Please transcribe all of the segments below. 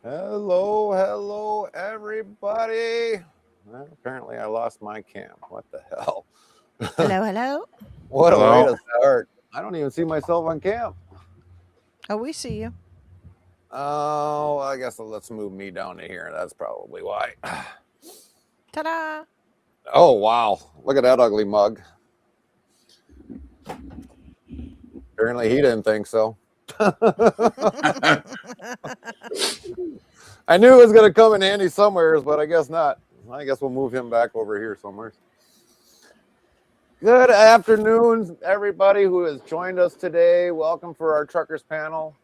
Hello, everybody. Well, apparently, I lost my cam. What the hell? Hello, hello. What a way Hello. to start. I don't even see myself on cam. Oh, we see you. Oh, I guess let's move me down to here. That's probably why. Ta-da! Oh, wow. Look at that ugly mug. Apparently, he didn't think so. I knew it was going to come in handy somewhere, but I guess not. I guess we'll move him back over here somewhere. Good afternoon, everybody who has joined us today. Welcome for our truckers panel.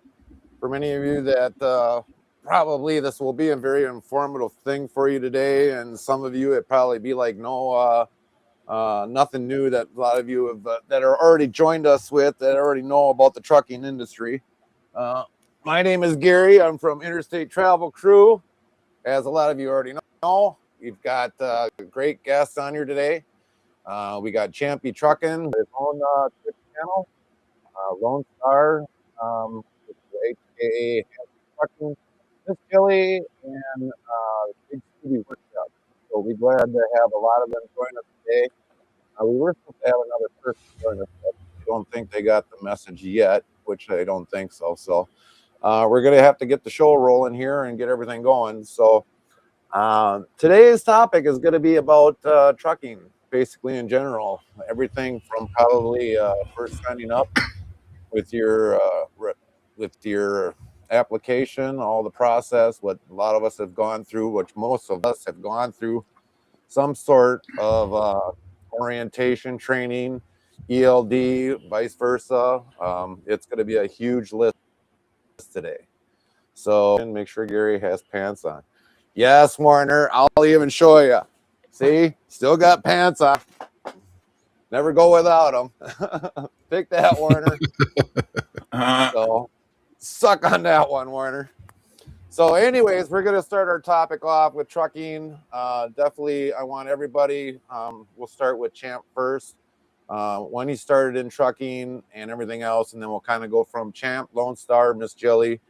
For many of you that probably this will be a very informative thing for you today, and some of you it probably be like nothing new that a lot of you have that are already joined us with that already know about the trucking industry. Uh, my name is Gary. I'm from Interstate Travel Crew. As a lot of you already know, we've got great guests on here today. We got Champy Trucking, his own Twitch channel, Lone Star, aka Trucking, Miss Kelly, and Big Scooby Workshop. So we're glad to have a lot of them join us today. We were supposed to have another person join us, but I don't think they got the message yet, which I don't think so. So we're going to have to get the show rolling here and get everything going. So today's topic is going to be about trucking, basically in general. Everything from probably first signing up with your application, all the process, what a lot of us have gone through, which most of us have gone through some sort of orientation training, ELD, vice versa. It's going to be a huge list today. So make sure Gary has pants on. Yes, Warner, I'll even show you. See, still got pants on. Never go without them. Pick that, Warner. So suck on that one, Warner. So, anyways, we're going to start our topic off with trucking. Definitely, I want everybody, we'll start with Champ first. When he started in trucking and everything else, and then we'll kind of go from Champ, Lone Star, Miss Jilly,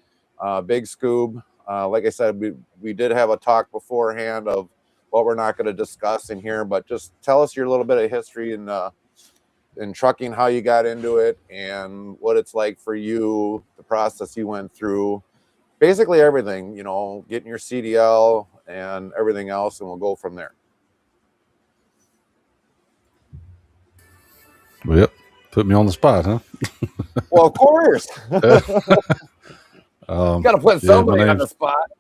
Big Scoob. Like I said, we did have a talk beforehand of what we're not going to discuss in here, but just tell us your little bit of history in trucking, how you got into it, and what it's like for you, the process you went through, basically everything, getting your CDL and everything else, and we'll go from there. Yep. Put me on the spot, huh? Well, of course. Got to put Yeah, my somebody on the name's spot.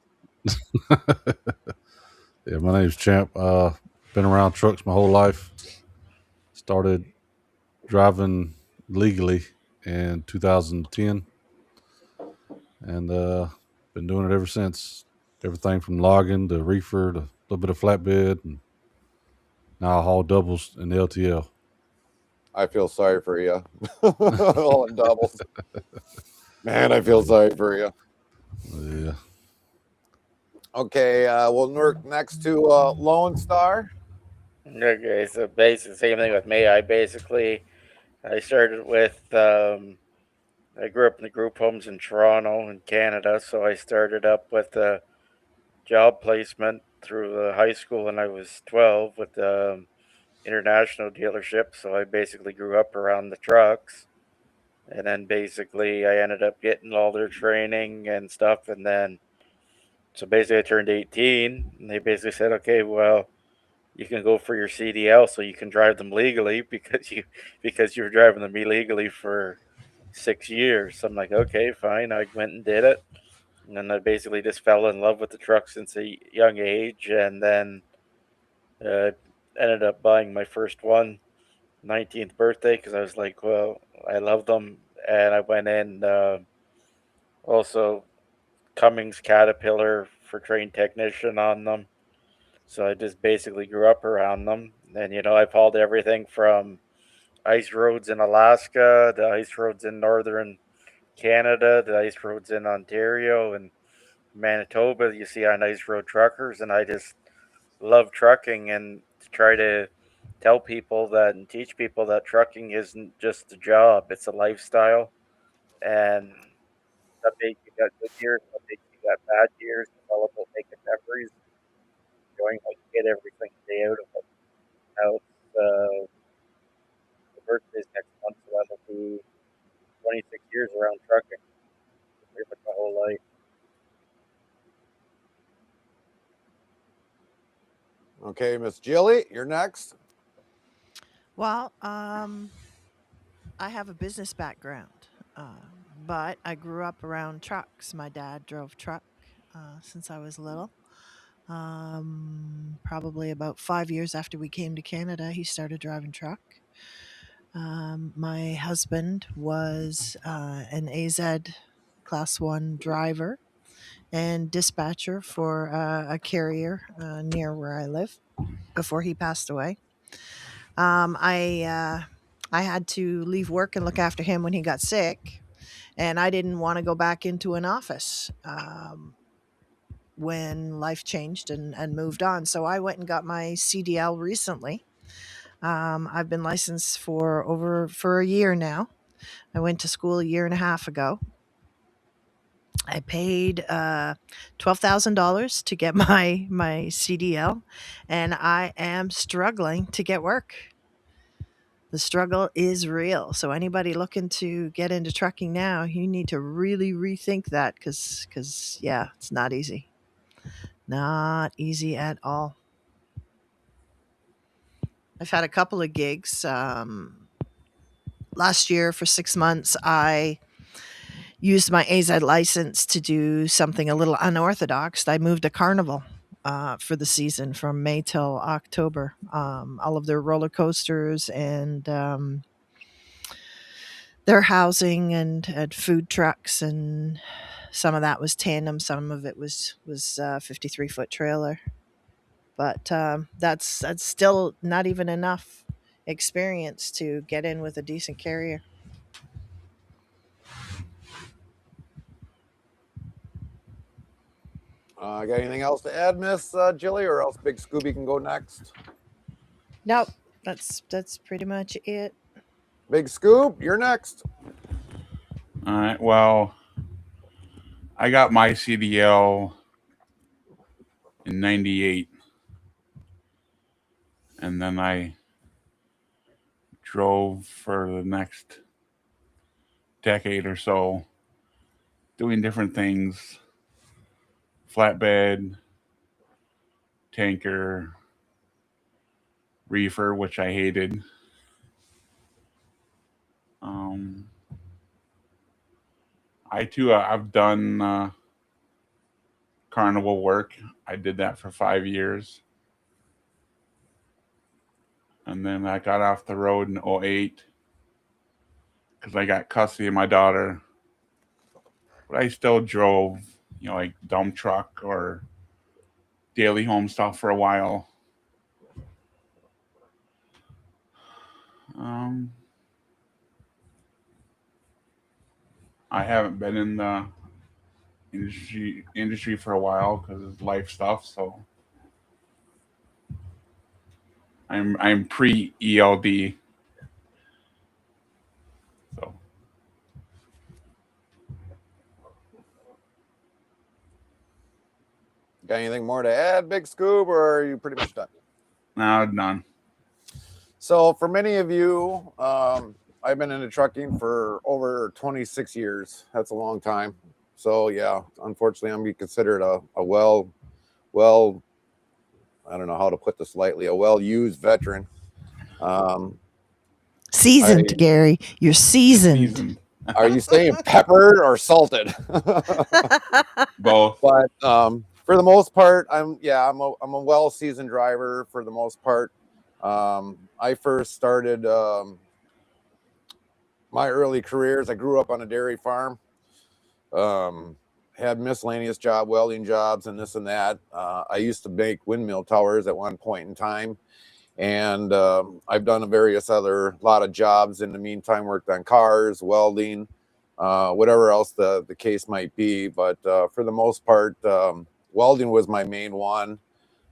my name's Champ. Been around trucks my whole life. Started driving legally in 2010, and been doing it ever since. Everything from logging to reefer to a little bit of flatbed, and now I haul doubles in the LTL. I feel sorry for you. All in doubles. Man, I feel sorry for you. Yeah. Okay, we'll work next to Lone Star. Okay, so basically same thing with me. I started with I grew up in the group homes in Toronto in Canada, so I started up with a job placement through the high school when I was 12 with the international dealership. So I basically grew up around the trucks, and then basically I ended up getting all their training and stuff, and then so basically I turned 18, and they basically said, okay, well, you can go for your CDL so you can drive them legally because you were driving them illegally for 6 years. So I'm like, okay, fine. I went and did it, and then I basically just fell in love with the truck since a young age, and then uh, ended up buying my first one 19th birthday because I was like, well, I love them, and I went in also Cummings Caterpillar for trained technician on them. So I just basically grew up around them. And, I've hauled everything from ice roads in Alaska, the ice roads in northern Canada, the ice roads in Ontario and Manitoba. You see on ice road truckers. And I just love trucking and to try to tell people that and teach people that trucking isn't just a job, it's a lifestyle. And someday you got good years, someday got bad years. It's all about making memories, enjoying what you get every single day out of it. Now the birthday's next month, so that'll be 26 years around trucking, pretty much my whole life. Okay, Miss Jilly, you're next. Well, I have a business background, but I grew up around trucks. My dad drove truck since I was little. Probably about 5 years after we came to Canada, he started driving truck. My husband was an AZ Class 1 driver and dispatcher for a carrier near where I live before he passed away. I had to leave work and look after him when he got sick, and I didn't want to go back into an office when life changed and moved on. So I went and got my CDL recently. I've been licensed for a year now. I went to school a year and a half ago. I paid $12,000 to get my CDL, and I am struggling to get work. The struggle is real. So anybody looking to get into trucking now, you need to really rethink that because yeah, it's not easy. Not easy at all. I've had a couple of gigs. Last year for 6 months, I used my AZ license to do something a little unorthodox. I moved a carnival for the season from May till October. All of their roller coasters and their housing and food trucks, and some of that was tandem, some of it was 53-foot trailer. But that's still not even enough experience to get in with a decent carrier. Got anything else to add, Miss Jilly, or else Big Scooby can go next? Nope, that's pretty much it. Big Scoop, you're next. All right. Well, I got my CDL in '98, and then I drove for the next decade or so, doing different things: flatbed, tanker, reefer, which I hated. I've done carnival work. I did that for 5 years. And then I got off the road in '08 because I got custody of my daughter. But I still drove, like dump truck or daily home stuff for a while. I haven't been in the industry for a while because of life stuff. So I'm pre ELD. So Got anything more to add, Big Scoob, or are you pretty much done? now none. So for many of you, I've been into trucking for over 26 years. That's a long time. So yeah, unfortunately, I'm gonna be considered a well, I don't know how to put this lightly, a well-used veteran. Seasoned, Gary. You're seasoned. Are you saying peppered or salted? Both. But for the most part, I'm a well-seasoned driver for the most part. I first started my early careers. I grew up on a dairy farm. Had miscellaneous welding jobs and this and that. I used to make windmill towers at one point in time. And I've done a lot of jobs in the meantime, worked on cars, welding, whatever else the case might be. But for the most part, welding was my main one.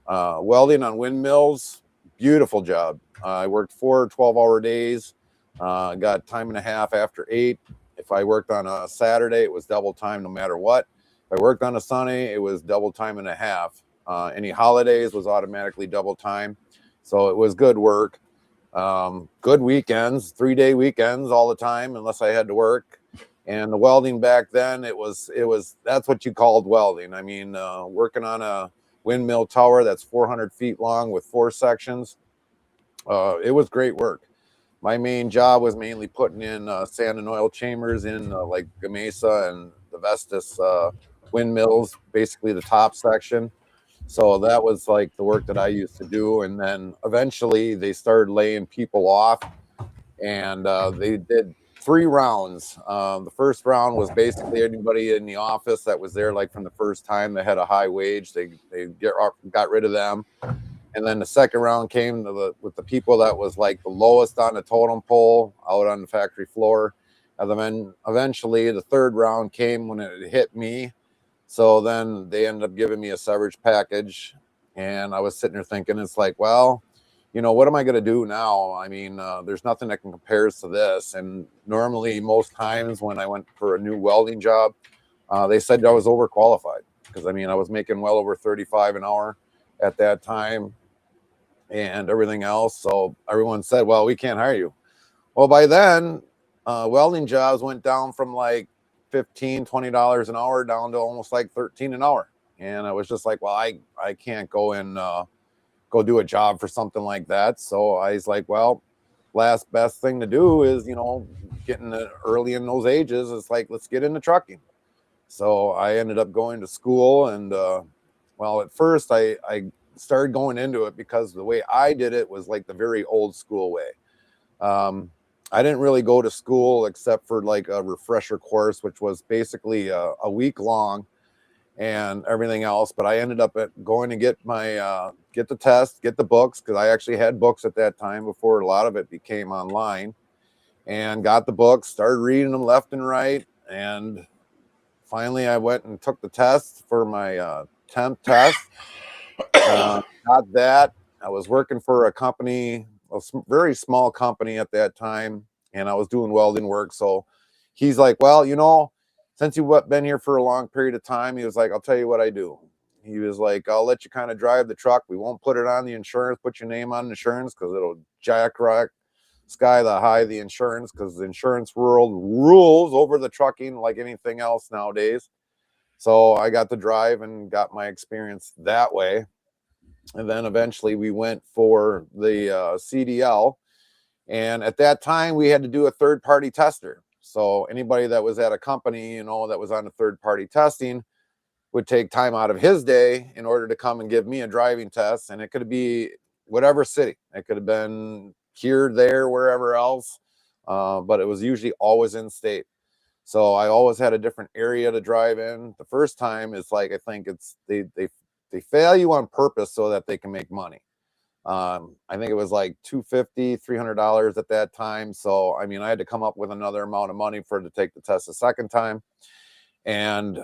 Welding on windmills, beautiful job. I worked 4 12-hour days, got time and a half after 8. If I worked on a Saturday, it was double time no matter what. If I worked on a Sunday, it was double time and a half. Any holidays was automatically double time. So it was good work. Good weekends, 3-day weekends all the time, unless I had to work. And the welding back then, that's what you called welding. I mean, working on a windmill tower that's 400 feet long with 4 sections. It was great work. My main job was mainly putting in sand and oil chambers in like Gamesa and the Vestas windmills, basically the top section. So that was like the work that I used to do. And then eventually they started laying people off, and they did 3 rounds. The first round was basically anybody in the office that was there like from the first time that had a high wage. They got rid of them. And then the second round came with the people that was like the lowest on the totem pole out on the factory floor. And then eventually the third round came when it hit me. So then they ended up giving me a severance package. And I was sitting there thinking, it's like, well, what am I going to do now? I mean, there's nothing that can compare to this. And normally, most times when I went for a new welding job, they said I was overqualified because, I mean, I was making well over 35 an hour at that time and everything else. So everyone said, well, we can't hire you. Well, by then, welding jobs went down from like $15-20 an hour down to almost like 13 an hour. And I was just like, well, I can't go and go do a job for something like that. So I was like, well, last best thing to do is, getting early in those ages, it's like, let's get into trucking. So I ended up going to school. And well, at first I started going into it because the way I did it was like the very old school way. I didn't really go to school except for like a refresher course, which was basically a week long and everything else. But I ended up going to get my get the test, get the books, because I actually had books at that time before a lot of it became online, and got the books, started reading them left and right. And finally I went and took the test for my temp test. Got that. I was working for a company, a very small company at that time, and I was doing welding work. So he's like, well, since you've been here for a long period of time, he was like, I'll tell you what I do. He was like, I'll let you kind of drive the truck. We won't put it on the insurance, put your name on insurance, because it'll jackrock sky the high the insurance, because the insurance world rules over the trucking like anything else nowadays. So I got to drive and got my experience that way. And then eventually we went for the CDL. And at that time, we had to do a third-party tester. So anybody that was at a company, that was on a third-party testing would take time out of his day in order to come and give me a driving test. And it could be whatever city. It could have been here, there, wherever else. But it was usually always in state. So I always had a different area to drive in. The first time is like, I think they fail you on purpose so that they can make money. I think it was like $250, $300 at that time. So, I mean, I had to come up with another amount of money to take the test a second time. And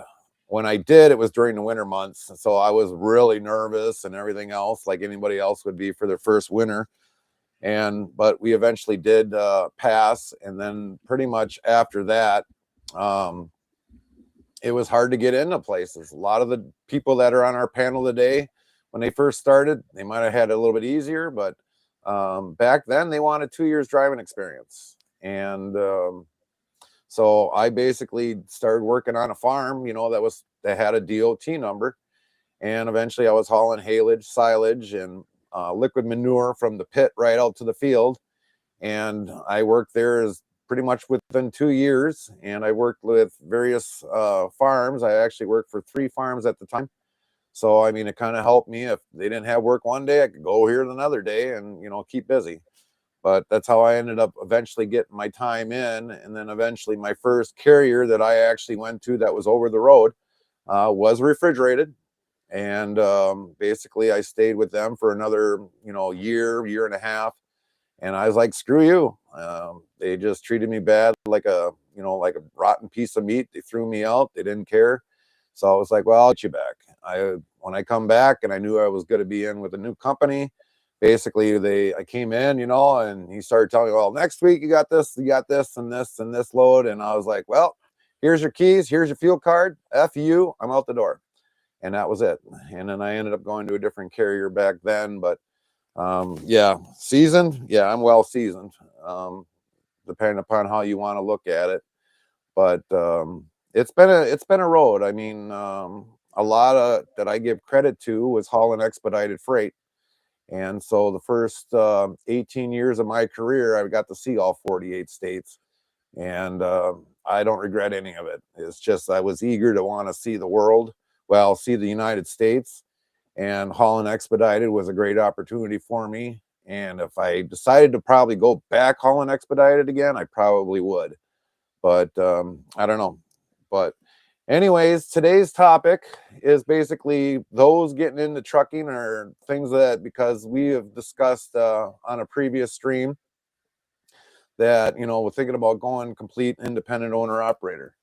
when I did, it was during the winter months. So I was really nervous and everything else, like anybody else would be for their first winter. But we eventually did pass. And then pretty much after that, it was hard to get into places. A lot of the people that are on our panel today, when they first started, they might have had it a little bit easier, but back then they wanted 2 years driving experience. And so I basically started working on a farm, that had a DOT number. And eventually I was hauling haylage, silage, and liquid manure from the pit right out to the field. And I worked there as pretty much within 2 years. And I worked with various farms. I actually worked for 3 farms at the time. So, I mean, it kind of helped me. If they didn't have work one day, I could go here another day and, keep busy. But that's how I ended up eventually getting my time in. And then eventually my first carrier that I actually went to that was over the road was Refrigerated. And basically I stayed with them for another, year and a half. And I was like, screw you. They just treated me bad, like a rotten piece of meat. They threw me out. They didn't care. So I was like, well, I'll get you back. When I come back, and I knew I was going to be in with a new company, basically I came in, and he started telling me, well, next week you got this, and this load. And I was like, well, here's your keys, here's your fuel card, F you, I'm out the door. And that was it. And then I ended up going to a different carrier back then. But yeah, seasoned. Yeah, I'm well seasoned, depending upon how you want to look at it. But it's been a road. I mean, a lot of that I give credit to was hauling expedited freight. And so the first 18 years of my career, I got to see all 48 states. And I don't regret any of it. It's just I was eager to want to see the world, well, see the United States, and hauling expedited was a great opportunity for me. And if I decided to probably go back hauling expedited again, I probably would. But I don't know. But anyways, today's topic is basically those getting into trucking or things that, because we have discussed on a previous stream that, you know, we're thinking about going complete independent owner operator.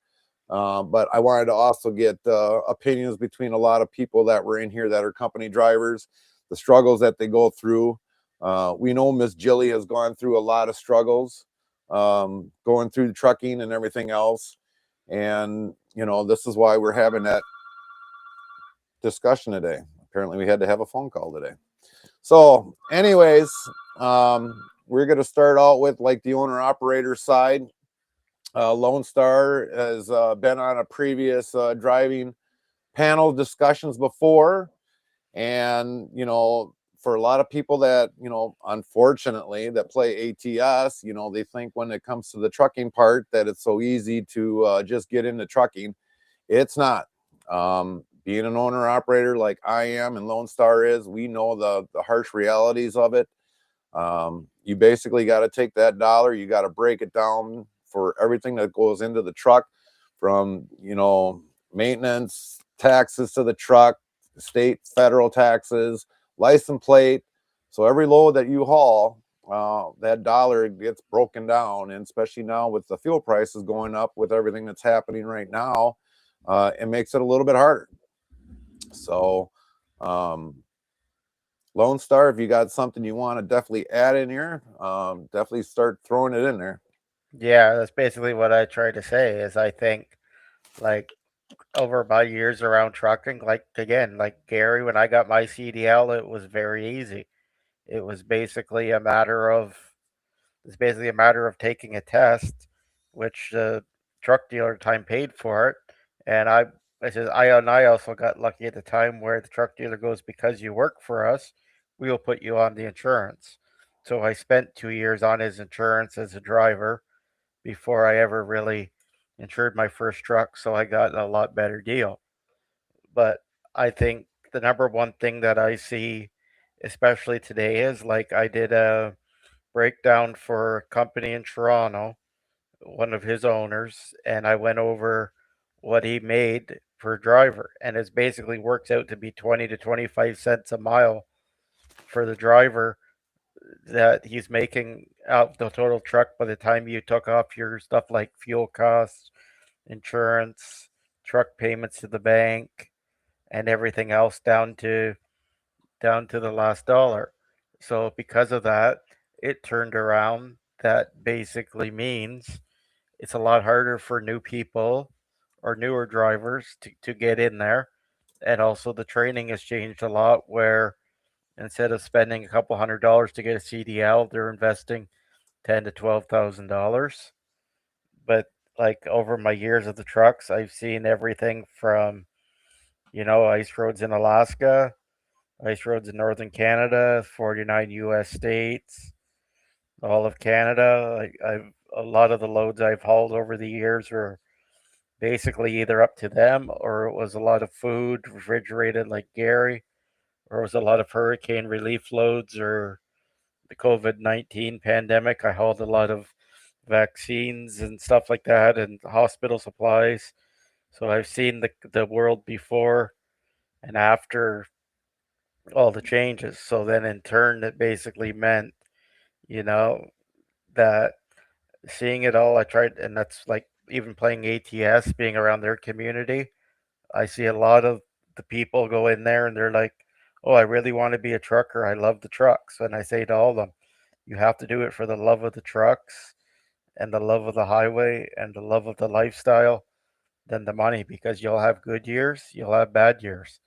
But I wanted to also get opinions between a lot of people that were in here that are company drivers, the struggles that they go through. We know Miss Jilly has gone through a lot of struggles going through trucking and everything else. And, you know, this is why we're having that discussion today. Apparently we had to have a phone call today. So anyways, we're going to start out with like the owner operator side. Lone Star has been on a previous driving panel discussions before. And, you know, for a lot of people that, you know, unfortunately that play ATS, you know, they think when it comes to the trucking part that it's so easy to just get into trucking. It's not. Being an owner operator like I am and Lone Star is, we know the harsh realities of it. You basically got to take that dollar, you got to break it down for everything that goes into the truck, from, you know, maintenance, taxes to the truck, state, federal taxes, license plate. So every load that you haul, that dollar gets broken down. And especially now with the fuel prices going up, with everything that's happening right now, it makes it a little bit harder. So, Lone Star, if you got something you want to definitely add in here, definitely start throwing it in there. Yeah, that's basically what I tried to say. Is I think like over my years around trucking, like again, like Gary, when I got my CDL, it was very easy. It was basically a matter of it's basically a matter of taking a test, which the truck dealer at the time paid for it. And I also got lucky at the time where the truck dealer goes, because you work for us, we will put you on the insurance. So I spent 2 years on his insurance as a driver before I ever really insured my first truck. So I got a lot better deal. But I think the number one thing that I see, especially today, is like I did a breakdown for a company in Toronto, one of his owners, and I went over what he made per driver, and it basically works out to be 20 to 25 cents a mile for the driver that he's making out the total truck by the time you took off your stuff like fuel costs, insurance, truck payments to the bank, and everything else down to the last dollar. So because of that, it turned around. That basically means it's a lot harder for new people or newer drivers to get in there. And also the training has changed a lot, where instead of spending a couple $100 to get a CDL, they're investing $10,000 to $12,000. But like over my years of the trucks, I've seen everything from, ice roads in Alaska, ice roads in northern Canada, 49 U.S. states, all of Canada. I've a lot of the loads I've hauled over the years were basically either up to them, or it was a lot of food refrigerated like Gary, or it was a lot of hurricane relief loads, or the COVID-19 pandemic. I hauled a lot of vaccines and stuff like that, and hospital supplies. So I've seen the world before and after all the changes. So then in turn, it basically meant, you know, that seeing it all, I tried, and that's like even playing ATS, being around their community. I see a lot of the people go in there and they're like, oh, I really want to be a trucker. I love the trucks. And I say to all of them, you have to do it for the love of the trucks and the love of the highway and the love of the lifestyle. than the money, because you'll have good years, you'll have bad years.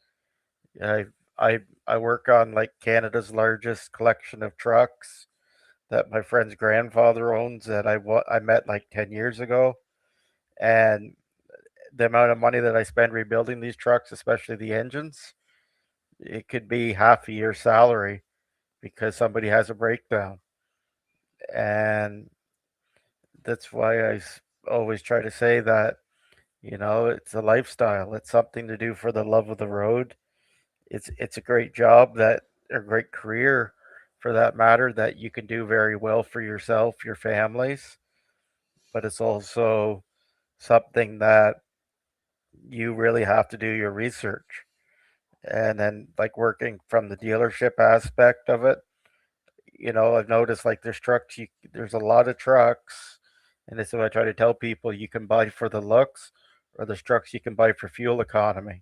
I I I work on like Canada's largest collection of trucks that my friend's grandfather owns that I met like 10 years ago, and the amount of money that I spend rebuilding these trucks, especially the engines, it could be half a year's salary because somebody has a breakdown. And that's why always try to say that, it's a lifestyle. It's something to do for the love of the road. It's a great job, that a great career for that matter, that you can do very well for yourself, your families, but it's also something that you really have to do your research. And then like working from the dealership aspect of it, I've noticed like there's a lot of trucks, and this is what I try to tell people: you can buy for the looks, or there's trucks you can buy for fuel economy.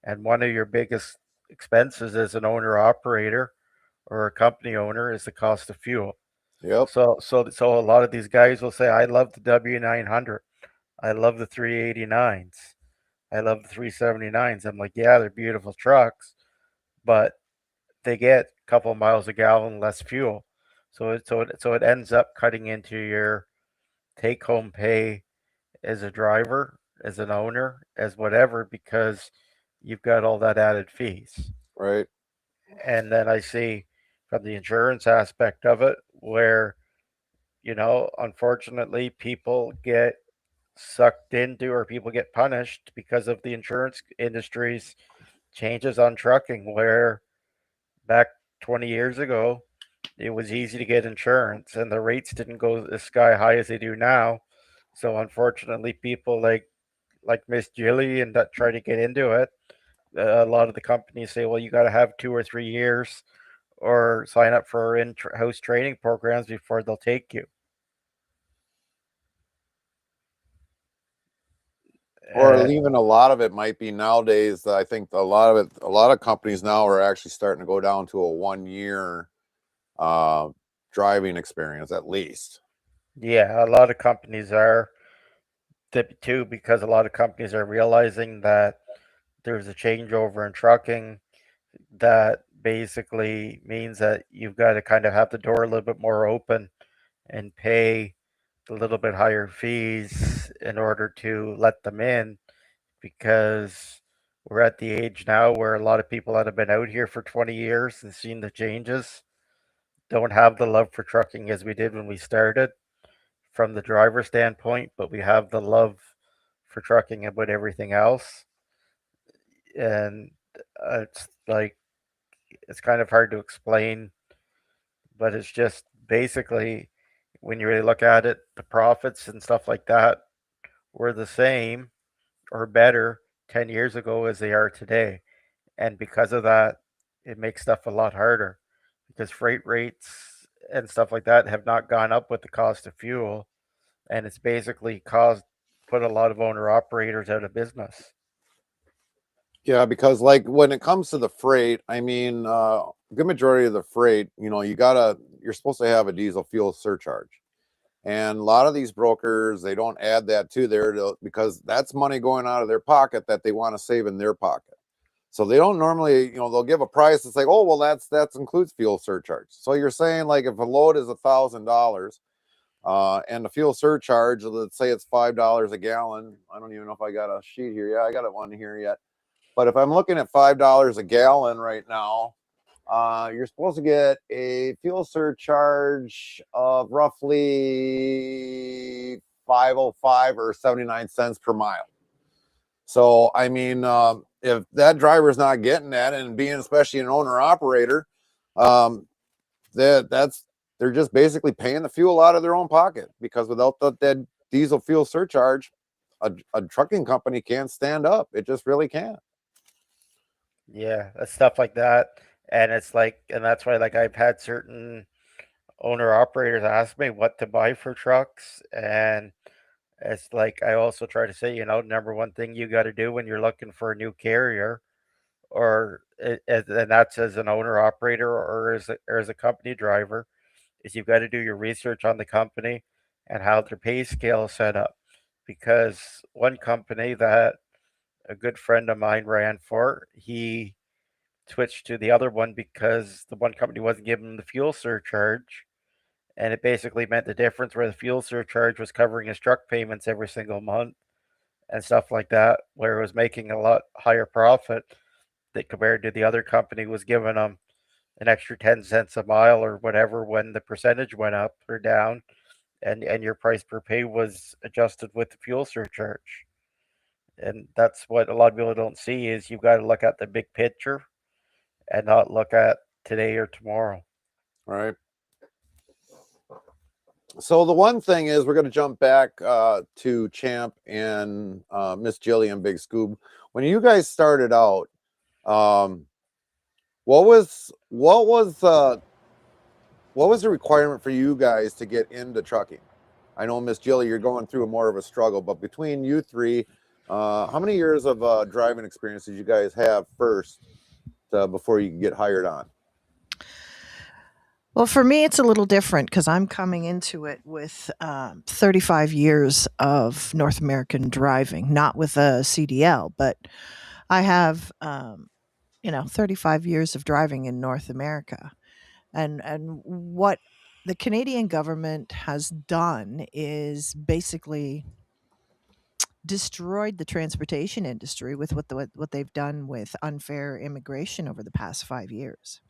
And one of your biggest expenses as an owner operator or a company owner is the cost of fuel. Yep. So a lot of these guys will say, "I love the W900, I love the 389s, I love the 379s." I'm like, "Yeah, they're beautiful trucks, but they get a couple of miles a gallon less fuel." So it ends up cutting into your take home pay as a driver, as an owner, as whatever, because you've got all that added fees. Right. And then I see from the insurance aspect of it where, unfortunately people get sucked into, or people get punished because of the insurance industry's changes on trucking, where back 20 years ago it was easy to get insurance and the rates didn't go as sky high as they do now. So unfortunately, people like Miss Jilly and that try to get into it, a lot of the companies say, well, you got to have 2 or 3 years or sign up for in-house training programs before they'll take you. Or even a lot of it might be nowadays. I think a lot of companies now are actually starting to go down to a 1 year uh, driving experience at least. Yeah, a lot of companies are too, because a lot of companies are realizing that there's a changeover in trucking that basically means that you've got to kind of have the door a little bit more open and pay a little bit higher fees in order to let them in, because we're at the age now where a lot of people that have been out here for 20 years and seen the changes don't have the love for trucking as we did when we started from the driver standpoint, but we have the love for trucking about everything else. And it's like, it's kind of hard to explain, but it's just basically, when you really look at it, the profits and stuff like that were the same or better 10 years ago as they are today. And because of that, it makes stuff a lot harder, because freight rates and stuff like that have not gone up with the cost of fuel. And it's basically put a lot of owner operators out of business. Yeah, because like when it comes to the freight, I mean, good majority of the freight, you're supposed to have a diesel fuel surcharge. And a lot of these brokers, they don't add that to because that's money going out of their pocket that they want to save in their pocket. So they don't normally, they'll give a price. It's like, oh, well, that's includes fuel surcharge. So you're saying like if a load is $1,000, and the fuel surcharge, let's say it's $5 a gallon. I don't even know if I got a sheet here. Yeah, I got one here yet. But if I'm looking at $5 a gallon right now, you're supposed to get a fuel surcharge of roughly 505 or 79 cents per mile. So, I mean, if that driver's not getting that, and being especially an owner operator, they're just basically paying the fuel out of their own pocket, because without that diesel fuel surcharge, a trucking company can't stand up. It just really can't. Yeah, stuff like that. And it's like, and that's why, like, I've had certain owner operators ask me what to buy for trucks. And it's like, I also try to say, number one thing you got to do when you're looking for a new carrier, and that's as an owner operator or as a company driver, is you've got to do your research on the company and how their pay scale is set up. because one company that a good friend of mine ran for, he switched to the other one because the one company wasn't giving him the fuel surcharge. And it basically meant the difference where the fuel surcharge was covering his truck payments every single month and stuff like that, where it was making a lot higher profit that compared to the other company was giving him an extra 10 cents a mile or whatever when the percentage went up or down, and your price per pay was adjusted with the fuel surcharge. And that's what a lot of people don't see is you've got to look at the big picture and not look at today or tomorrow. Right. So the one thing is we're going to jump back to Champ and Miss Jilly and Big Scoob. When you guys started out, what was the requirement for you guys to get into trucking? I know, Miss Jilly, you're going through more of a struggle, but between you three, how many years of driving experience did you guys have first before you could get hired on? Well, for me, it's a little different because I'm coming into it with 35 years of North American driving, not with a CDL, but I have 35 years of driving in North America. And what the Canadian government has done is basically destroyed the transportation industry with what they've done with unfair immigration over the past 5 years.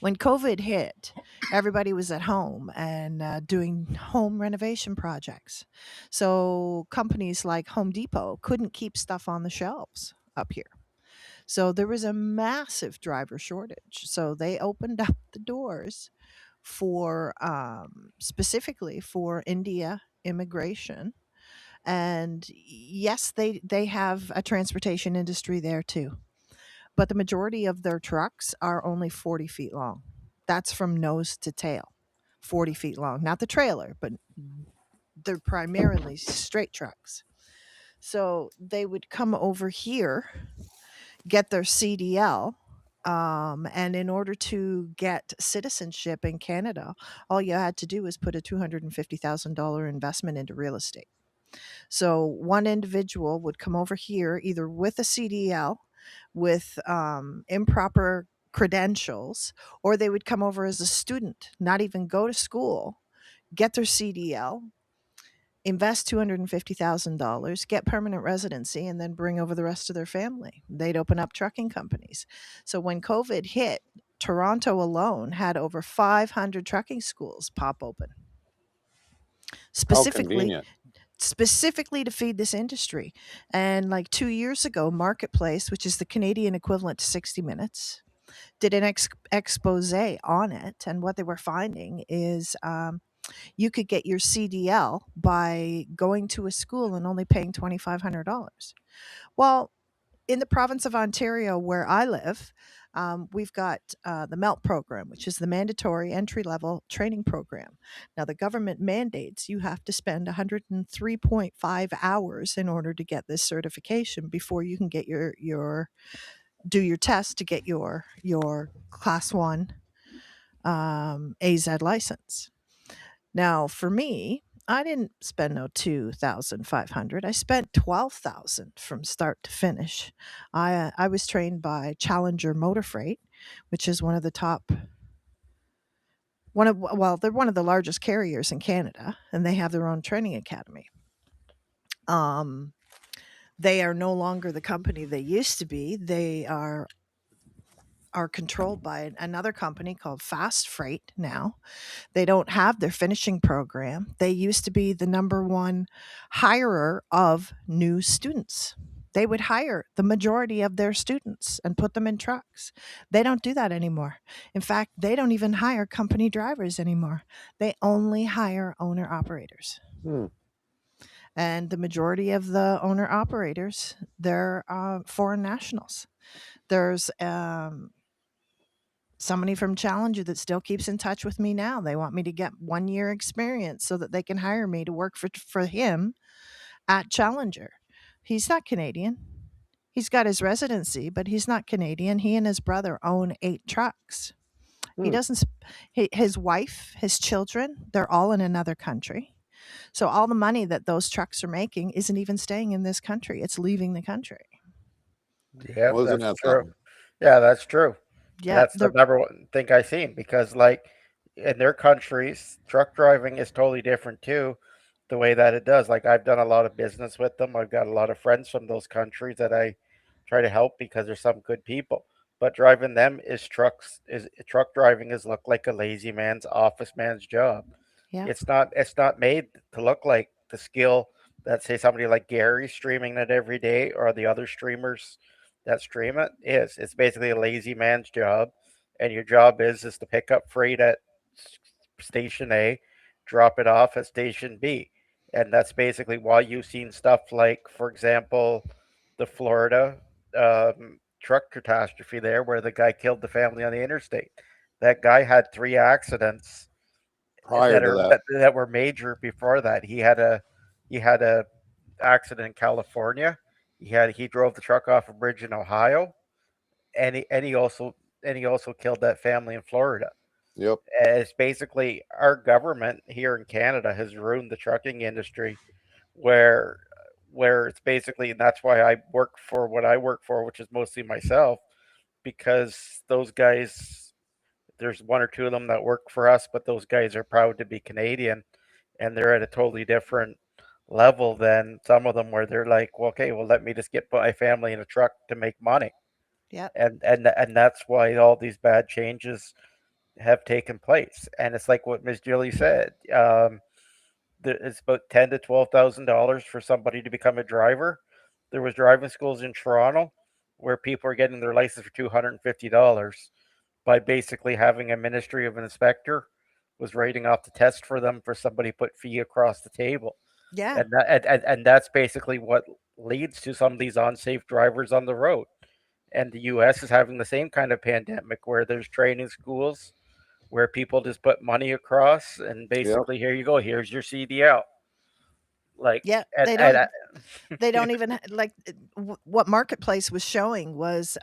When COVID hit, everybody was at home and doing home renovation projects. So companies like Home Depot couldn't keep stuff on the shelves up here. So there was a massive driver shortage. So they opened up the doors for specifically for India immigration. And yes, they have a transportation industry there too. But the majority of their trucks are only 40 feet long. That's from nose to tail, 40 feet long. Not the trailer, but they're primarily straight trucks. So they would come over here, get their CDL. And in order to get citizenship in Canada, all you had to do was put a $250,000 investment into real estate. So one individual would come over here either with a CDL, with improper credentials, or they would come over as a student, not even go to school, get their CDL, invest $250,000, get permanent residency, and then bring over the rest of their family. They'd open up trucking companies. So when COVID hit, Toronto alone had over 500 trucking schools pop open. How Specifically, convenient. specifically to feed this industry. And like 2 years ago, Marketplace, which is the Canadian equivalent to 60 Minutes, did an expose on it. And what they were finding is you could get your CDL by going to a school and only paying $2,500. Well, in the province of Ontario, where I live, we've got the MELT program, which is the mandatory entry level training program. Now, the government mandates you have to spend 103.5 hours in order to get this certification before you can get do your test to get your class 1 AZ license. Now, for me, I didn't spend no 2,500. I spent 12,000 from start to finish. I was trained by Challenger Motor Freight, which is one of the top they're one of the largest carriers in Canada, and they have their own training academy. They are no longer the company they used to be. They are controlled by another company called Fast Freight now. They don't have their finishing program. They used to be the number one hirer of new students. They would hire the majority of their students and put them in trucks. They don't do that anymore. In fact, they don't even hire company drivers anymore. They only hire owner operators. And the majority of the owner operators, they're foreign nationals. There's somebody from Challenger that still keeps in touch with me now. They want me to get 1 year experience so that they can hire me to work for him at Challenger. He's not Canadian. He's got his residency, but he's not Canadian. He and his brother own 8 trucks. He doesn't his wife, his children, they're all in another country. So all the money that those trucks are making isn't even staying in this country. It's leaving the country. Yeah, Wasn't that's that true. something? Yeah, that's true. Yeah, That's the number one thing I seen because, like, in their countries, truck driving is totally different too. The way that it does, like, I've done a lot of business with them. I've got a lot of friends from those countries that I try to help because there's some good people. But driving them is truck driving is look like a lazy man's office man's job. yeah, It's not made to look like the skill that say somebody like Gary streaming it every day or the other streamers that stream it is. It's basically a lazy man's job, and your job is to pick up freight at station A, drop it off at station B, and that's basically why you've seen stuff like, for example, the Florida truck catastrophe there, where the guy killed the family on the interstate. That guy had three accidents Prior that to are that. that were major before that. He had a accident in California. He drove the truck off a bridge in Ohio, and he also killed that family in Florida. Yep. It's basically our government here in Canada has ruined the trucking industry, where where it's basically, and that's why I work for what I work for, which is mostly myself, because those guys, there's one or two of them that work for us, but those guys are proud to be Canadian, and they're at a totally different level than some of them where they're like, well, okay, well, let me just get my family in a truck to make money, yeah, and that's why all these bad changes have taken place. And it's like what Miss Julie said. It's about $10,000 to $12,000 for somebody to become a driver. There was driving schools in Toronto where people are getting their license for $250 by basically having a ministry of an inspector was writing off the test for them for somebody put fee across the table, yeah, and that's basically what leads to some of these unsafe drivers on the road. And the U.S. is having the same kind of pandemic where there's training schools where people just put money across and Yep. basically, here you go, here's your CDL. Like, yeah. and, They and don't. They don't even like what Marketplace was showing was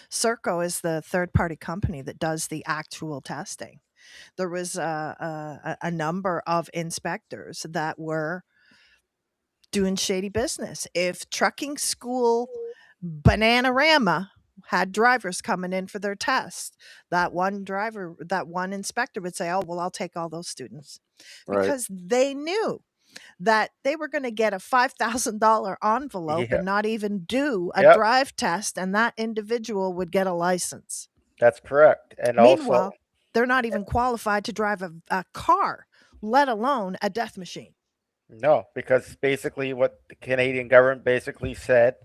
Serco is the third party company that does the actual testing. There was a number of inspectors that were doing shady business. If trucking school Bananarama had drivers coming in for their test, that one inspector would say, "Oh, well, I'll take all those students," Right. because they knew that they were going to get a $5,000 envelope yeah, and not even do a yep, drive test, and that individual would get a license. that's correct. And also, Meanwhile, they're not even qualified to drive a car, let alone a death machine. no, because basically what the Canadian government basically said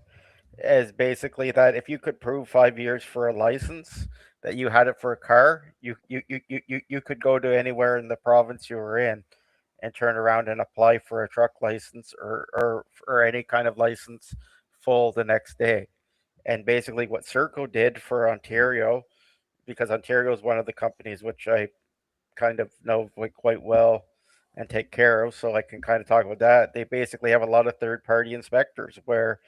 is basically that if you could prove 5 years for a license that you had it for a car, you could go to anywhere in the province you were in and turn around and apply for a truck license or any kind of license full the next day. And basically, what Serco did for Ontario, because Ontario is one of the companies which I kind of know quite well and take care of, so I can kind of talk about that. They basically have a lot of third party inspectors where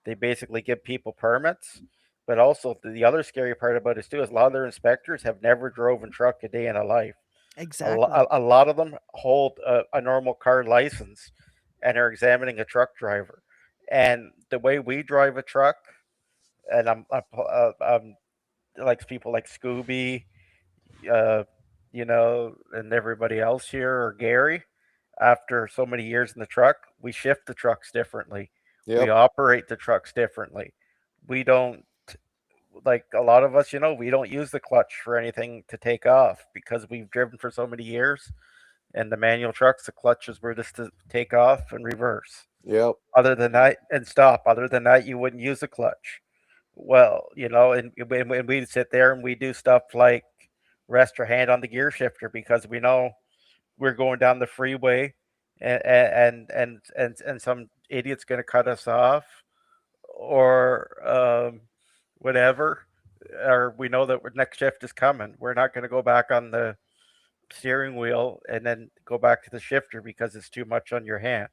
they basically give people permits. But also, the other scary part about it too is a lot of their inspectors have never drove a truck a day in a life. Exactly. A lot of them hold a normal car license and are examining a truck driver. And the way we drive a truck, and I'm like people like Scooby, uh, and everybody else here, or Gary, after so many years in the truck, we shift the trucks differently. We Yep. operate the trucks differently. We don't, like a lot of us, we don't use the clutch for anything to take off because we've driven for so many years. And the manual trucks, the clutches were just to take off and reverse. Yep. Other than that, and stop. Other than that, you wouldn't use a clutch. Well, and we'd sit there and we do stuff like rest our hand on the gear shifter because we know we're going down the freeway, and some idiot's going to cut us off, or whatever, or we know that our next shift is coming. We're not going to go back on the steering wheel and then go back to the shifter because it's too much on your hand.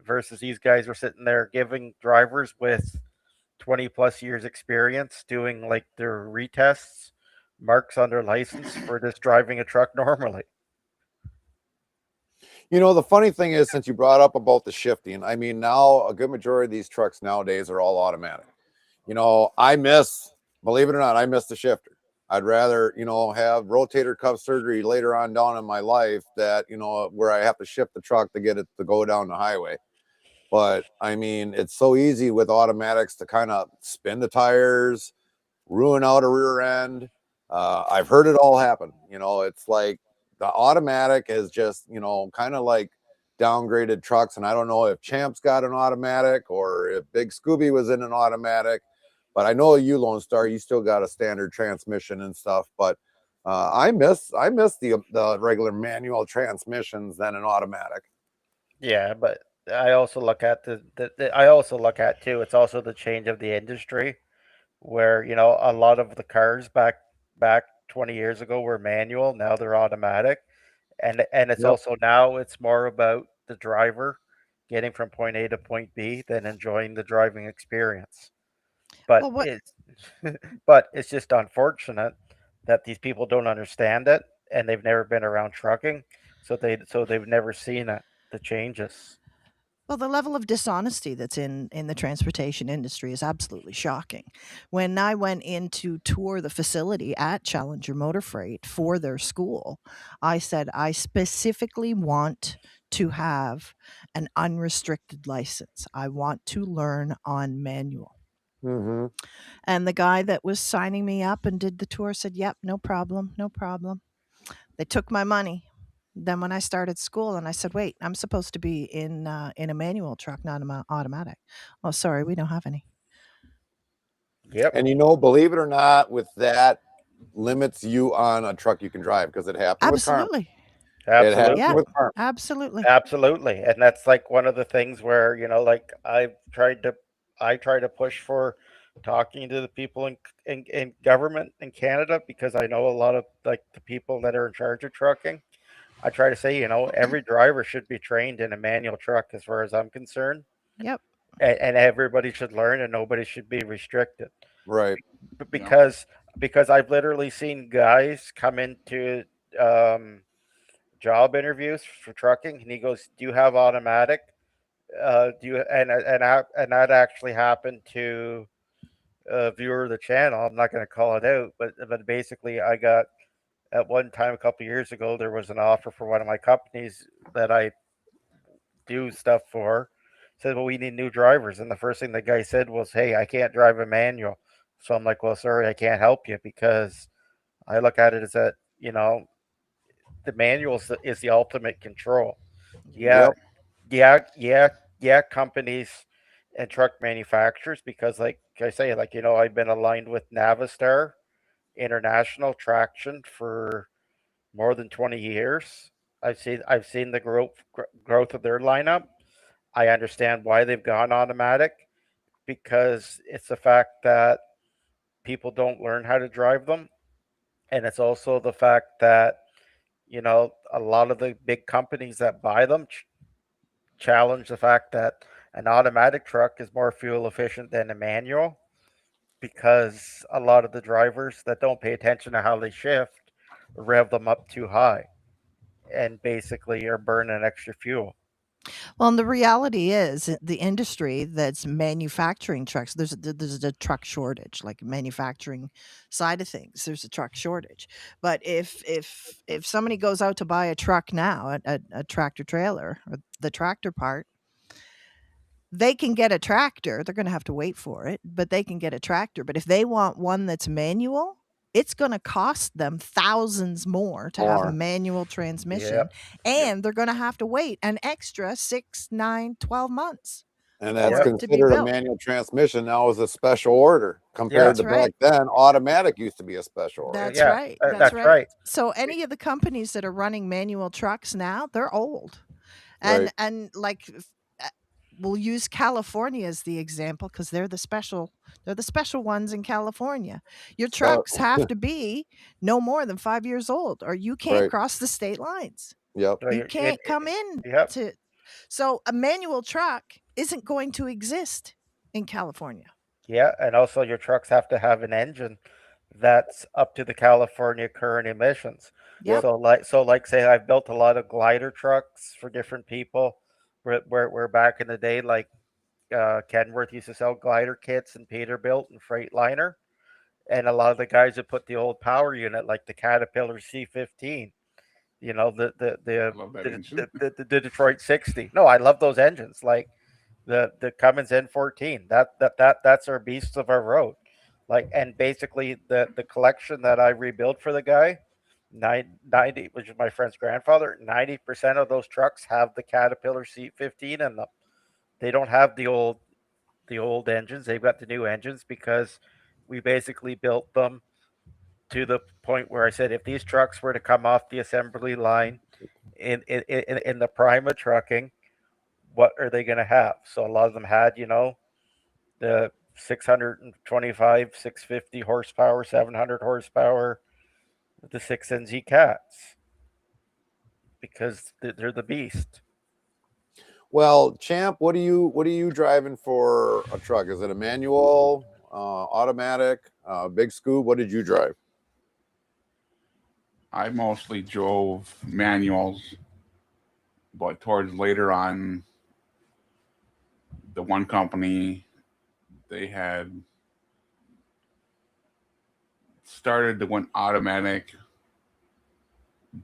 Versus these guys are sitting there giving drivers with 20 plus years experience doing like their retests marks on their license for just driving a truck normally. The funny thing is, since you brought up about the shifting, I mean, now a good majority of these trucks nowadays are all automatic. Believe it or not, I miss the shifter. I'd rather, have rotator cuff surgery later on down in my life that, where I have to shift the truck to get it to go down the highway. But I mean, it's so easy with automatics to kind of spin the tires, ruin out a rear end. I've heard it all happen. It's like the automatic is just, kind of like downgraded trucks. And I don't know if Champ's got an automatic or if Big Scooby was in an automatic, but I know you, Lone Star, you still got a standard transmission and stuff. But I miss the regular manual transmissions than an automatic. Yeah, but I also look at I also look at too. It's also the change of the industry, where a lot of the cars back 20 years ago were manual. Now they're automatic, and it's Yep. also now it's more about the driver getting from point A to point B than enjoying the driving experience. But Well, what it's but it's just unfortunate that these people don't understand it, and they've never been around trucking, so they've never seen it, the changes. Well, the level of dishonesty that's in the transportation industry is absolutely shocking. When I went in to tour the facility at Challenger Motor Freight for their school, I said I specifically want to have an unrestricted license. I want to learn on manual. Mm-hmm. And the guy that was signing me up and did the tour said, "Yep, no problem, no problem." They took my money. Then when I started school and I said, "Wait, I'm supposed to be in a manual truck, not an automatic." "Oh, sorry, we don't have any." Yep, And believe it or not, with that limits you on a truck you can drive because it happened with Carmen. Absolutely. It happened Yeah, absolutely. with Carmen. absolutely. Absolutely, and that's like one of the things where like I try to push for talking to the people in government in Canada, because I know a lot of like the people that are in charge of trucking. I try to say, every driver should be trained in a manual truck, as far as I'm concerned, Yep. and everybody should learn, and nobody should be restricted. Right. Yeah. Because I've literally seen guys come into um, job interviews for trucking, and he goes, "Do you have automatic? Do you?" And that actually happened to a viewer of the channel. I'm not going to call it out, but basically, I got at one time a couple of years ago, there was an offer for one of my companies that I do stuff for. Said, "Well, we need new drivers," and the first thing the guy said was, "Hey, I can't drive a manual." So I'm like, "Well, sorry, I can't help you, because I look at it as that the manual is the ultimate control." Yeah, Yep. yeah, yeah, yeah. Companies and truck manufacturers, because like I say, like I've been aligned with Navistar International Traction for more than 20 years. I've seen the growth of their lineup. I understand why they've gone automatic, because it's the fact that people don't learn how to drive them, and it's also the fact that a lot of the big companies that buy them challenge the fact that an automatic truck is more fuel efficient than a manual, because a lot of the drivers that don't pay attention to how they shift rev them up too high, and basically are burning extra fuel. Well, and the reality is the industry that's manufacturing trucks, there's a truck shortage, like manufacturing side of things. There's a truck shortage. But if somebody goes out to buy a truck now, a tractor trailer or the tractor part, they can get a tractor. They're going to have to wait for it, but they can get a tractor. But if they want one that's manual, it's going to cost them thousands more to have a More. manual Yep. transmission, Yep. and they're going to have to wait an extra 6, 9, 12 months And that's for Yep. it to be considered a built. manual transmission now as a special order Yeah. compared That's to back right. then. Automatic used to be a special order. That's Yeah. right. That's That's right. right. So any of the companies that are running manual trucks now, they're old. Right. And like uh, we'll use California as the example because they're the special ones in California. Your So, trucks have to be no more than 5 years old or you can't right. cross the state lines. Yep. So You can't come in yep. to so a manual truck isn't going to exist in California. Yeah, and also your trucks have to have an engine that's up to the California current emissions. Yep. So like say I've built a lot of glider trucks for different people. Where back in the day, like Kenworth used to sell glider kits and Peterbilt and Freightliner, and a lot of the guys that put the old power unit like the Caterpillar C15, you know, I love that engine. the Detroit 60. No, I love those engines. Like the Cummins N14. That's our beasts of our road. Like, and basically the collection that I rebuilt for the guy, 90, which is my friend's grandfather, 90% of those trucks have the Caterpillar C15 in them. They don't have the old engines. They've got the new engines because we basically built them to the point where I said if these trucks were to come off the assembly line in the prime of trucking, what are they going to have? So a lot of them had, the 625, 650 horsepower, 700 horsepower, the 6NZ cats because they're the beast. Well, Champ, what are you driving for a truck? Is it a manual, automatic, big scoop? What did you drive? I mostly drove manuals, but towards later on, the one company, they had started to went automatic,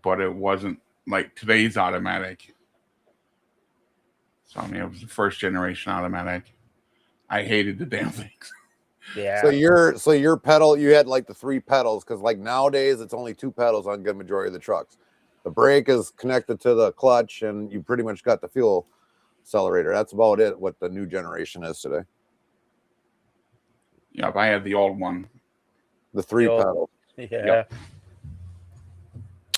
but it wasn't like today's automatic. So I mean, it was the first generation automatic. I hated the damn things. Yeah. So your pedal, you had like the 3 pedals, because like nowadays it's only 2 pedals on good majority of the trucks. The brake is connected to the clutch, and you pretty much got the fuel accelerator. That's about it. What the new generation is today. Yep, I had the old one. The 3 pedals. Yeah. Yep.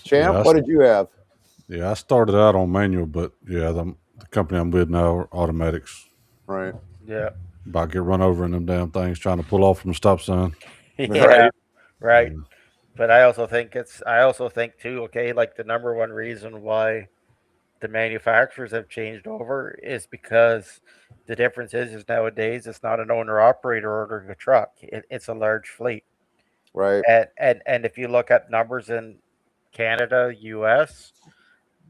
Champ, Yeah, what did you have? Yeah, I started out on manual, but yeah, the company I'm with now are automatics. Right. Yeah. About to get run over in them damn things trying to pull off from the stop sign. Yeah. Right. Yeah. But I also think too, okay, like the number one reason why the manufacturers have changed over is because the difference is nowadays it's not an owner operator ordering a truck. It's a large fleet. Right. And if you look at numbers in Canada, US,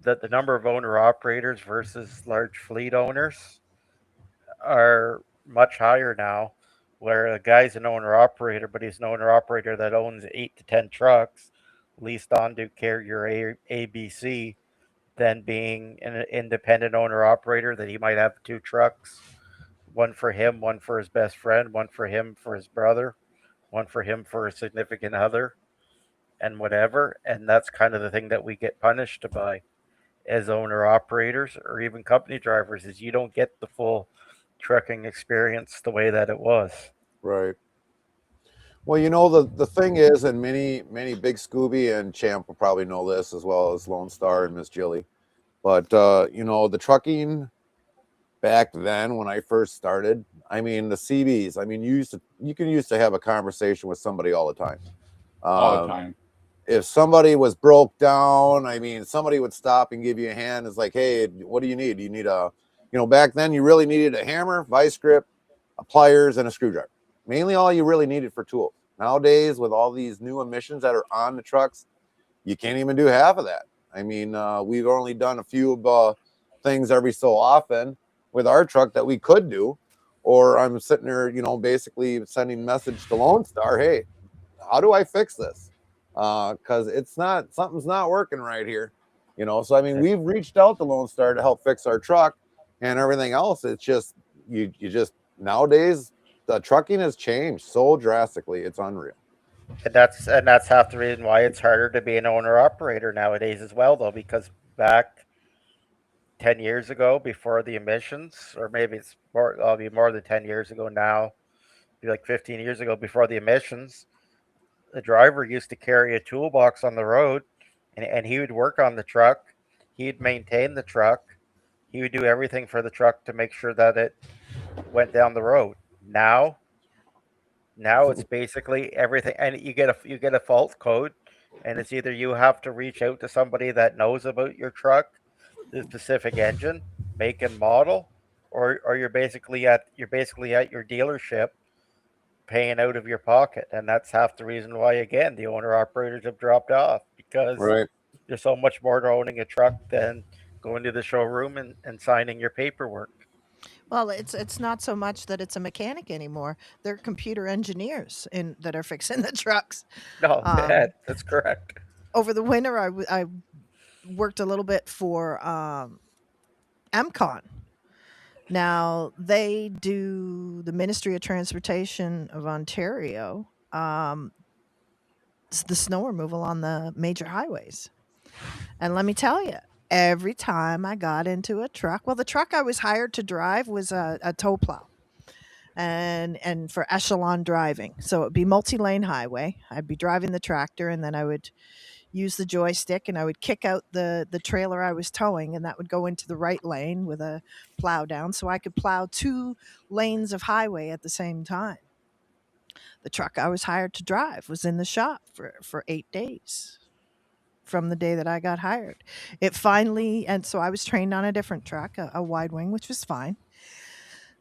the number of owner operators versus large fleet owners are much higher now. Where a guy's an owner operator, but he's an owner operator that owns 8 to 10 trucks leased onto carrier ABC, than being an independent owner operator that he might have 2 trucks, one for him, one for his best friend, one for him for his brother, one for him for a significant other, and whatever. And that's kind of the thing that we get punished by as owner operators or even company drivers is you don't get the full trucking experience the way that it was. Right. Well, the thing is, and many big Scooby and Champ will probably know this as well as Lone Star and Miss Jilly, but the trucking back then when I first started, I mean the CBs, I mean you can used to have a conversation with somebody all the time. All the time. If somebody was broke down, I mean somebody would stop and give you a hand. It's like, hey, what do you need? You need back then you really needed a hammer, vice grip, a pliers, and a screwdriver. Mainly all you really needed for tools. Nowadays, with all these new emissions that are on the trucks, you can't even do half of that. I mean, we've only done a few things every so often with our truck that we could do. Or I'm sitting there, basically sending message to Lone Star, hey, how do I fix this? Because something's not working right here. So I mean, we've reached out to Lone Star to help fix our truck and everything else. It's just you just nowadays the trucking has changed so drastically. It's unreal. And that's half the reason why it's harder to be an owner operator nowadays as well, though, because back 10 years ago, before the emissions, or maybe I'll be more than 10 years ago now, be like 15 years ago before the emissions, the driver used to carry a toolbox on the road, and he would work on the truck, he'd maintain the truck, he would do everything for the truck to make sure that it went down the road. Now it's basically everything, and you get a fault code, and it's either you have to reach out to somebody that knows about your truck, the specific engine, make and model, or you're basically at your dealership paying out of your pocket, and that's half the reason why again the owner operators have dropped off because Right. there's so much more to owning a truck than going to the showroom and signing your paperwork. Well, it's not so much that it's a mechanic anymore. They're computer engineers that are fixing the trucks. No, Um, that's correct. Over the winter, I worked a little bit for MCON. Now they do the Ministry of Transportation of Ontario, the snow removal on the major highways. And let me tell you, every time I got into a truck, well, the truck I was hired to drive was a tow plow and for echelon driving. So it'd be multi-lane highway. I'd be driving the tractor and then I would use the joystick and I would kick out the trailer I was towing and that would go into the right lane with a plow down so I could plow 2 lanes of highway at the same time. The truck I was hired to drive was in the shop for 8 days from the day that I got hired. It finally, and so I was trained on a different truck, a wide wing, which was fine.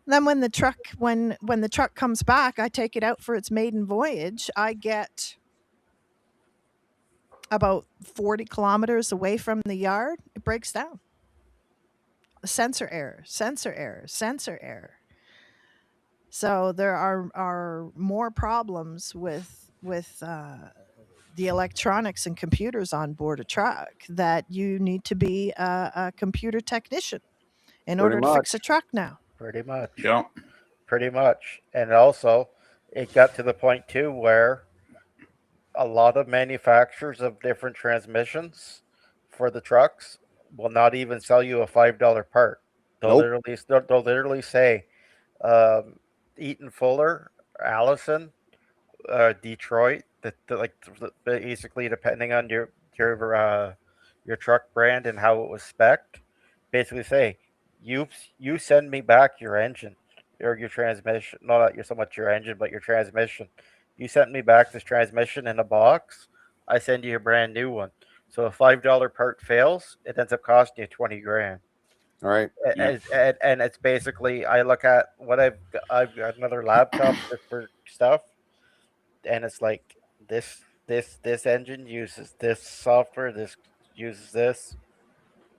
Then when the truck comes back, I take it out for its maiden voyage. I get about 40 kilometers away from the yard, it breaks down. Sensor error, sensor error, sensor error. So there are more problems with the electronics and computers on board a truck that you need to be a computer technician in Pretty order to fix a much. truck now. Pretty much. Yep. Pretty much. And also, it got to the point too where a lot of manufacturers of different transmissions for the trucks will not even sell you a $5 part. Nope. They'll literally say, um, Eaton Fuller, Allison, Detroit. Like basically depending on your truck brand and how it was spec'd, basically say you send me back your engine or your transmission. No, not your so much your engine, but your transmission. You sent me back this transmission in a box. I send you a brand new one. So a $5 part fails, it ends up costing you 20 grand. All right. Yep. And it's basically I look at what I've got another laptop for stuff, and it's like this engine uses this software, this uses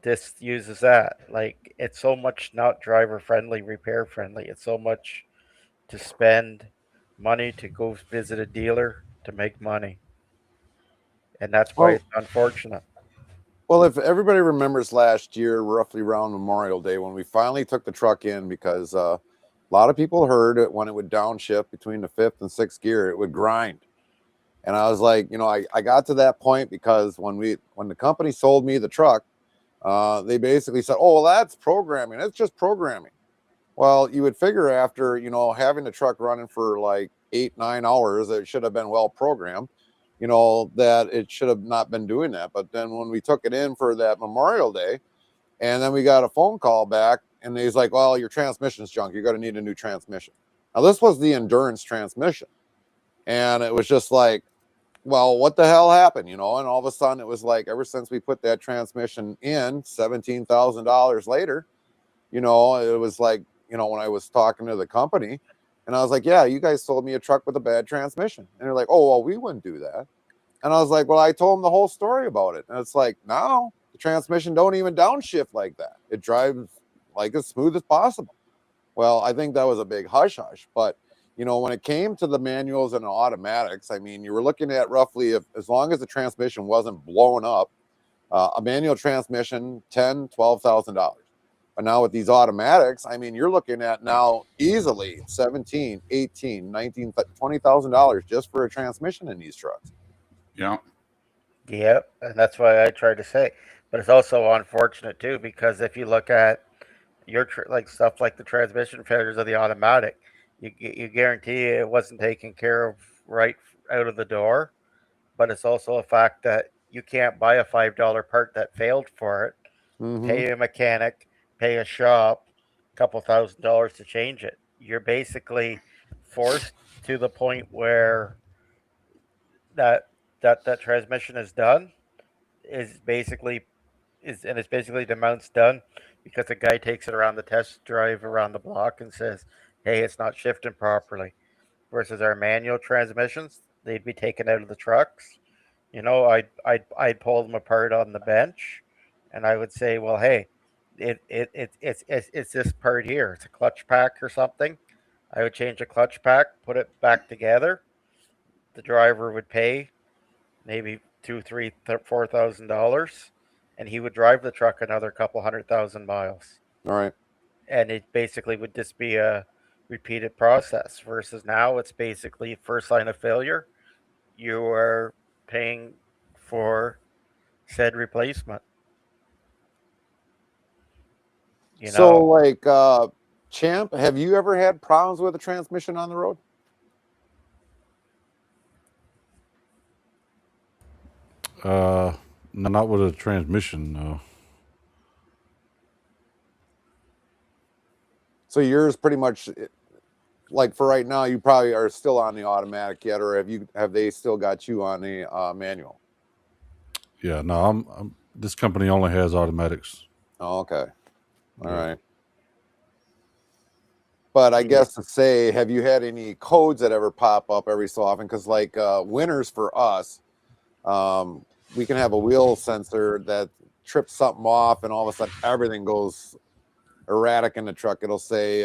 this uses that. Like it's so much not driver friendly, repair friendly. It's so much to spend money to go visit a dealer to make money, and that's why Well, it's unfortunate. well, if everybody remembers last year, roughly around Memorial Day, when we finally took the truck in, because a lot of people heard it when it would downshift between the fifth and sixth gear, it would grind. And I was like, I got to that point because when the company sold me the truck, they basically said, "Oh, well, that's programming. It's just programming." Well, you would figure after having the truck running for like 8-9 hours, it should have been well programmed. That it should have not been doing that. But then when we took it in for that Memorial Day, and then we got a phone call back, and he's like, "Well, your transmission's junk. You're going to need a new transmission." Now, this was the endurance transmission, and it was just like, well, what the hell happened? And all of a sudden it was like, ever since we put that transmission in $17,000 later, it was like, when I was talking to the company and I was like, "Yeah, you guys sold me a truck with a bad transmission." And they're like, "Oh, well, we wouldn't do that." And I was like, "Well, I told them the whole story about it." And it's like, no, the transmission don't even downshift like that. It drives like as smooth as possible. Well, I think that was a big hush hush, but when it came to the manuals and the automatics, I mean, you were looking at roughly, if as long as the transmission wasn't blown up, a manual transmission, $10,000, $12,000. But now with these automatics, I mean, you're looking at now easily 17, 18, 19, $20,000 just for a transmission in these trucks. Yep. Yep, and that's why I tried to say. But it's also unfortunate too because if you look at like stuff like the transmission failures of the automatic, you guarantee it wasn't taken care of right out of the door. But it's also a fact that you can't buy a $5 part that failed for it, Mm-hmm. pay a mechanic, pay a shop, a couple $1,000s to change it. You're basically forced to the point where that that transmission is done is basically it's basically the amount's done because the guy takes it around the test drive around the block and says, "Hey, it's not shifting properly." versus our manual transmissions. They'd be taken out of the trucks. I'd pull them apart on the bench, and I would say, well, hey, it's this part here. It's a clutch pack or something. I would change a clutch pack, put it back together. The driver would pay maybe two, three, $4,000, and he would drive the truck another couple 100,000 miles. All right. And it basically would just be a repeated process. Versus now, it's basically first line of failure. You are paying for said replacement. So, like, Champ, have you ever had problems with a transmission on the road? Not with a transmission, no. So yours pretty much, like for right now, you probably are still on the automatic yet, or have they still got you on the manual? Yeah, no, I'm this company only has automatics. Oh, okay. All Yeah. right. But I guess to say, have you had any codes that ever pop up every so often? Because like winters for us, we can have a wheel sensor that trips something off, and all of a sudden everything goes erratic in the truck. It'll say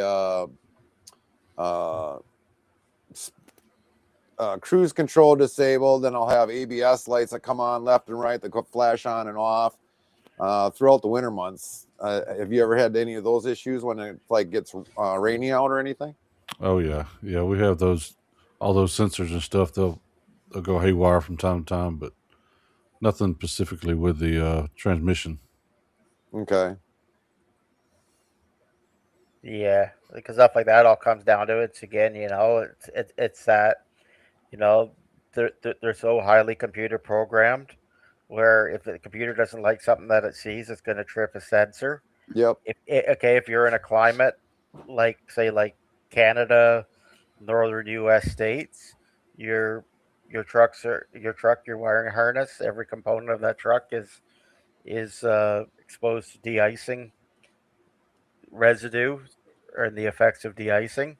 cruise control disabled, then I'll have ABS lights that come on left and right that flash on and off throughout the winter months. Have you ever had any of those issues when it like gets rainy out or anything? Oh yeah, we have all those sensors and stuff. They'll go haywire from time to time, but nothing specifically with the transmission. Okay. Yeah, because stuff like that all comes down to it's again, it's that, you know, they're so highly computer programmed where if the computer doesn't like something that it sees, it's going to trip a sensor. Yep. If you're in a climate like say like Canada, northern U.S. states, your your wiring harness, every component of that truck is exposed to de-icing residue or the effects of de-icing.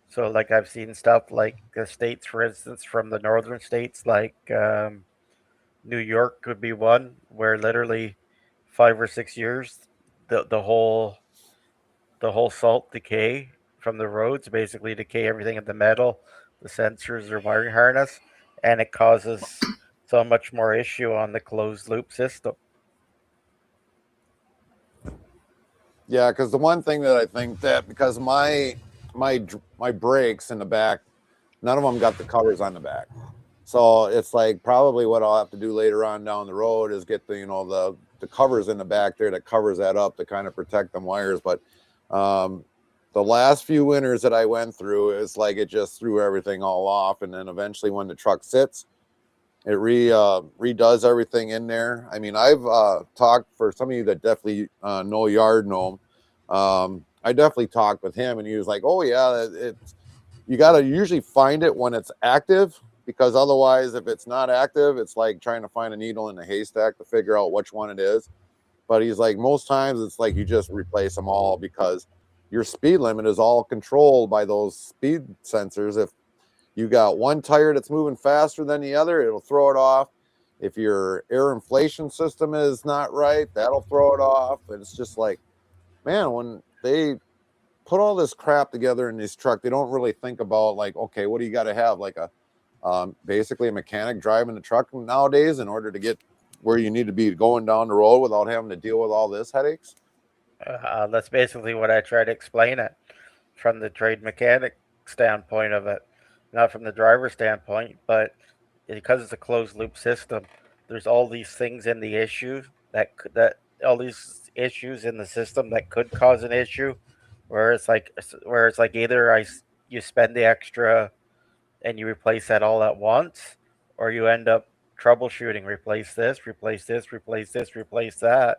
So, like I've seen stuff like the states, for instance, from the northern states, like New York could be one, where literally 5 or 6 years, the the whole salt decay from the roads basically decay everything in the metal, the sensors or wiring harness, and it causes so much more issue on the closed loop system. Yeah, because the one thing that I think that because my brakes in the back, none of them got the covers on the back. So it's like probably what I'll have to do later on down the road is get the covers in the back there that covers that up to kind of protect them wires. But the last few winters that I went through, it's like it just threw everything all off. And then eventually when the truck sits, it redoes everything in there. I mean, I've talked for some of you that definitely know Yard Gnome. I definitely talked with him, and he was like, "Oh yeah, you got to usually find it when it's active, because otherwise, if it's not active, it's like trying to find a needle in a haystack to figure out which one it is." But he's like, most times it's like you just replace them all because your speed limit is all controlled by those speed sensors. If you got one tire that's moving faster than the other, it'll throw it off. If your air inflation system is not right, that'll throw it off. And it's just like, man, when they put all this crap together in this truck, they don't really think about like, okay, what do you got to have? Like basically a mechanic driving the truck nowadays in order to get where you need to be going down the road without having to deal with all this headaches. That's basically what I try to explain it from the trade mechanic standpoint of it, not from the driver standpoint, but because it's a closed loop system, there's all these things in the issue that all these issues in the system that could cause an issue, where it's like either you spend the extra and you replace that all at once, or you end up troubleshooting, replace this, replace this, replace this, replace that,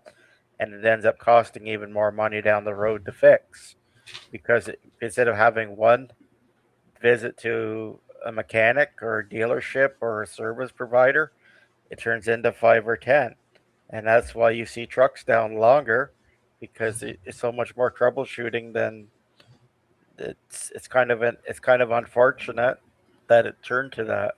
and it ends up costing even more money down the road to fix because instead of having one visit to a mechanic or a dealership or a service provider, it turns into 5 or 10. And that's why you see trucks down longer because it's so much more troubleshooting it's kind of unfortunate that it turned to that.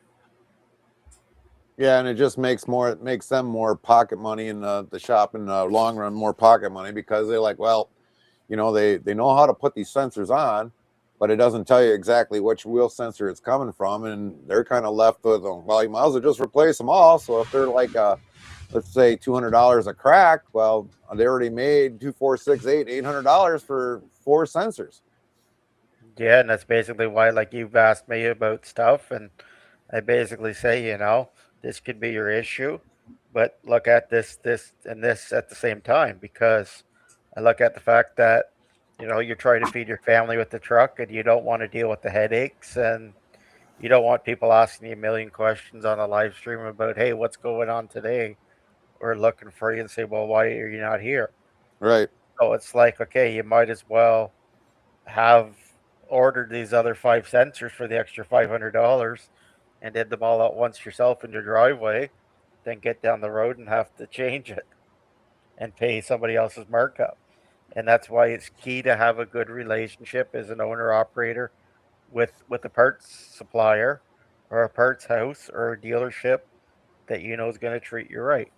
Yeah, and it just makes them more pocket money in the shop in the long run, more pocket money, because they're like, well, they know how to put these sensors on, but it doesn't tell you exactly which wheel sensor it's coming from, and they're kind of left with them. Well, you might as well just replace them all. So if they're like let's say $200 a crack, well, they already made $800 for 4 sensors. Yeah, and that's basically why, like, you've asked me about stuff, and I basically say, this could be your issue, but look at this, and this at the same time, because I look at the fact that, you're trying to feed your family with the truck, and you don't want to deal with the headaches, and you don't want people asking you a million questions on a live stream about, hey, what's going on today? Or looking for you and say, well, why are you not here? Right. So it's like, okay, you might as well have ordered these other 5 sensors for the extra $500 and did them all at once yourself in your driveway, then get down the road and have to change it and pay somebody else's markup. And that's why it's key to have a good relationship as an owner operator with a parts supplier or a parts house or a dealership that is going to treat you right.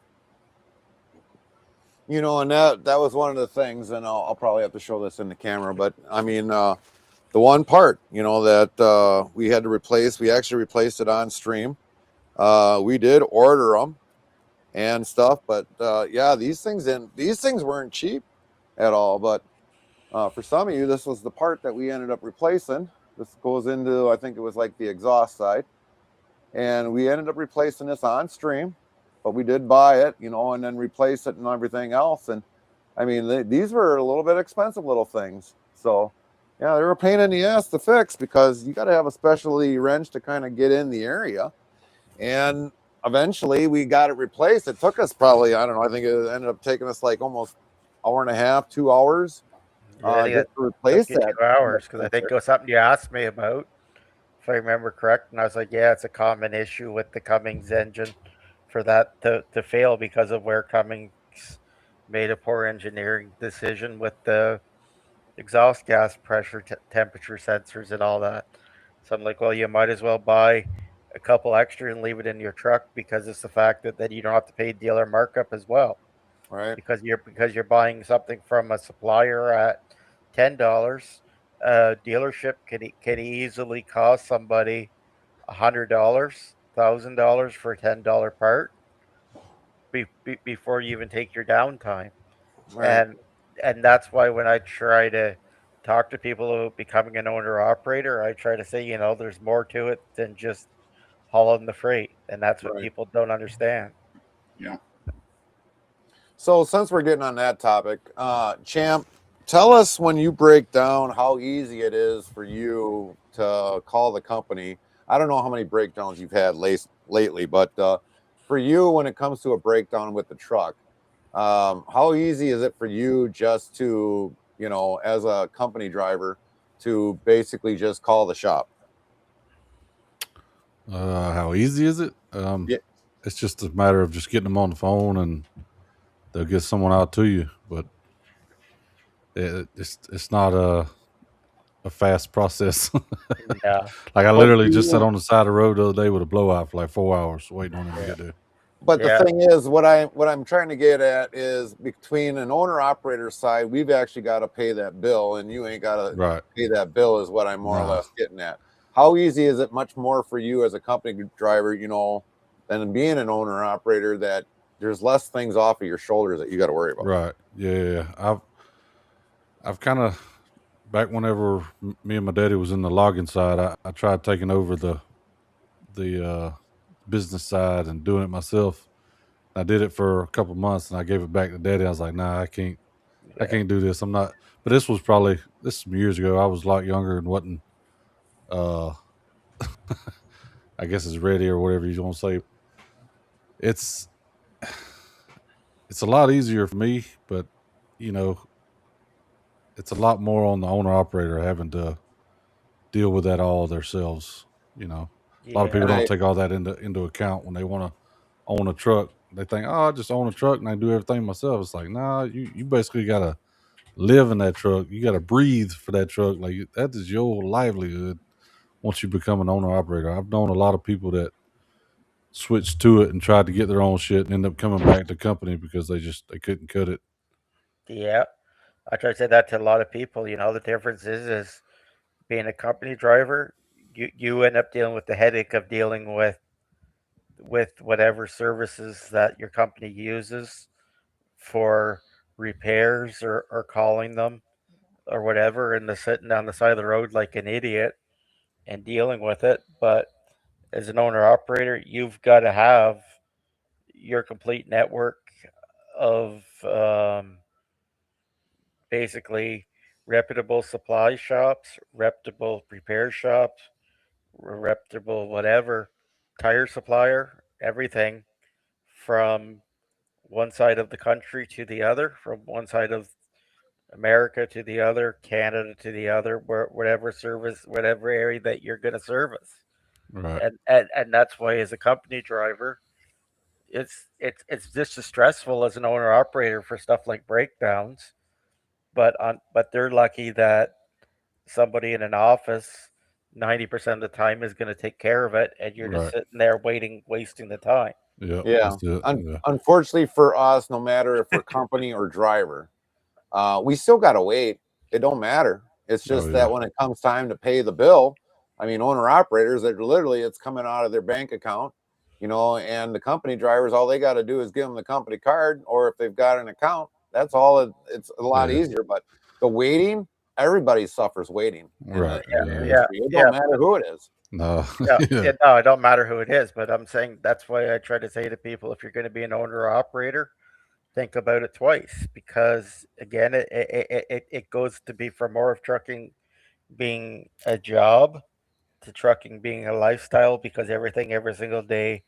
And that was one of the things, and I'll probably have to show this in the camera, but I mean, the one part, that we had to replace, we actually replaced it on stream. We did order them and stuff, but yeah, these things weren't cheap at all. But for some of you, this was the part that we ended up replacing. This goes into, I think it was like the exhaust side, and we ended up replacing this on stream. But we did buy it, and then replace it and everything else. And I mean, these were a little bit expensive little things. So yeah, they were a pain in the ass to fix, because you got to have a specialty wrench to kind of get in the area. And eventually we got it replaced. It took us probably, I don't know, I think it ended up taking us like almost hour and a half, 2 hours just to replace took you that. 2 hours, because I think it was something you asked me about, if I remember correct, and I was like, yeah, it's a common issue with the Cummins engine for that to fail, because of where Cummins made a poor engineering decision with the exhaust gas pressure, temperature sensors, and all that. So I'm like, well, you might as well buy a couple extra and leave it in your truck, because it's the fact that then you don't have to pay dealer markup as well, Right. because you're buying something from a supplier at $10. Dealership can easily cost somebody $100, $1,000 for a $10 part before you even take your downtime. Right. And that's why when I try to talk to people about becoming an owner operator, I try to say, there's more to it than just hauling the freight, and that's what Right. people don't understand. Yeah. So since we're getting on that topic, Champ, tell us, when you break down, how easy it is for you to call the company. I don't know how many breakdowns you've had lately, but for you, when it comes to a breakdown with the truck, how easy is it for you just to, as a company driver, to basically just call the shop? How easy is it? Yeah. It's just a matter of just getting them on the phone, and they'll get someone out to you. But it's not a fast process. Yeah. Like, I But literally just sat on the side of the road the other day with a blowout for like 4 hours waiting on them to get there. But Yeah. the thing is, what I'm trying to get at is, between an owner operator side, we've actually got to pay that bill, and you ain't got to Right. pay that bill, is what I'm more or Nah. less getting at. How easy is it, much more for you as a company driver, than being an owner operator, that there's less things off of your shoulders that you got to worry about? Right. Yeah. I've kind of, back whenever me and my daddy was in the logging side, I tried taking over the business side and doing it myself. I did it for a couple months, and I gave it back to daddy. I was like, nah, I can't do this. I'm not. But this was some years ago. I was a lot younger and wasn't, uh, I guess it's ready, or whatever you want to say. It's a lot easier for me, but it's a lot more on the owner operator having to deal with that all themselves. A lot of people Yeah. don't take all that into account when they want to own a truck. They think, oh, I just own a truck and I do everything myself. It's like, nah, you basically gotta live in that truck. You got to breathe for that truck. Like that is your livelihood once you become an owner operator. I've known a lot of people that switched to it and tried to get their own shit and end up coming back to company because they couldn't cut it. Yeah, I try to say that to a lot of people. The difference is being a company driver, you end up dealing with the headache of dealing with whatever services that your company uses for repairs or calling them or whatever, and the sitting down the side of the road like an idiot and dealing with it. But as an owner operator, you've got to have your complete network of basically reputable supply shops, reputable repair shops, reputable whatever tire supplier, everything from one side of the country to the other, from one side of America to the other, Canada to the other, whatever service, whatever area that you're going to service. Right. And that's why, as a company driver, it's just as stressful as an owner operator for stuff like breakdowns. But they're lucky that somebody in an office 90% of the time is going to take care of it, and you're just Right. sitting there waiting, wasting the time. Yeah. Yeah. That's it. Yeah. Unfortunately for us, no matter if we're company or driver, we still got to wait. It don't matter. It's Oh just yeah. that when it comes time to pay the bill, I mean, owner operators, that literally it's coming out of their bank account, and the company drivers, all they got to do is give them the company card, or if they've got an account, that's all. It's a lot Yeah. easier. But the waiting, every suffers waiting in Right. the Yeah. Yeah, industry. It yeah, don't matter who it is. No. yeah, Yeah. yeah. No, it don't matter who it is, but I'm saying that's why I try to say to people, if you're going to be an owner or operator, think about it twice, because again, it goes to be for more of trucking being a job to trucking being a lifestyle, because everything every single day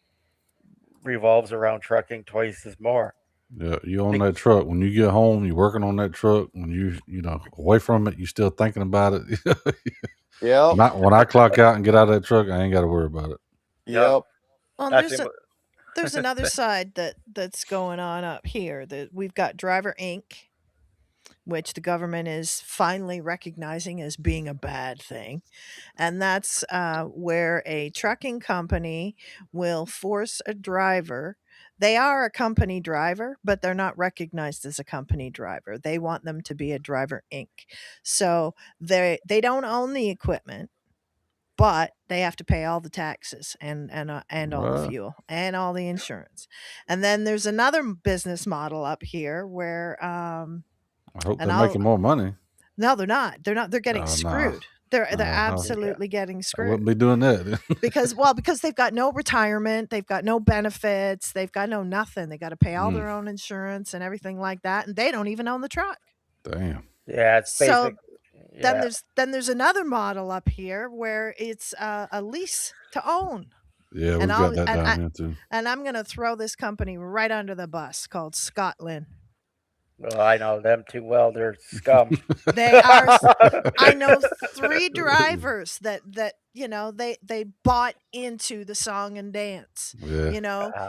revolves around trucking twice as more. Yeah, you own that truck. When you get home, you're working on that truck. When you away from it, you still thinking about it. Yep. When I clock out and get out of that truck, I ain't got to worry about it. Yeah, Yep. Well, that's there's another side that's going on up here. That we've got Driver Inc., which the government is finally recognizing as being a bad thing. And that's where a trucking company will force a driver. They are a company driver, but they're not recognized as a company driver. They want them to be a Driver Inc. So they don't own the equipment, but they have to pay all the taxes and all the What? fuel and all the insurance. And then there's another business model up here where I hope and they're I'll making more money. no, they're not. They're not. They're getting Oh no, screwed. They're no, absolutely getting I wouldn't screwed be doing that. because they've got no retirement, they've got no benefits, they've got no nothing. They got to pay all Mm, their own insurance and everything like that, and they don't even own the truck. damn. yeah, it's So basic. then Yeah, there's another model up here where it's a lease to own, Yeah, and we've got that down here too. I'm going to throw this company right under the bus called Scotland. well, I know them too well. They're scum. They are. I know 3 drivers that they bought into the song and dance. Yeah,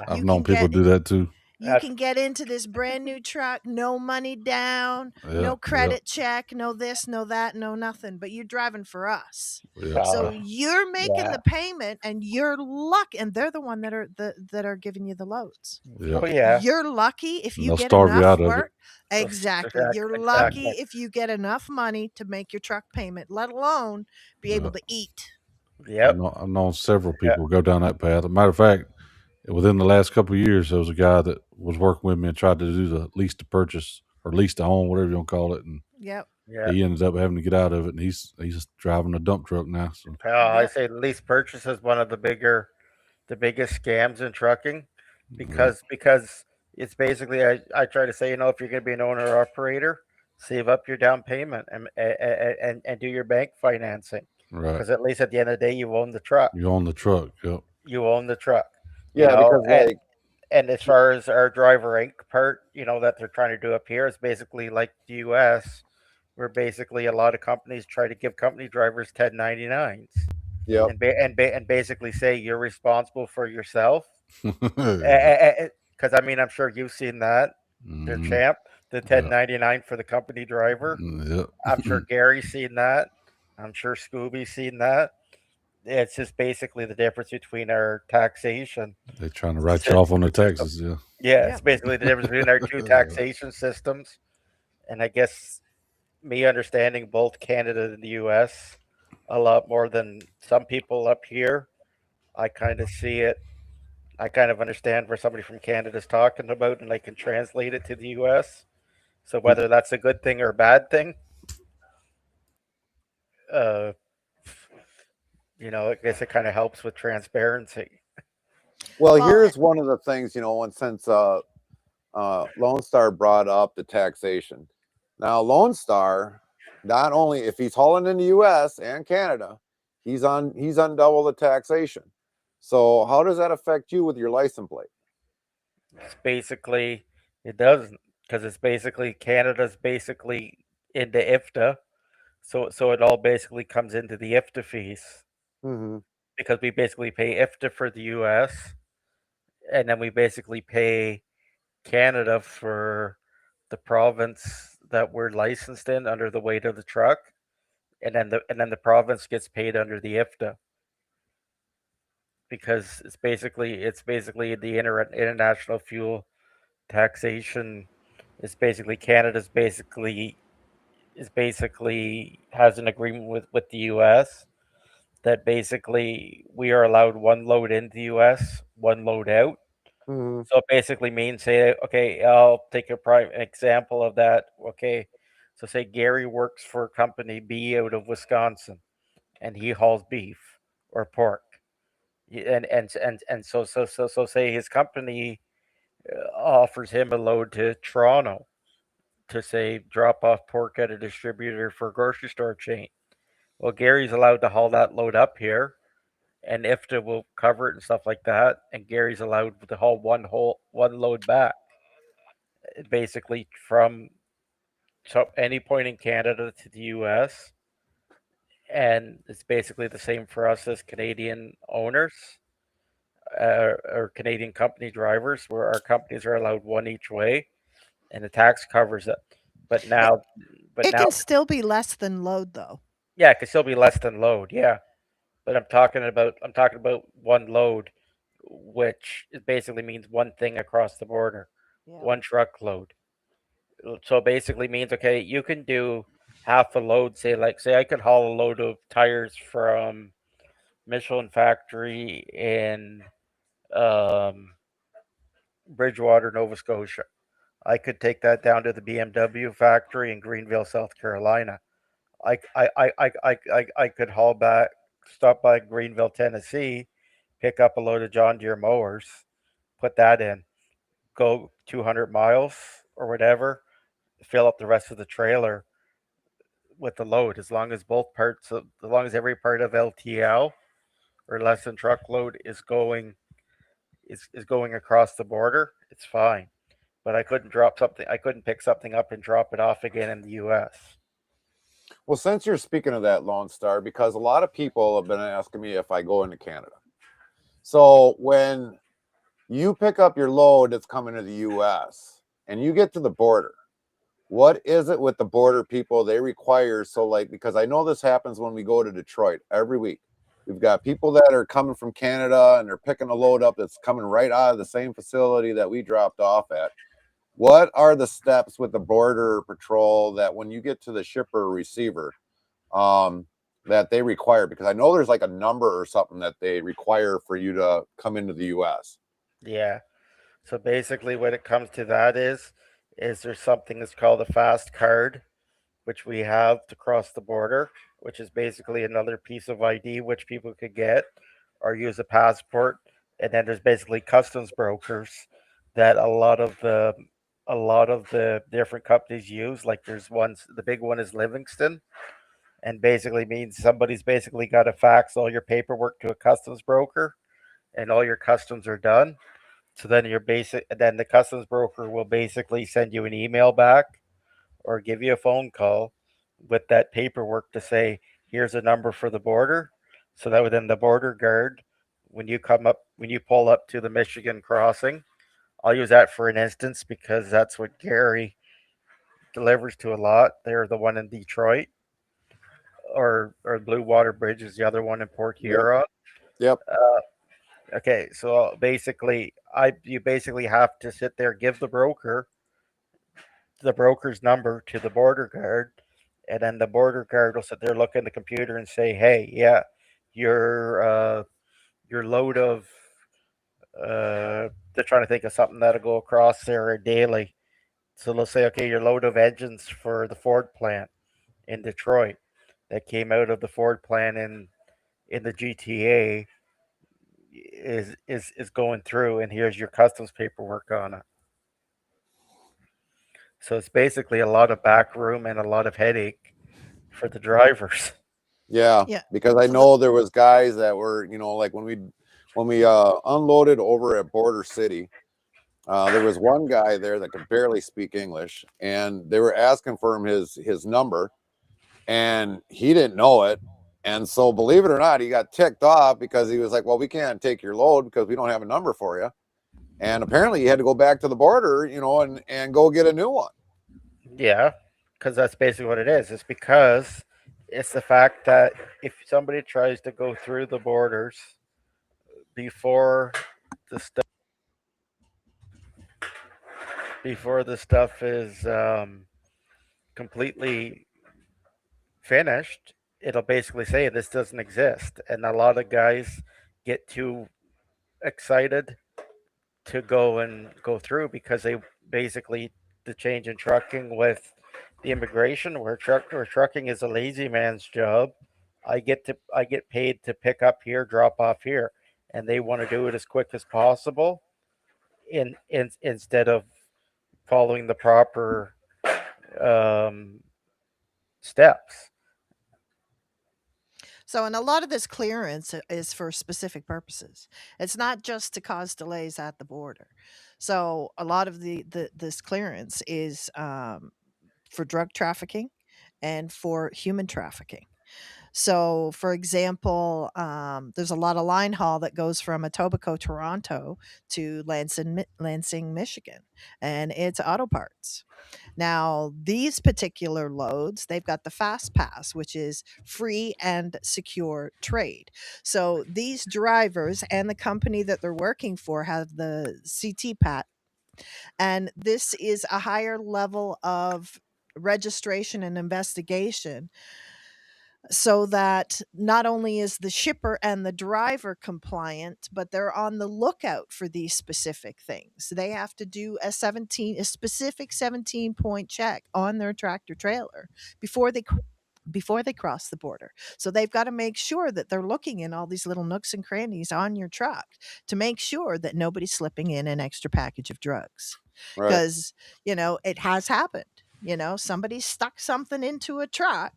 I've You known can people get do that too. you can get into this brand new truck, no money down, Yeah, no yeah, credit check, no this, no that, no nothing, but you're driving for us. yeah. So Oh, you're making yeah. the payment and you're lucky, and they're the one that are giving you the loads. Yeah. Oh, yeah. You're lucky if And you they'll get starve you enough out of it. work. Exactly. You're lucky Exactly. if you get enough money to make your truck payment, let alone be able Yeah. to eat. Yep. I've known several Yeah. people go down that path. As a matter of fact, within the last couple of years, there was a guy that was working with me and tried to do the lease to purchase or lease to own, whatever you want to call it, and Yep. Yeah. he ended up having to get out of it, and he's just driving a dump truck now. So I Yep. say lease purchase is one of the biggest scams in trucking, yeah, because it's basically, I try to say, if you're going to be an owner or operator, save up your down payment and do your bank financing, right. because at least at the end of the day you own the truck. You own the truck. Yep. You own the truck. Yeah, because And as far as our Driver Inc. part, that they're trying to do up here is basically like the U.S., where basically a lot of companies try to give company drivers 1099s, yep. and basically say you're responsible for yourself. Yeah. Because I mean, I'm sure you've seen that. They're Mhm. champ. the 1099 for the company driver. Yep. I'm sure Gary's seen that. I'm sure Scooby's seen that. It's just basically the difference between our taxation. They're trying to write you off on the taxes. Yeah. Yeah, Yeah. it's basically the difference between our two taxation systems. And I guess me understanding both Canada and the US a lot more than some people up here, I kind of see it. I kind of understand where somebody from Canada is talking about, and I can translate it to the US. So whether that's a good thing or a bad thing, uh, I guess it kind of helps with transparency. Well, Well, here's one of the things, and since Lone Star brought up the taxation. Now, Lone Star, not only if he's hauling in the U.S. and Canada, he's on double the taxation. So, how does that affect you with your license plate? It's basically it doesn't because it's basically Canada's basically into IFTA, so it all basically comes into the IFTA fees Mm-hmm. because we basically pay IFTA for the U.S. and then we basically pay Canada for the province that we're licensed in under the weight of the truck, and then the province gets paid under the IFTA because it's basically the international fuel taxation. Is basically Canada's basically has an agreement with the U.S. that basically we are allowed one load into the U.S., one load out. Mm-hmm. So it basically means, say, okay, I'll take a prime example of that. Okay, so say Gary works for company B out of Wisconsin, and he hauls beef or pork, and so say his company offers him a load to Toronto to say drop off pork at a distributor for a grocery store chain. Well, Gary's allowed to haul that load up here, and IFTA will cover it and stuff like that. And Gary's allowed to haul one load back, basically from any point in Canada to the U.S. And it's basically the same for us as Canadian owners or Canadian company drivers, where our companies are allowed one each way, and the tax covers it. But it, now, but it now, can still be less than load, though. yeah, it can still be less than load. Yeah, but I'm talking about one load, which basically means one thing across the border, Yeah. one truckload. So basically means, okay, you can do half a load. Say I could haul a load of tires from Michelin factory in um, Bridgewater, Nova Scotia. I could take that down to the BMW factory in Greenville, South Carolina. I could haul back, stop by Greenville, Tennessee, pick up a load of John Deere mowers, put that in, go 200 miles or whatever, fill up the rest of the trailer with the load. As long as every part of LTL or less than truckload is going across the border, it's fine. But I couldn't drop something. I couldn't pick something up and drop it off again in the U.S. Well, since you're speaking of that, Lone Star, because a lot of people have been asking me if I go into Canada. So when you pick up your load that's coming to the U.S. and you get to the border, what is it with the border people they require? So, like, because I know this happens when we go to Detroit every week. We've got people that are coming from Canada and they're picking a load up that's coming right out of the same facility that we dropped off at. What are the steps with the border patrol that when you get to the shipper or receiver, that they require? Because I know there's like a number or something that they require for you to come into the U.S. Yeah. So basically, what it comes to that is there's something that's called a fast card, which we have to cross the border, which is basically another piece of ID which people could get or use a passport. And then there's basically customs brokers that a lot of the different companies use. Like there's ones, the big one is Livingston, and basically means somebody's basically got to fax all your paperwork to a customs broker, and all your customs are done. So then the customs broker will basically send you an email back or give you a phone call with that paperwork to say, here's a number for the border. So that within the border guard, when you pull up to the Michigan crossing, I'll use that for an instance because that's what Gary delivers to a lot. They're the one in Detroit, or Blue Water Bridge is the other one in Port Yep. Huron. Yep. Okay, so basically, I you basically have to sit there, give the broker's number to the border guard, and then the border guard will sit there, look in the computer, and say, "Hey, yeah, your your load of they're trying to think of something that'll go across there daily. So they'll say, okay, your load of engines for the Ford plant in Detroit that came out of the Ford plant in the GTA is going through, and here's your customs paperwork on it. So it's basically a lot of back room and a lot of headache for the drivers. Yeah, Yeah. because I know there was guys that were, like when we unloaded over at Border City, there was one guy there that could barely speak English, and they were asking for him his number, and he didn't know it. And so, believe it or not, he got ticked off because he was like, "Well, we can't take your load because we don't have a number for you." And apparently, he had to go back to the border, and go get a new one. Yeah, because that's basically what it is. It's because it's the fact that if somebody tries to go through the borders before the stuff before the stuff is completely finished, it'll basically say this doesn't exist, and a lot of guys get too excited to go through because they basically the change in trucking with the immigration where trucking is a lazy man's job. I get paid to pick up here, drop off here, and they want to do it as quick as possible instead of following the proper um, steps. So, and a lot of this clearance is for specific purposes. It's not just to cause delays at the border. So, a lot of this clearance is for drug trafficking and for human trafficking. So, for example, there's a lot of line haul that goes from Etobicoke, Toronto to Lansing, Michigan, and it's auto parts. Now, these particular loads, they've got the Fast Pass, which is free and secure trade. So these drivers and the company that they're working for have the CT and this is a higher level of registration and investigation so that not only is the shipper and the driver compliant, but they're on the lookout for these specific things. They have to do a specific 17-point check on their tractor trailer before they cross the border. So they've got to make sure that they're looking in all these little nooks and crannies on your truck to make sure that nobody's slipping in an extra package of drugs. Right. Because, it has happened. Somebody stuck something into a truck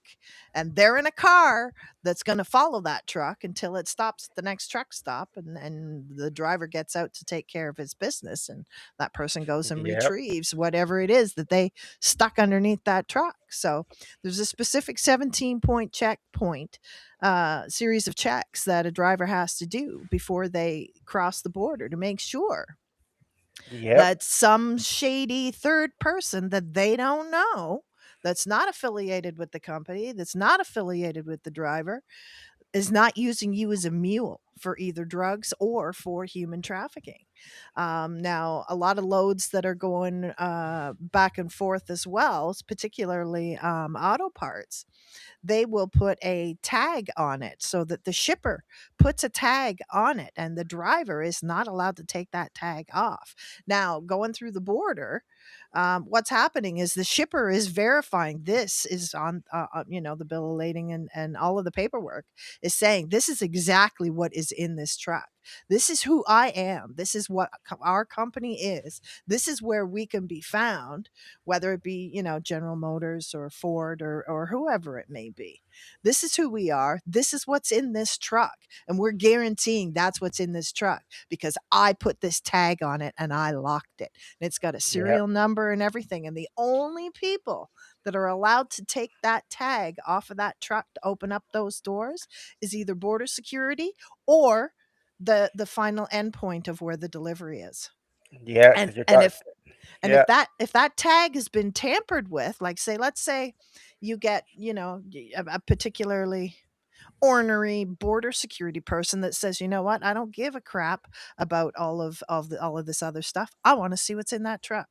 and they're in a car that's going to follow that truck until it stops at the next truck stop and the driver gets out to take care of his business and that person goes and Yep. retrieves whatever it is that they stuck underneath that truck. So there's a specific 17-point checkpoint series of checks that a driver has to do before they cross the border to make sure Yep. that some shady third person that they don't know, that's not affiliated with the company, that's not affiliated with the driver, is not using you as a mule for either drugs or for human trafficking. Now, a lot of loads that are going back and forth as well, particularly auto parts, they will put a tag on it so that the shipper puts a tag on it and the driver is not allowed to take that tag off. Now, going through the border, what's happening is the shipper is verifying this is on, the bill of lading and all of the paperwork is saying this is exactly what is in this truck. This is who I am. This is what our company is. This is where we can be found, whether it be, General Motors or Ford or whoever it may be. This is who we are. This is what's in this truck. And we're guaranteeing that's what's in this truck because I put this tag on it and I locked it. And it's got a Yep. serial number and everything. And the only people that are allowed to take that tag off of that truck to open up those doors is either border security or the final endpoint of where the delivery is. Yeah, And because you're and talking. if And Yeah. if that tag has been tampered with, like say, let's say you get, a particularly ornery border security person that says, you know what, I don't give a crap about all of this other stuff. I want to see what's in that truck.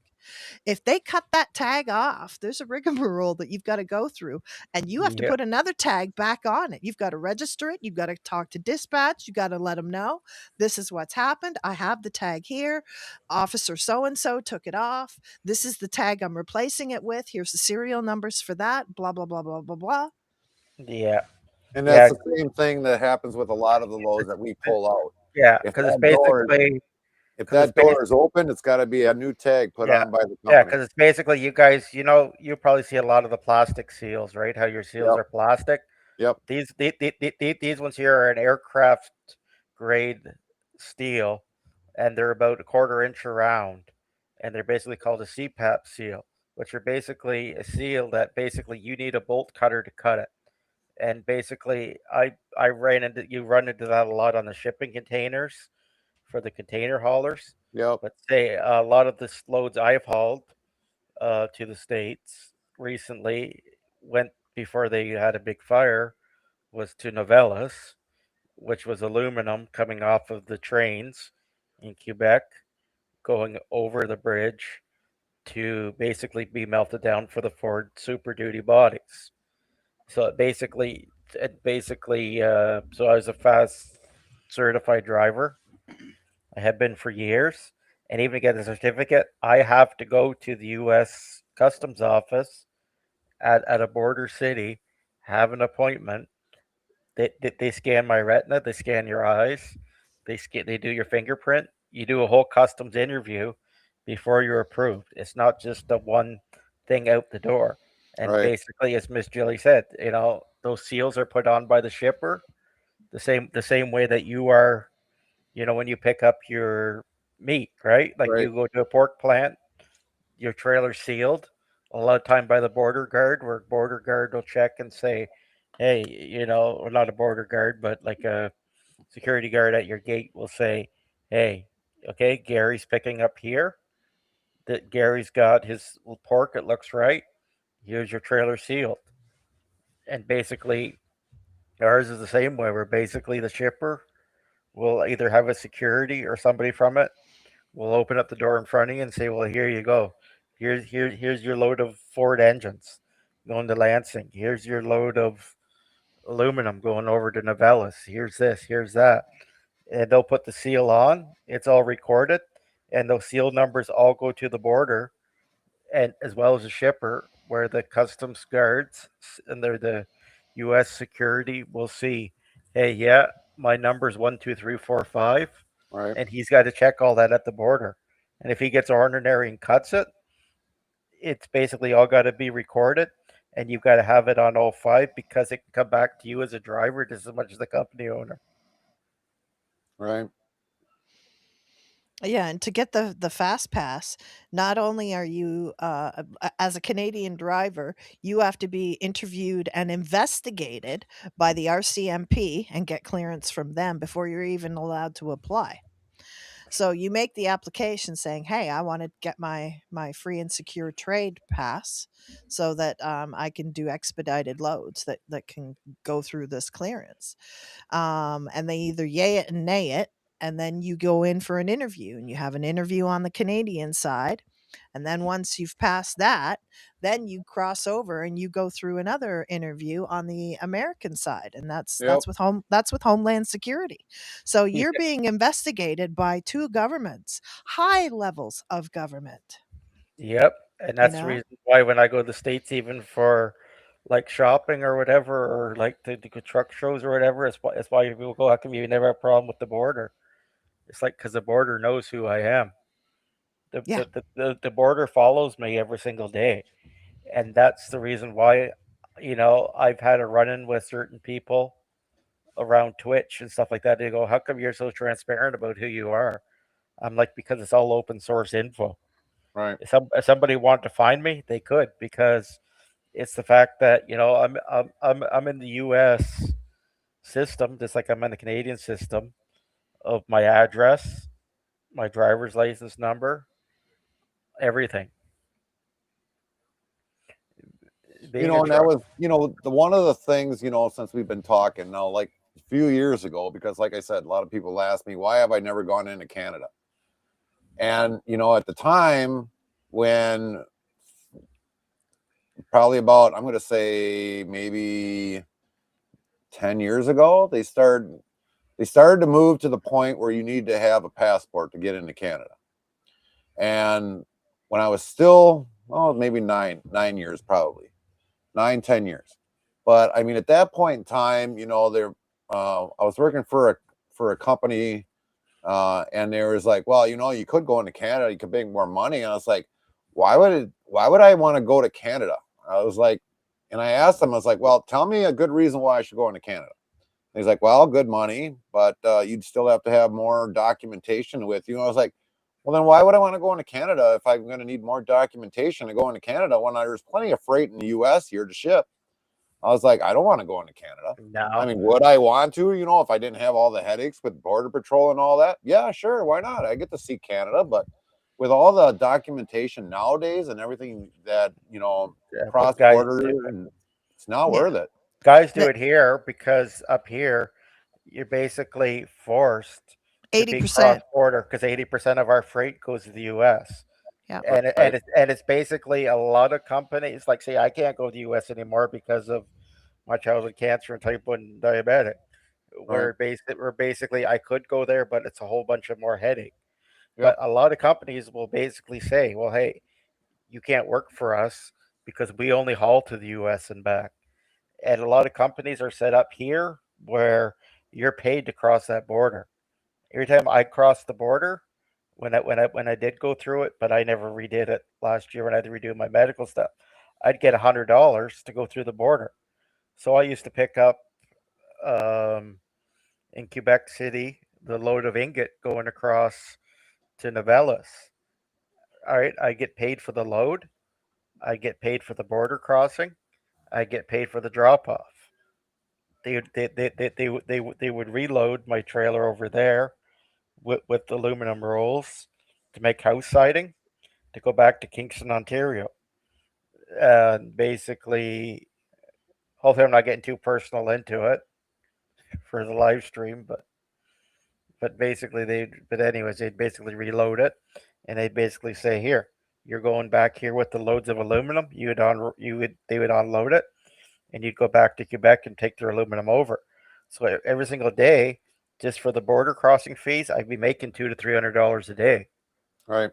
If they cut that tag off, there's a rigmarole that you've got to go through, and you have to Yeah. put another tag back on it. You've got to register it. You've got to talk to dispatch. You got to let them know this is what's happened. I have the tag here. Officer so and so took it off. This is the tag I'm replacing it with. Here's the serial numbers for that. Blah blah blah blah blah blah. Yeah. And that's Yeah. the same thing that happens with a lot of the loads that we pull out. Yeah. If Because it's that door basically if because it's that door basically is open, it's got to be a new tag put yeah. on by the Yeah, company. because it's basically you guys, you probably see a lot of the plastic seals, right? How your seals Yep. are plastic. Yep. These ones here are an aircraft grade steel, and they're about a quarter inch around, and they're basically called a CPAP seal, which are basically a seal that basically you need a bolt cutter to cut it. And basically, I run into that a lot on the shipping containers for the container haulers. Yep. But say a lot of the loads I've hauled to the states recently went before they had a big fire was to Novellas, which was aluminum coming off of the trains in Quebec, going over the bridge to basically be melted down for the Ford Super Duty bodies. So so I was a fast certified driver. I have been for years. And even to get a certificate, I have to go to the U.S. Customs Office at a border city, have an appointment. They scan my retina, they scan your eyes, they do your fingerprint. You do a whole customs interview before you're approved. It's not just a one thing out the door. And Right. basically, as Miss Jilly said, those seals are put on by the shipper the same way that you are. When you pick up your meat, right? Like Right. you go to a pork plant, your trailer's sealed a lot of time by the border guard, where border guard will check and say, hey, or not a border guard, but like a security guard at your gate will say, hey, okay, Gary's picking up here. That Gary's got his pork, it looks right. Here's your trailer sealed. And basically, ours is the same way, where basically the shipper will either have a security or somebody from it will open up the door in front of you and say, "Well, here you go. Here's your load of Ford engines going to Lansing. Here's your load of aluminum going over to Novellas. Here's this. Here's that." And they'll put the seal on. It's all recorded, and those seal numbers all go to the border, and as well as the shipper, where the customs guards and they're the U.S. security will see, "Hey, yeah, my number's 12345." Right. And he's got to check all that at the border. And if he gets ordinary and cuts it, it's basically all got to be recorded, and you've got to have it on 05 because it can come back to you as a driver just as much as the company owner. Right. Yeah, and to get the fast pass, not only are you as a Canadian driver, you have to be interviewed and investigated by the RCMP and get clearance from them before you're even allowed to apply. So you make the application saying, "Hey, I want to get my free and secure trade pass so that I can do expedited loads that can go through this clearance." And they either yay it and nay it, and then you go in for an interview, and you have an interview on the Canadian side, and then once you've passed that, then you cross over and you go through another interview on the American side, and Yep. that's with Homeland Security. So Yeah. you're being investigated by two governments, high levels of government. Yep. And You that's the know, reason why when I go to the States, even for like shopping or whatever, or like the truck shows or whatever, it's why people go, how come you never have a problem with the border? It's like because the border knows who I am. The, yeah. the, the, the border follows me every single day. And that's the reason why, I've had a run in with certain people around Twitch and stuff like that. They go, how come you're so transparent about who you are? I'm like, because it's all open source info. Right. If somebody wanted to find me, they could, because it's the fact that I'm in the U.S. system, just like I'm in the Canadian system of my address, my driver's license number, everything. Being a And that truck. was, the one of the things, since we've been talking now, like a few years ago, because like I said, a lot of people ask me, why have I never gone into Canada? And, at the time when probably about, I'm going to say maybe 10 years ago, they started to move to the point where you need to have a passport to get into Canada. And when I was still, maybe 9 years, probably 9, 10 years. But I mean, at that point in time, I was working for a company, and there was like, well, you could go into Canada, you could make more money. And I was like, why would I want to go to Canada? I was like, and I asked him, I was like, well, tell me a good reason why I should go into Canada. And he's like, well, good money, but you'd still have to have more documentation with you. And I was like, well, then why would I want to go into Canada if I'm going to need more documentation to go into Canada when there's plenty of freight in the US here to ship? I was like, I don't want to go into Canada. I No. mean, would I want to, if I didn't have all the headaches with Border Patrol and all that? Yeah, sure. Why not? I get to see Canada. But with all the documentation nowadays and everything that, Yeah, cross but guys border, do it's not Yeah. worth it. The it here because up here you're basically forced to be cross 80%. border because 80% of our freight goes to the U.S. Yeah. Right. And it's basically a lot of companies like say I can't go to the U.S. anymore because of my childhood cancer and type 1 diabetic. Right. Where basically I could go there, but it's a whole bunch of more headache. But Yep. a lot of companies will basically say, well, hey, you can't work for us because we only haul to the US and back. And a lot of companies are set up here where you're paid to cross that border. Every time I crossed the border, when I did go through it, but I never redid it last year when I had to redo my medical stuff, I'd get $100 to go through the border. So I used to pick up um, in Quebec City the load of ingot going across to Novellis. All right, I get paid for the load. I get paid for the border crossing. I get paid for the drop off. They would reload my trailer over there with aluminum rolls to make house siding to go back to Kingston, Ontario. Basically, hopefully I'm not getting too personal into it for the live stream, but basically but anyways they'd basically reload it, and they'd basically say here you're going back here with the loads of aluminum. You would they would unload it, and you'd go back to Quebec and take their aluminum over. So every single day, just for the border crossing fees, I'd be making $200 to $300 a day, Right.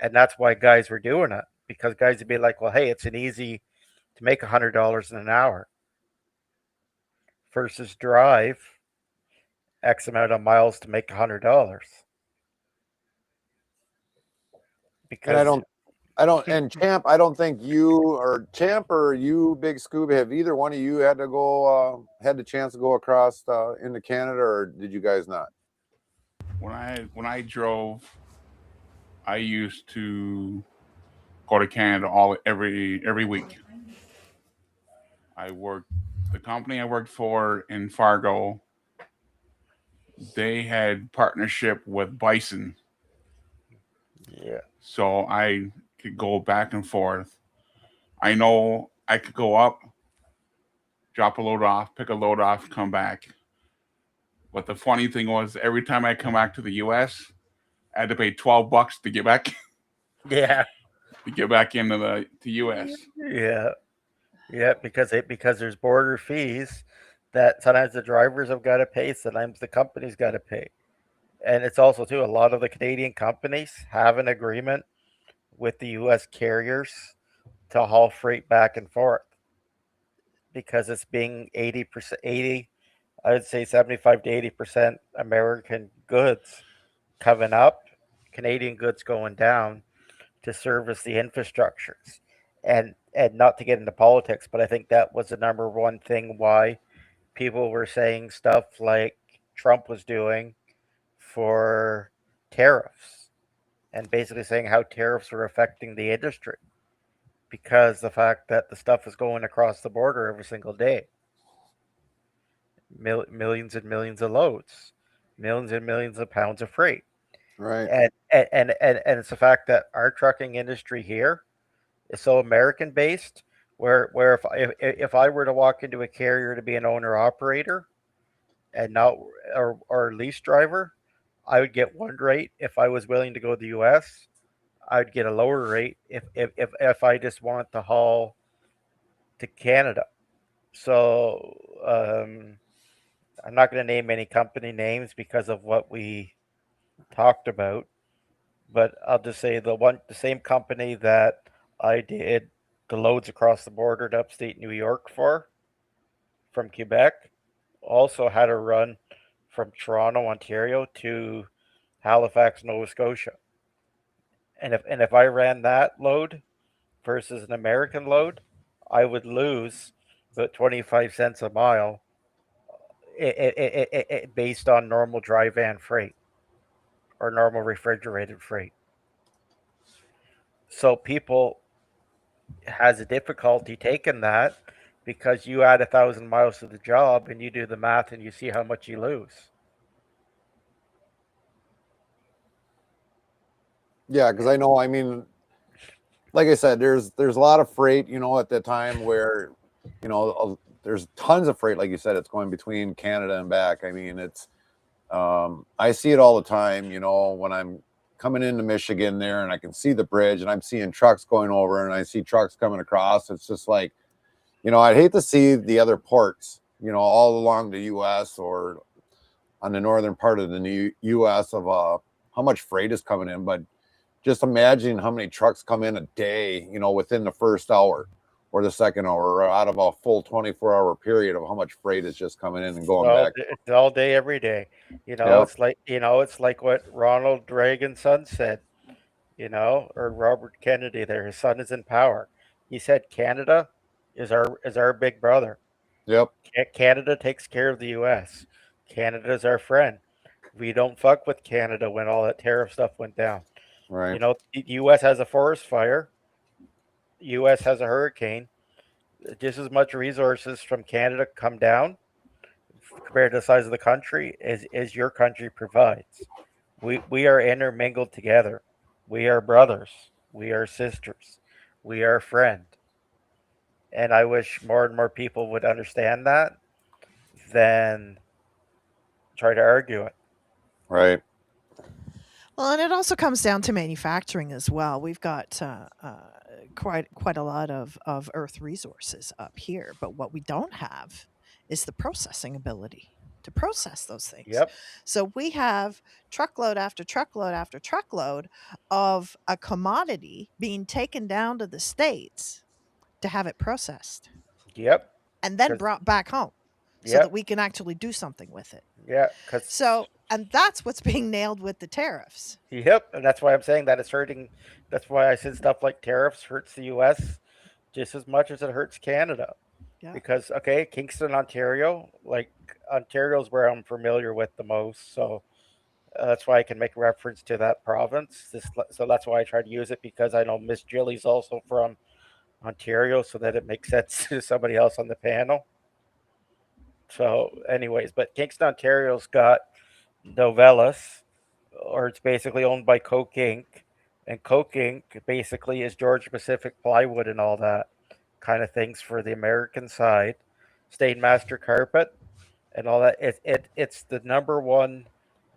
and that's why guys were doing it because guys would be like, well, hey, it's an easy to make $100 in an hour versus drive X amount of miles to make $100 And I because don't, and Champ, I don't think Champ or you, Big Scoob, have either one of you had the chance to go across into Canada, or did you guys not? When I drove, I used to go to Canada every week. I worked the company I worked for in Fargo. They had partnership with Bison, yeah. so I could go back and forth. I know I could go up, drop a load off, pick a load off, come back. But the funny thing was, every time I come back to the U.S., I had to pay $12 to get back Yeah. to get back into the U.S. Yeah. Yeah, because there's border fees that sometimes the drivers have got to pay, sometimes the company's got to pay. And it's also too a lot of the Canadian companies have an agreement with the US carriers to haul freight back and forth because it's being 80%, 80, I would say 75 to 80% American goods coming up, Canadian goods going down to service the infrastructures. And not to get into politics, but I think that was the number one thing why people were saying stuff like Trump was doing for tariffs and basically saying how tariffs were affecting the industry because the fact that the stuff is going across the border every single day, millions and millions of loads, millions and millions of pounds of freight. Right. And it's the fact that our trucking industry here is so American based, where if I were to walk into a carrier to be an owner operator and not or lease driver, I would get one rate. If I was willing to go to the U.S., I'd get a lower rate if I just want to haul to Canada. So I'm not going to name any company names because of what we talked about, but I'll just say the same company that I did the loads across the border to upstate New York for from Quebec also had a run from Toronto, Ontario to Halifax, Nova Scotia. And if I ran that load versus an American load, I would lose about 25 cents a mile based on normal dry van freight or normal refrigerated freight. So people has a difficulty taking that because you add 1,000 miles to the job and you do the math and you see how much you lose. Yeah, because I know. I mean, like I said, there's a lot of freight. At the time where, there's tons of freight. Like you said, it's going between Canada and back. I mean, it's I see it all the time. When I'm coming into Michigan there, and I can see the bridge, and I'm seeing trucks going over, and I see trucks coming across. It's just like, I'd hate to see the other ports, all along the U.S. or on the northern part of the new U.S. of how much freight is coming in, but just imagine how many trucks come in a day, within the first hour or the second hour, or out of a full 24-hour period of how much freight is just coming in and going back. It's all day, every day. Yep. It's like what Ronald Reagan's son said. Or Robert Kennedy. There, his son is in power. He said Canada is our big brother. Yep. Canada takes care of the U.S. Canada is our friend. We don't fuck with Canada when all that tariff stuff went down. Right. The U.S. has a forest fire. U.S. has a hurricane. Just as much resources from Canada come down compared to the size of the country as your country provides. We are intermingled together. We are brothers. We are sisters. We are friend. And I wish more and more people would understand that than try to argue it. Right. Well, and it also comes down to manufacturing as well. We've got quite a lot of earth resources up here, but what we don't have is the processing ability to process those things. Yep. So we have truckload after truckload after truckload of a commodity being taken down to the States to have it processed Yep. and then 'Cause- brought back home so that Yep. we can actually do something with it. Yeah. Because So, and that's what's being nailed with the tariffs. Yep, and that's why I'm saying that it's hurting. That's why I said stuff like tariffs hurts the U.S. just as much as it hurts Canada. Yeah. Because okay, Kingston, Ontario, like Ontario's where I'm familiar with the most, so that's why I can make reference to that province. So that's why I try to use it because I know Miss Jilly's also from Ontario, so that it makes sense to somebody else on the panel. So, anyways, but Kingston, Ontario's got Novelis, or it's basically owned by Coke Inc. And Coke Inc. basically is Georgia Pacific Plywood and all that kind of things for the American side. Stainmaster Carpet and all that. It's the number one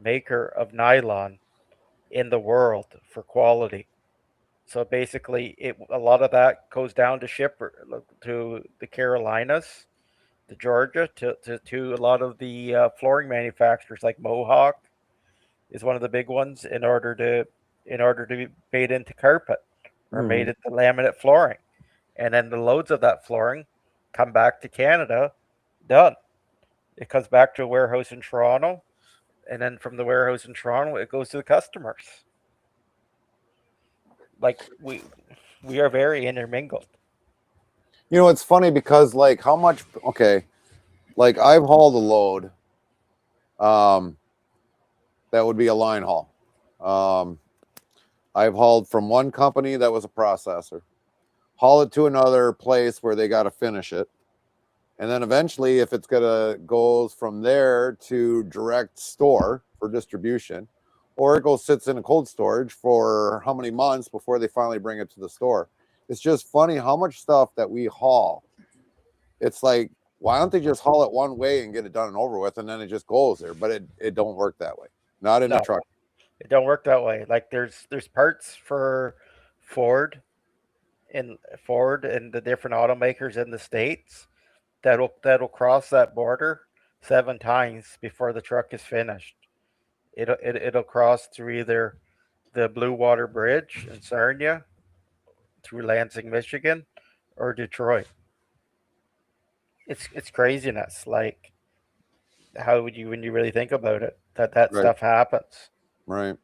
maker of nylon in the world for quality. So basically, a lot of that goes down to to the Carolinas, to Georgia, to a lot of the flooring manufacturers like Mohawk is one of the big ones in order to be made into carpet or made into laminate flooring, and then the loads of that flooring come back to Canada. Done. It comes back to a warehouse in Toronto, and then from the warehouse in Toronto, it goes to the customers. Like we are very intermingled. It's funny because like how much, okay, like I've hauled a load, that would be a line haul. I've hauled from one company that was a processor, haul it to another place where they got to finish it. And then eventually, if it's going to go from there to direct store for distribution, or it goes sits in a cold storage for how many months before they finally bring it to the store. It's just funny how much stuff that we haul. It's like, why don't they just haul it one way and get it done and over with, and then it just goes there? But it don't work that way. Not in a No, truck. it don't work that way. Like there's parts for Ford Ford and the different automakers in the states that'll cross that border 7 times before the truck is finished. It'll cross through either the Blue Water Bridge in Sarnia, through Lansing, Michigan, or Detroit. It's craziness. Like, how would you, when you really think about it, that Right. stuff happens? Right.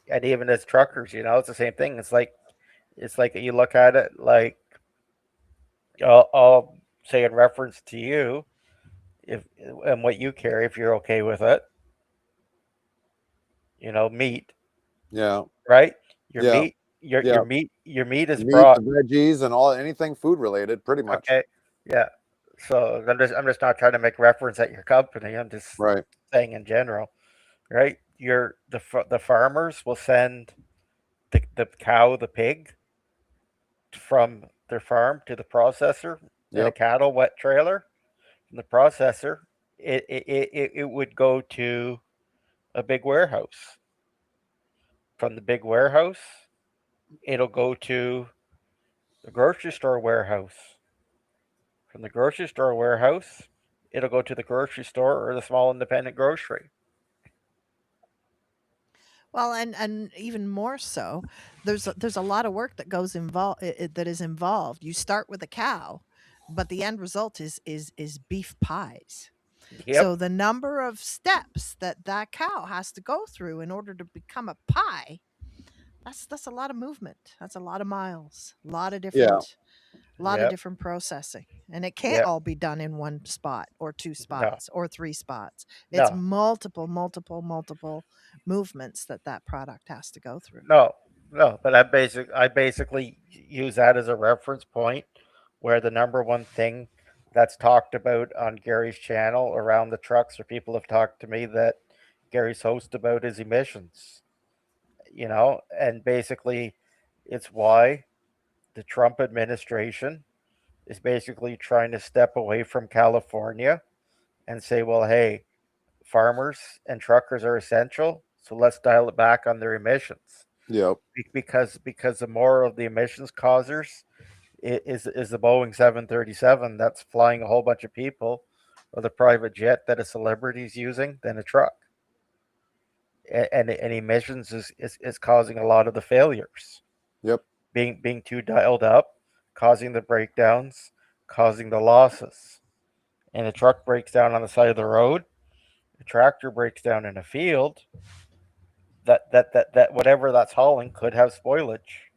And even as truckers, it's the same thing. It's like you look at it like, I'll say in reference to you, if and what you carry, if you're okay with it, meat, Yeah. right? Your Yeah. meat, your Yeah. your meat, your meat is The meat, brought. the veggies, and all anything food related, pretty much. Okay, yeah. So I'm just not trying to make reference at your company. I'm just Right. saying in general, right? The farmers will send the cow, the pig, from their farm to the processor in a Yep. cattle wet trailer. From the processor, it would go to a big warehouse. From the big warehouse, it'll go to the grocery store warehouse. From the grocery store warehouse, it'll go to the grocery store or the small independent grocery. Well, and even more so, there's a lot of work that goes involved that is involved. You start with a cow, but the end result is beef pies. Yep. So the number of steps that cow has to go through in order to become a pie, that's a lot of movement. That's a lot of miles. Yeah. A lot of Yep. different processing. And it can't Yep. all be done in one spot or two No. spots or three spots. It's No. multiple movements that product has to go through. No. No. But I basically use that as a reference point where the number one thing that's talked about on Gary's channel around the trucks, or people have talked to me that Gary's host about, is emissions. And basically, it's why the Trump administration is basically trying to step away from California and say, well, hey, farmers and truckers are essential, so let's dial it back on their emissions. Yep. Because the more of the emissions causers is the Boeing 737 that's flying a whole bunch of people, or the private jet that a celebrity is using, than a truck. And emissions is causing a lot of the failures, Yep. being too dialed up, causing the breakdowns, causing the losses. And a truck breaks down on the side of the road, a tractor breaks down in a field, that whatever that's hauling could have spoilage.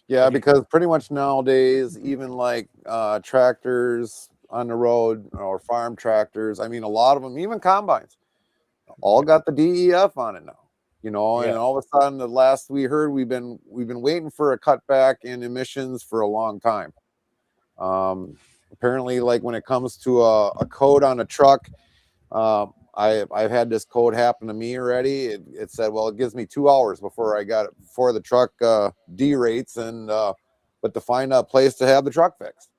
Yeah, If you because pretty much nowadays, even like tractors on the road or farm tractors, I mean, a lot of them, even combines, all got the DEF on it now. Yeah, And all of a sudden, the last we heard, we've been waiting for a cutback in emissions for a long time. Apparently, like when it comes to a code on a truck, I've had this code happen to me already. It said, well, it gives me 2 hours before the truck derates, and but to find a place to have the truck fixed.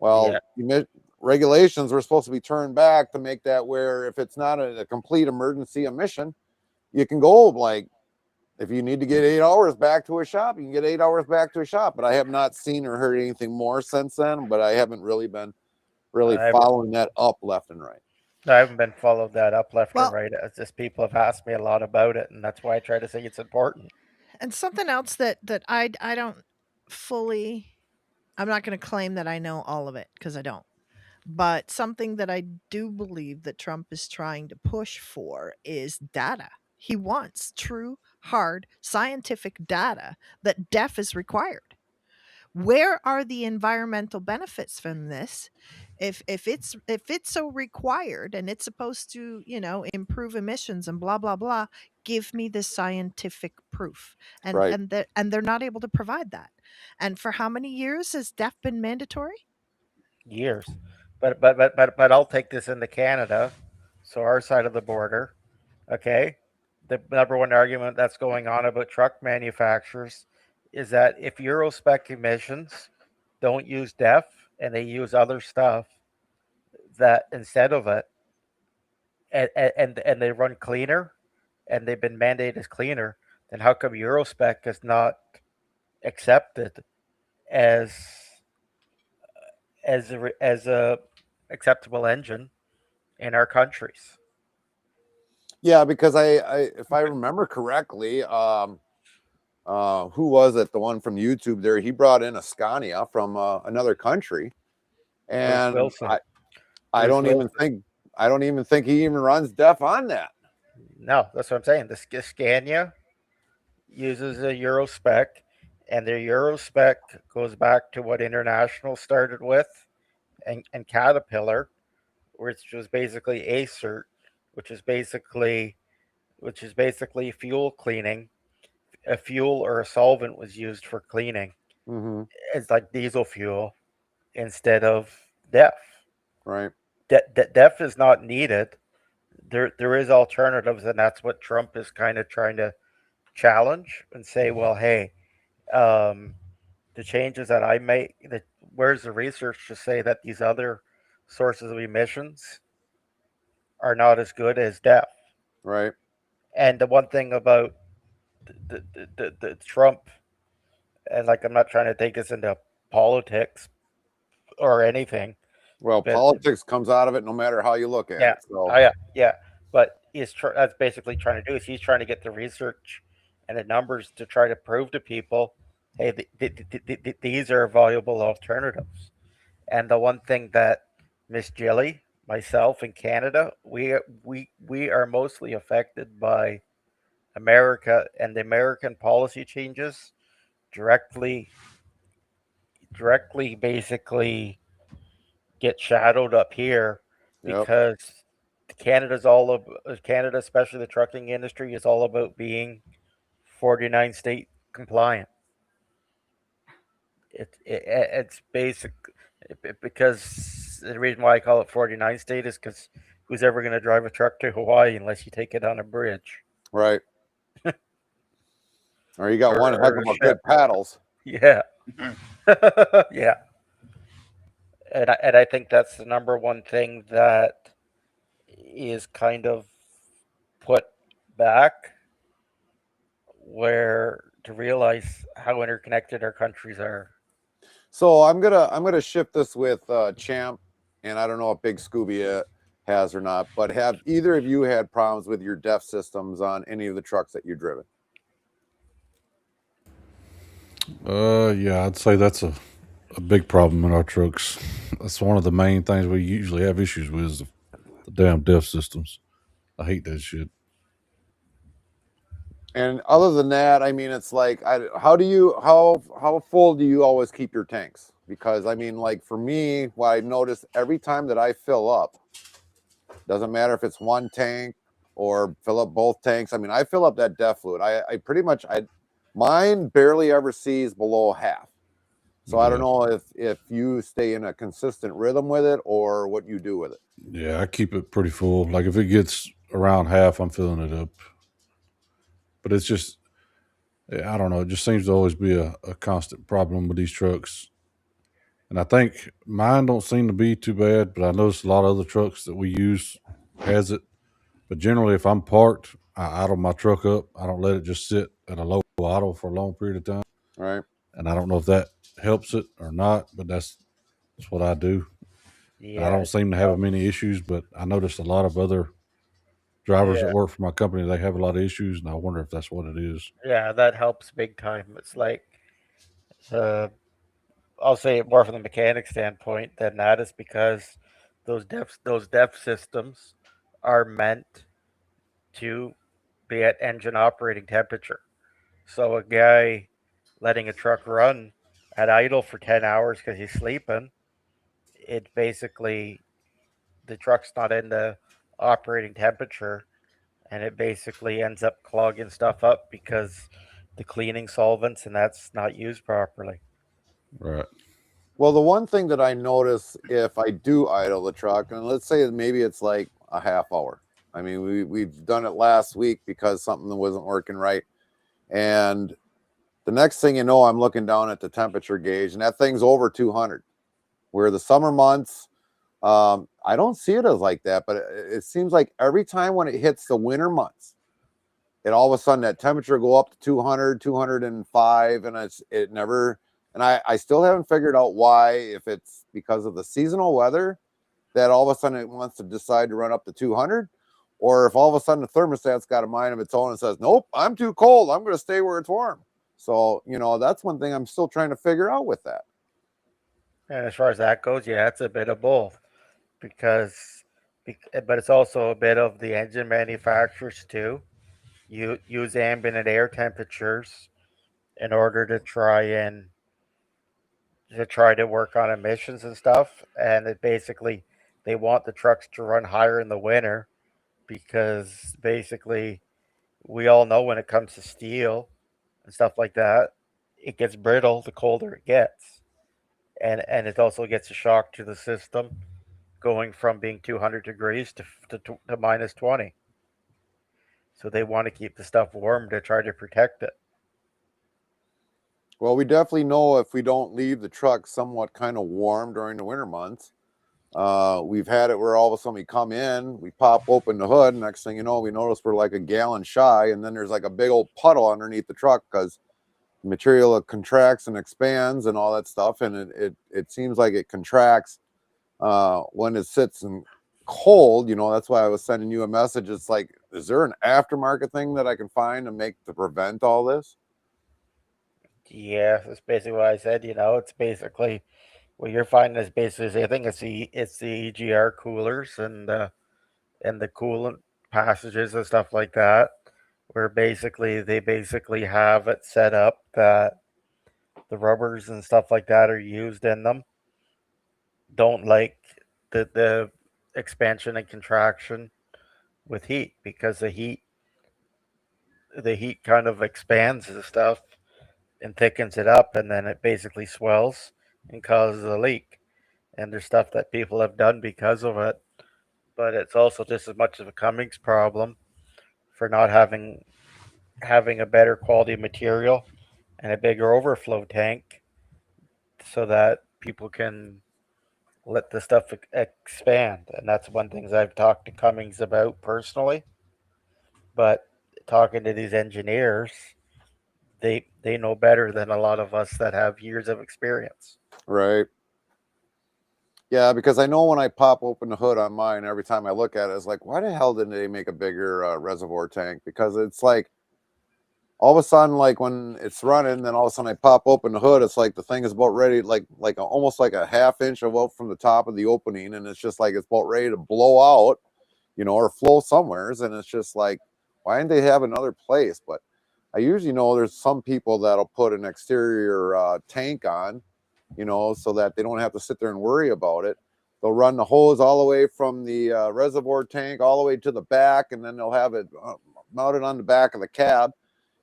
yeah. Well, regulations were supposed to be turned back to make that where if it's not a complete emergency emission, you can go like if you need to get 8 hours back to a shop, you can get 8 hours back to a shop. But I have not seen or heard anything more since then. But I haven't really been I've following that up left and right. I haven't been followed that up left and Well, right. It's just people have asked me a lot about it, and that's why I try to say it's important. and something else that I don't fully, I'm not going to claim that I know all of it because I don't. But something that I do believe that Trump is trying to push for is data. He wants true, hard, scientific data that DEF is required. Where are the environmental benefits from this? If it's so required and it's supposed to, improve emissions and blah blah blah, give me the scientific proof. And Right. and that and they're not able to provide that. And for how many years has DEF been mandatory? Years, but I'll take this into Canada, so our side of the border. Okay, the number one argument that's going on about truck manufacturers is that if Euro spec emissions don't use DEF and they use other stuff that instead of it, and they run cleaner, and they've been mandated as cleaner, then how come Euro spec is not accepted as as a acceptable engine in our countries? Yeah, because I if I remember correctly, who was it? The one from YouTube there, he brought in a Scania from another country, Bruce and Wilson. I Bruce don't even Wilson. think he even runs DEF on that. No, that's what I'm saying. The Scania uses a Euro spec, and their Euro spec goes back to what International started with, and Caterpillar, which was basically ACERT, which is basically fuel cleaning. A fuel or a solvent was used for cleaning. Mm-hmm. It's like diesel fuel instead of DEF. Right. DEF is not needed. There is alternatives, and that's what Trump is kind of trying to challenge and say, well, hey, um, the changes that I make, where's the research to say that these other sources of emissions are not as good as DEF? Right. And the one thing about the Trump, and like I'm not trying to take this into politics or anything, Well, but politics comes out of it no matter how you look at yeah, it. So, oh yeah, yeah. But that's basically trying to do is he's trying to get the research and the numbers to try to prove to people, hey, these are valuable alternatives. And the one thing that Miss Jilly, myself, in Canada, we are mostly affected by America and the American policy changes directly basically get shadowed up here yep. because Canada, especially the trucking industry, is all about being 49 state compliant. It's basic because the reason why I call it 49 state is because who's ever going to drive a truck to Hawaii unless you take it on a bridge Right. Or you got one heck or a of a ship? good paddles. Yeah, yeah. And I think that's the number one thing that is kind of put back, where to realize how interconnected our countries are. So I'm gonna shift this with Champ, and I don't know if Big Scooby has or not, but have either of you had problems with your DEF systems on any of the trucks that you've driven? Yeah, I'd say that's a big problem in our trucks. That's one of the main things we usually have issues with is the damn DEF systems. I hate that shit. And other than that, I mean, it's like, how full do you always keep your tanks? Because I mean, like for me, what I notice every time that I fill up, doesn't matter if it's one tank or fill up both tanks. I mean, I fill up that DEF fluid. I pretty much mine barely ever sees below half. So I don't Yeah. know if you stay in a consistent rhythm with it or what you do with it. Yeah, I keep it pretty full. Like if it gets around half, I'm filling it up. But it's just, I don't know. It just seems to always be a constant problem with these trucks. And I think mine don't seem to be too bad, but I notice a lot of other trucks that we use has it. But generally, if I'm parked, I idle my truck up. I don't let it just sit at a low idle for a long period of time. Right. And I don't know if that helps it or not, but that's what I do. And I Yeah, don't seem to have many issues, but I noticed a lot of other drivers that yeah, work for my company, they have a lot of issues, and I wonder if that's what it is. yeah. That helps big time. It's like, uh, I'll say it more from the mechanic standpoint than that is because those depth systems are meant to be at engine operating temperature. So a guy letting a truck run at idle for 10 hours because he's sleeping, it basically the truck's not in the operating temperature, and it basically ends up clogging stuff up because the cleaning solvents and that's not used properly. Right. Well, the one thing that I notice if I do idle the truck, and let's say maybe it's like a half hour, I mean, we've done it last week because something wasn't working right. And the next thing you know, I'm looking down at the temperature gauge, and that thing's over 200. Where the summer months, I don't see it as like that, but it seems like every time when it hits the winter months, it all of a sudden that temperature go up to 200, 205, and it never. And I still haven't figured out why, if it's because of the seasonal weather that all of a sudden it wants to decide to run up to 200, or if all of a sudden the thermostat's got a mind of its own and says, nope, I'm too cold, I'm going to stay where it's warm. So, that's one thing I'm still trying to figure out with that. And as far as that goes, yeah, it's a bit of both, but it's also a bit of the engine manufacturers too. You use ambient air temperatures in order to work on emissions and stuff, and it basically they want the trucks to run higher in the winter because basically we all know when it comes to steel and stuff like that, it gets brittle the colder it gets, and it also gets a shock to the system going from being 200 degrees to minus 20. So they want to keep the stuff warm to try to protect it. Well, we definitely know if we don't leave the truck somewhat kind of warm during the winter months. We've had it where all of a sudden we come in, we pop open the hood, next thing you know, we notice we're like a gallon shy, and then there's like a big old puddle underneath the truck because the material contracts and expands and all that stuff, and it seems like it contracts when it sits in cold. That's why I was sending you a message. It's like, is there an aftermarket thing that I can find to prevent all this? Yeah, that's basically what I said. It's basically what you're finding is basically I think it's the EGR coolers and the coolant passages and stuff like that, where they basically have it set up that the rubbers and stuff like that are used in them don't like the expansion and contraction with heat, because the heat kind of expands the stuff and thickens it up, and then it basically swells and causes a leak. And there's stuff that people have done because of it, but it's also just as much of a Cummings problem for not having a better quality material and a bigger overflow tank so that people can let the stuff expand. And that's one thing I've talked to Cummings about personally. But talking to these engineers, they know better than a lot of us that have years of experience. Right. Yeah, because I know when I pop open the hood on mine, every time I look at it, it's like, why the hell didn't they make a bigger reservoir tank? Because it's like all of a sudden, like when it's running, then all of a sudden I pop open the hood, it's like the thing is about ready, almost like a half inch of out from the top of the opening, and it's just like it's about ready to blow out, or flow somewheres, and it's just like, why didn't they have another place? But I usually know there's some people that'll put an exterior tank on, so that they don't have to sit there and worry about it. They'll run the hose all the way from the reservoir tank all the way to the back, and then they'll have it mounted on the back of the cab,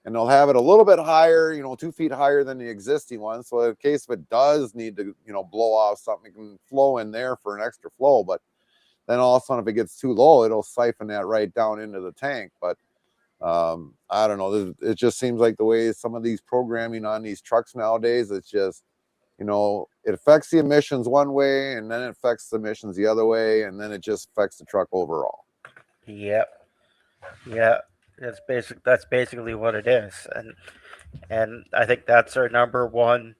and they'll have it a little bit higher, 2 feet higher than the existing one. So in case if it does need to, blow off something, it can flow in there for an extra flow. But then all of a sudden, if it gets too low, it'll siphon that right down into the tank. But I don't know. It just seems like the way some of these programming on these trucks nowadays, it's just, it affects the emissions one way, and then it affects the emissions the other way, and then it just affects the truck overall. Yep. Yeah. That's basically what it is. And I think that's our number one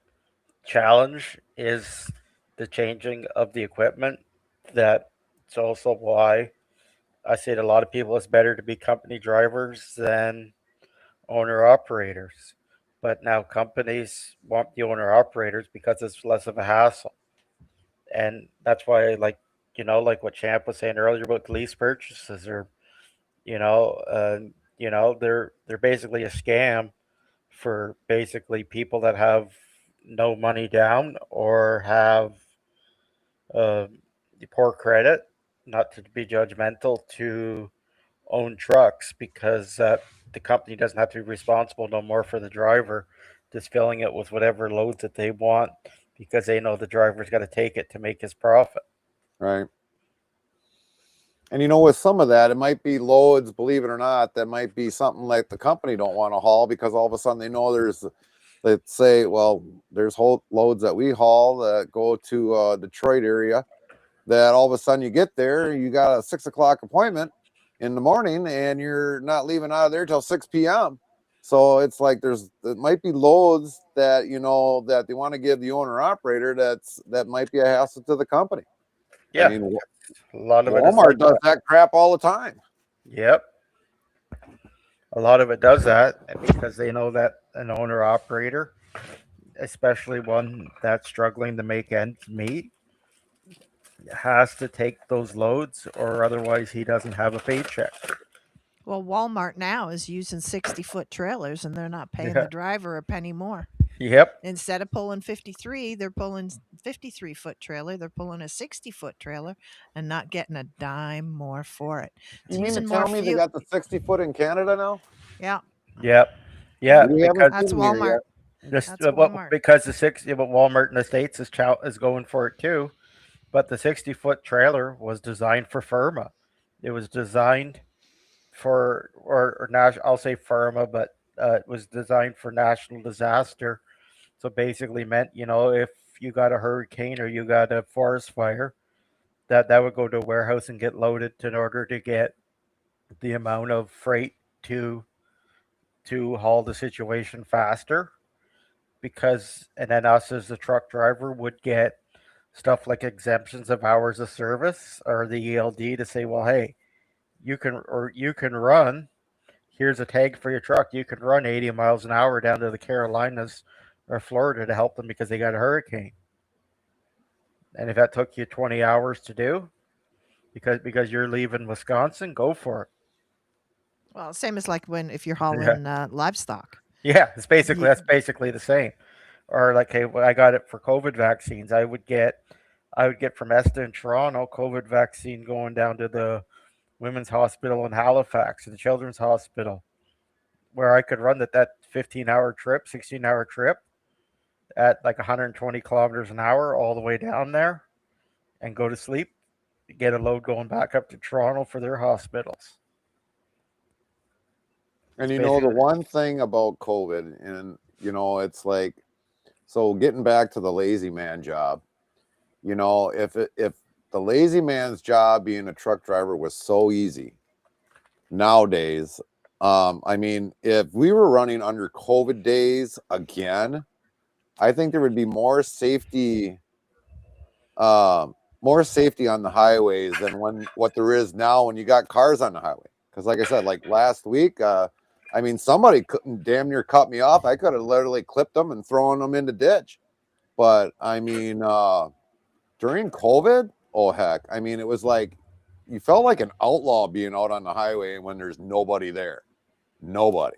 challenge is the changing of the equipment. That it's also why I say to a lot of people it's better to be company drivers than owner operators. But now companies want the owner operators because it's less of a hassle. And that's why, like what Champ was saying earlier about lease purchases, or you know, they're basically a scam for basically people that have no money down or have uh, poor credit. Not to be judgmental, to own trucks, because the company doesn't have to be responsible no more for the driver, just filling it with whatever loads that they want because they know the driver's got to take it to make his profit. Right. And with some of that, it might be loads, believe it or not, that might be something like the company don't want to haul because all of a sudden they know there's, let's say, well, there's whole loads that we haul that go to Detroit area that all of a sudden you get there, you got a 6 o'clock appointment in the morning and you're not leaving out of there till 6 p.m. So it's like it might be loads that, that they want to give the owner operator that might be a hassle to the company. Yeah. I mean, A lot of it is Walmart like does that crap all the time. Yep. A lot of it does that because they know that an owner operator, especially one that's struggling to make ends meet, has to take those loads or otherwise he doesn't have a paycheck. Well, Walmart now is using 60-foot trailers and they're not paying the driver a penny more. Yep. Instead of pulling 53, they're pulling 53-foot trailer. They're pulling a 60-foot trailer and not getting a dime more for it. It's You mean to using tell more me they fuel. got the 60-foot in Canada now? Yeah. Yep. Yeah, We because haven't That's seen them here Walmart. yet. this That's Walmart. because but Walmart in the States is going for it too. But the 60-foot trailer was designed for FIRMA. It was designed for or I'll say FIRMA, but it was designed for national disaster. So basically meant, if you got a hurricane or you got a forest fire, that would go to a warehouse and get loaded in order to get the amount of freight to haul the situation faster. Because and then us as the truck driver would get stuff like exemptions of hours of service or the ELD to say, well, hey, you can run. Here's a tag for your truck. You can run 80 miles an hour down to the Carolinas or Florida to help them because they got a hurricane. And if that took you 20 hours to do, because you're leaving Wisconsin, go for it. Well, same as like if you're Yeah, hauling livestock. yeah. You, That's basically the same. Or like, hey, when I got it for COVID vaccines, I would get from Esta in Toronto COVID vaccine going down to the Women's Hospital in Halifax, and the Children's Hospital, where I could run that 15-hour trip, 16-hour trip at like 120 kilometers an hour all the way down there and go to sleep, get a load going back up to Toronto for their hospitals. And It's the basically one thing about COVID, and it's like, so getting back to the lazy man job, if the lazy man's job being a truck driver was so easy nowadays, I mean, if we were running under COVID days again, I think there would be more safety on the highways than what there is now when you got cars on the highway. Because like I said, like last week, I mean, somebody couldn't damn near cut me off. I could have literally clipped them and thrown them in the ditch. But I mean, during COVID, oh heck, I mean, it was like you felt like an outlaw being out on the highway when there's nobody there, nobody.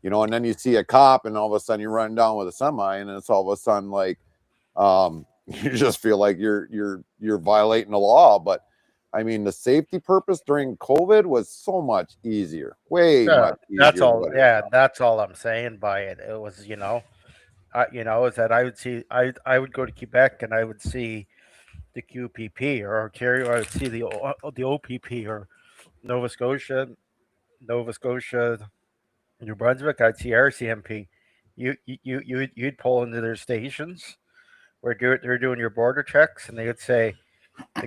And then you see a cop, and all of a sudden you're running down with a semi, and it's all of a sudden like, you just feel like you're violating the law. But I mean, the safety purpose during COVID was so much easier, way much that's easier than all. what it is Yeah, now. that's all I'm saying by it. It was, is that I would go to Quebec and I would see the QPP or Ontario. I would see the OPP or Nova Scotia, Nova Scotia, New Brunswick. I'd see RCMP. You'd pull into their stations where they're doing your border checks, and they would say the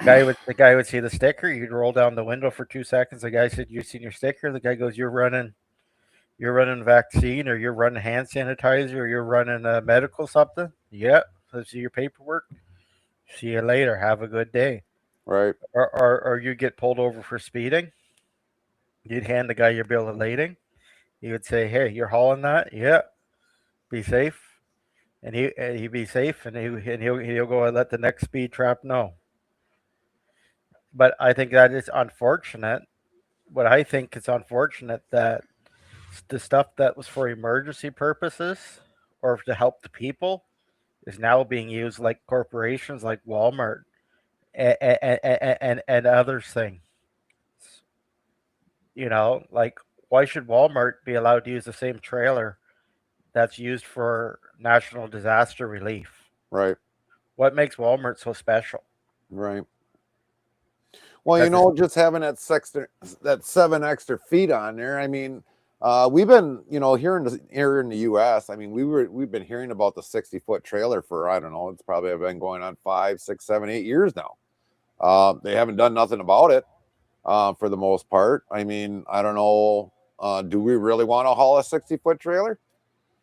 guy would see the sticker. You'd roll down the window for 2 seconds. The guy said, "You seen your sticker?" The guy goes, You're running vaccine, or you're running hand sanitizer, or you're running medical something." Yep. Let's see your paperwork. See you later. Have a good day. Right. Or you get pulled over for speeding. You'd hand the guy your bill of lading. He would say, "Hey, you're hauling that? Yeah. Be safe." And he'd be safe, and he'll go and let the next speed trap know. But I think that is unfortunate. What I think is unfortunate that the stuff that was for emergency purposes or to help the people is now being used like corporations like Walmart and other things. Like, why should Walmart be allowed to use the same trailer that's used for national disaster relief? Right. What makes Walmart so special? Right. Well, you Because know, just having that 7 extra feet on there. I mean, we've been, here in the U.S. I mean, we've been hearing about the 60-foot trailer for, I don't know, it's probably been going on 5, 6, 7, 8 years now. They haven't done nothing about it for the most part. I mean, I don't know. Do we really want to haul a 60-foot trailer?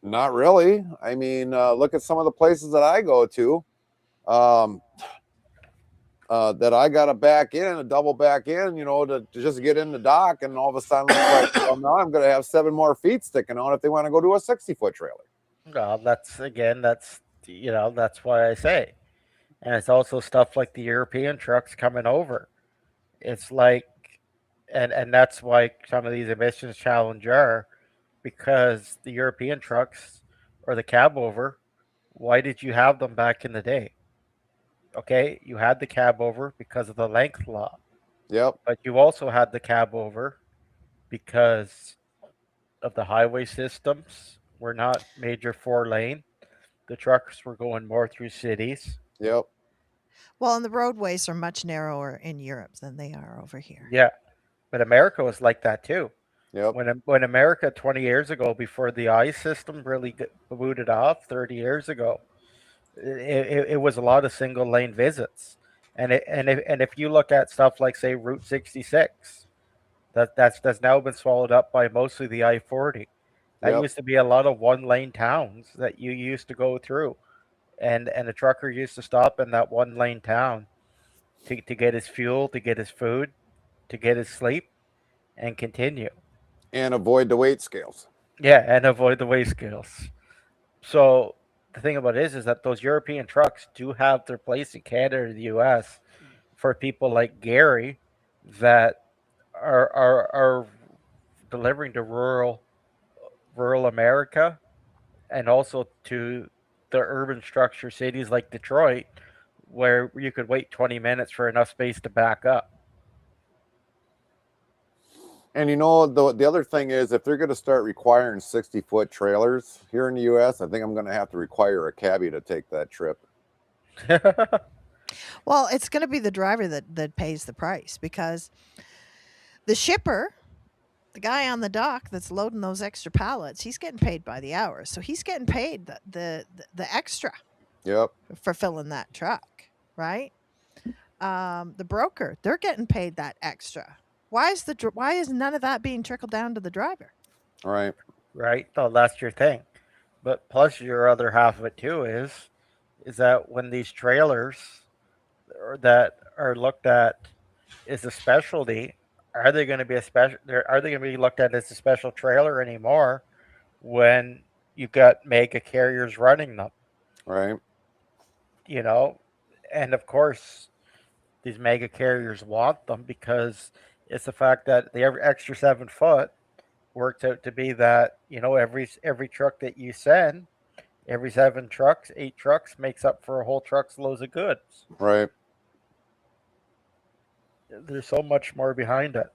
Not really. I mean, look at some of the places that I go to. That I got to back in, a double back in, to just get in the dock, and all of a sudden it's like, well, now I'm going to have 7 more feet sticking out if they want to go to a 60-foot trailer. well, that's why I say, and it's also stuff like the European trucks coming over. It's like, and that's why some of these emissions challenge are, because the European trucks or the cab over. Why did you have them back in the day? Okay, you had the cab over because of the length law, Yep, but you also had the cab over because of the highway systems were not major 4 lane. The trucks were going more through cities. yep, Well, and the roadways are much narrower in Europe than they are over here. Yeah, but America was like that too. yep, When America 20 years ago, before the ICE system really booted off 30 years ago, it was a lot of single lane visits. And if you look at stuff like say Route 66, that's now been swallowed up by mostly the I-40. That yep. used to be a lot of 1 lane towns that you used to go through, and a trucker used to stop in that 1 lane town to get his fuel, to get his food, to get his sleep, and continue. And avoid the weight scales. Yeah, and avoid the weigh scales. So the thing about it is that those European trucks do have their place in Canada or the U.S. for people like Gary that are delivering to rural America, and also to the urban structure cities like Detroit, where you could wait 20 minutes for enough space to back up. And the other thing is, if they're going to start requiring 60-foot trailers here in the U.S., I think I'm going to have to require a cabbie to take that trip. Well, it's going to be the driver that pays the price, because the shipper, the guy on the dock that's loading those extra pallets, he's getting paid by the hour. So he's getting paid the extra Yep, for filling that truck, right? The broker, they're getting paid that extra. Why is none of that being trickled down to the driver? right, Right? So that's your thing. But plus your other half of it too is that when these trailers that are looked at as a specialty, are they going to be a special? Are they going to be looked at as a special trailer anymore when you've got mega carriers running them? right, You know, and of course these mega carriers want them because it's the fact that the every extra 7 foot works out to be that every truck that you send, every 7 trucks, 8 trucks makes up for a whole truck's loads of goods. right. There's so much more behind it.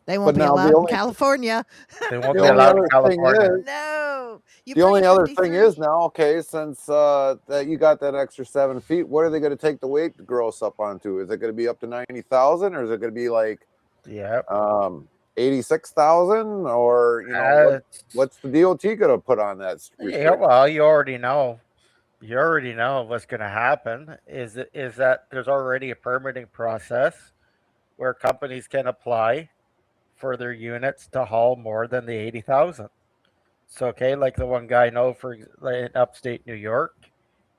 They But won't be now allowed in California. They won't the be only allowed in other thing California. is, No, you the bring only other thing 53. is now, okay, since that you got that extra 7 feet, what are they going to take the weight gross up onto? Is it going to be up to 90,000, or is it going to be like Yeah. 86,000, or what's the DOT going to put on that Yeah. restriction? Well, you already know. You already know what's going to happen. Is that there's already a permitting process where companies can apply for their units to haul more than the 80,000. So, okay, like the one guy I know in upstate New York,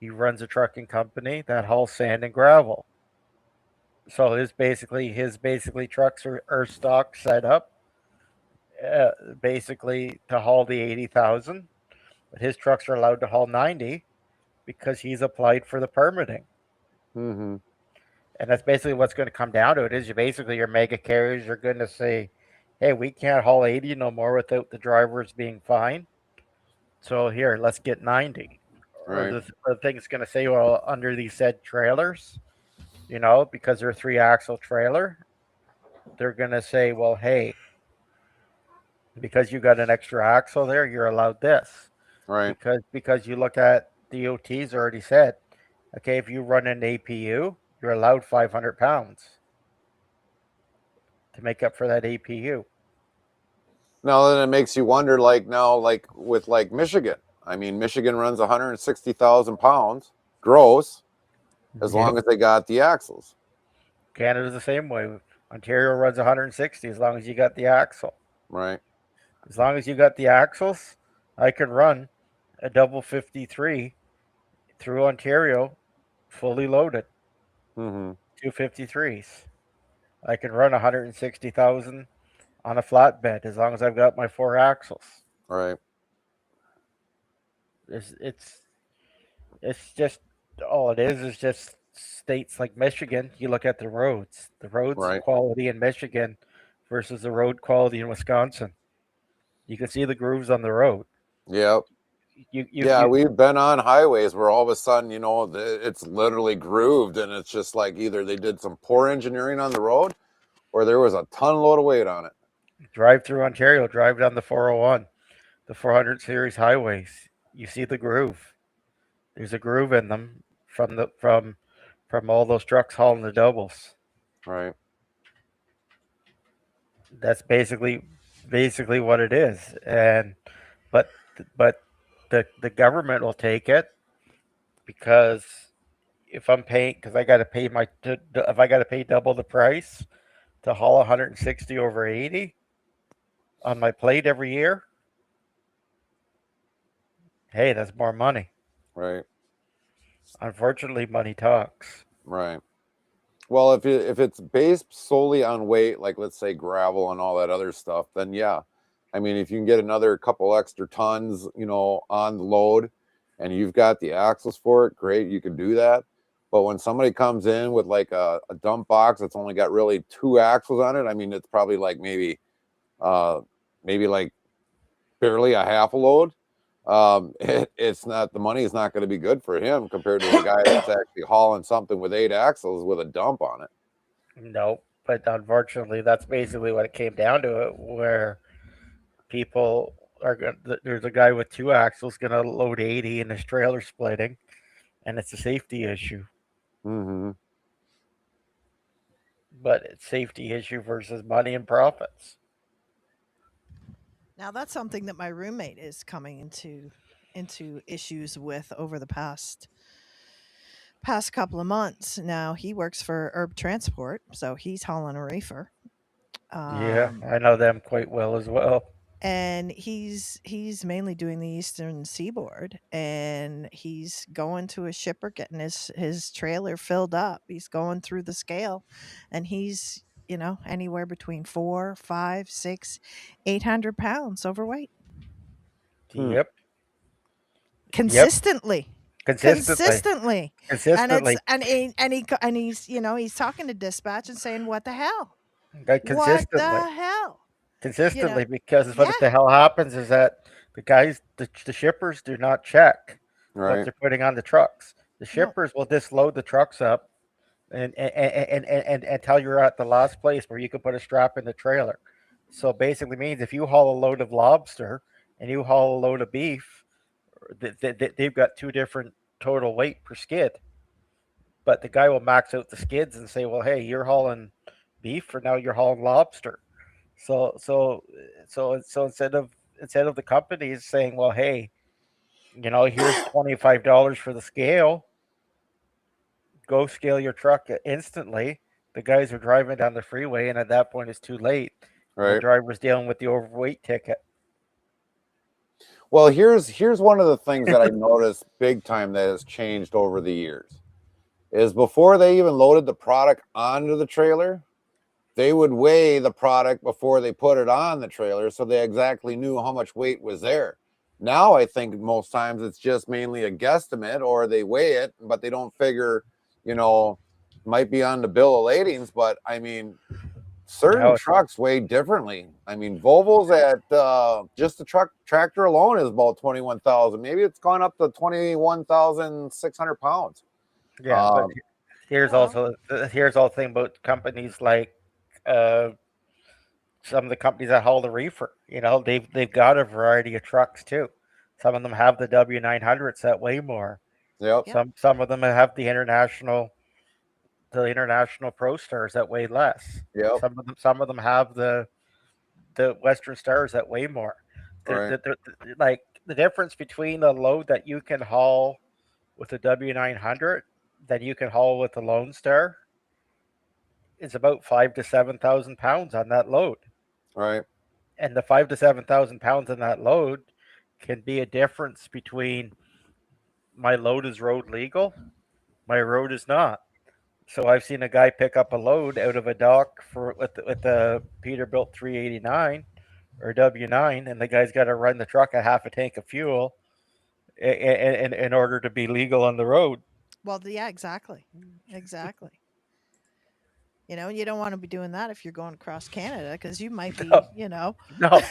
he runs a trucking company that hauls sand and gravel. So his basically trucks are stock set up, basically to haul the 80,000, but his trucks are allowed to haul 90 because he's applied for the permitting. Mm-hmm. And that's basically what's going to come down to it is your mega carriers are going to say, hey, we can't haul 80 no more without the drivers being fine. So here, let's get 90. Or Right, the thing's going to say, well, under these said trailers, because they're 3 axle trailer, they're going to say, well, hey, because you got an extra axle there, you're allowed this. right, Because you look at DOT's already said, okay, if you run an APU, you're allowed 500 pounds. to make up for that APU. Now then it makes you wonder, like now, like with like Michigan. I mean, Michigan runs 160,000 pounds gross as long as they got the axles. Canada's the same way. Ontario runs 160 as long as you got the axle. Right. As long as you got the axles, I can run a double 53 through Ontario fully loaded. Mm-hmm. 253s. I can run 160,000 on a flatbed as long as I've got my 4 axles. Right. It's just all it is just states like Michigan. You look at the roads Right. quality in Michigan versus the road quality in Wisconsin. You can see the grooves on the road. Yep. Yeah, You we've been on highways where all of a sudden, it's literally grooved, and it's just like either they did some poor engineering on the road or there was a ton load of weight on it. drive through Ontario, drive down the 401, the 400 series highways. You see the groove. There's a groove in them from all those trucks hauling the doubles. Right. That's basically what it is. And but but the government will take it because if I'm paying because I got to pay if I got to pay double the price to haul 160 over 80 on my plate every year, hey, that's more money. Right. Unfortunately, money talks. Right. Well, if it's based solely on weight, like let's say gravel and all that other stuff, then yeah. I mean, if you can get another couple extra tons, on the load and you've got the axles for it, great, you can do that. But when somebody comes in with like a dump box that's only got really 2 axles on it, I mean, it's probably like maybe like barely a half a load. It's not, the money is not going to be good for him compared to a guy that's actually hauling something with 8 axles with a dump on it. No, but unfortunately, that's basically what it came down to. It where people are going. There's a guy with 2 axles going to load 80 and his trailer splitting, and it's a safety issue. Mm-hmm. But it's safety issue versus money and profits. Now that's something that my roommate is coming into issues with over the past couple of months. Now he works for Herb Transport, so he's hauling a reefer. Yeah, Um, I know them quite well as well. and he's mainly doing the eastern seaboard, and he's going to a shipper getting his trailer filled up. He's going through the scale, and he's anywhere between 4, 5, 6, 800 pounds overweight Hmm. Yep. Yep. consistently. Consistently. Consistently. And it's Consistently. and he's he's talking to dispatch and saying, what the hell, what Consistently. the hell, you know Consistently, because yeah, what the hell happens is that the shippers do not check what Right. they're putting on the trucks. The no, shippers will just load the trucks up and until you're at the last place where you can put a strap in the trailer. So basically means if you haul a load of lobster and you haul a load of beef, they've got 2 different total weight per skid. But the guy will max out the skids and say, "Well, hey, you're hauling beef, or now you're hauling lobster." So so so instead of the companies saying, "Well, hey, here's $25 for the scale. Go scale your truck instantly." The guys are driving down the freeway, and at that point, it's too late, and the Right. driver's dealing with the overweight ticket. Well, here's one of the things that I noticed big time that has changed over the years is before they even loaded the product onto the trailer, they would weigh the product before they put it on the trailer so they exactly knew how much weight was there. Now I think most times it's just mainly a guesstimate, or they weigh it, but they don't figure, might be on the bill of ladings, but I mean, certain Now, trucks weigh differently. I mean, Volvo's at just the tractor alone is about 21,000. Maybe it's gone up to 21,600 pounds. yeah, but here's well, also here's all the thing about companies like uh, some of the companies that haul the reefer. They've got a variety of trucks too. Some of them have the W900s that weigh more. Yep. yep. Some of them have the international the international pro stars that weigh less. Yep. Some of them have the Western stars that weigh more. Right. Like the difference between a load that you can haul with a W900 that you can haul with the Lone Star is about 5 to 7,000 pounds on that load. Right. And the 5 to 7,000 pounds on that load can be a difference between my load is road legal, my road is not. So I've seen a guy pick up a load out of a dock with the Peterbilt 389 or W9, and the guy's got to run the truck at half a tank of fuel in order to be legal on the road. Well, yeah, exactly. Exactly. You know, you don't want to be doing that if you're going across Canada because you might be, No, you know, no,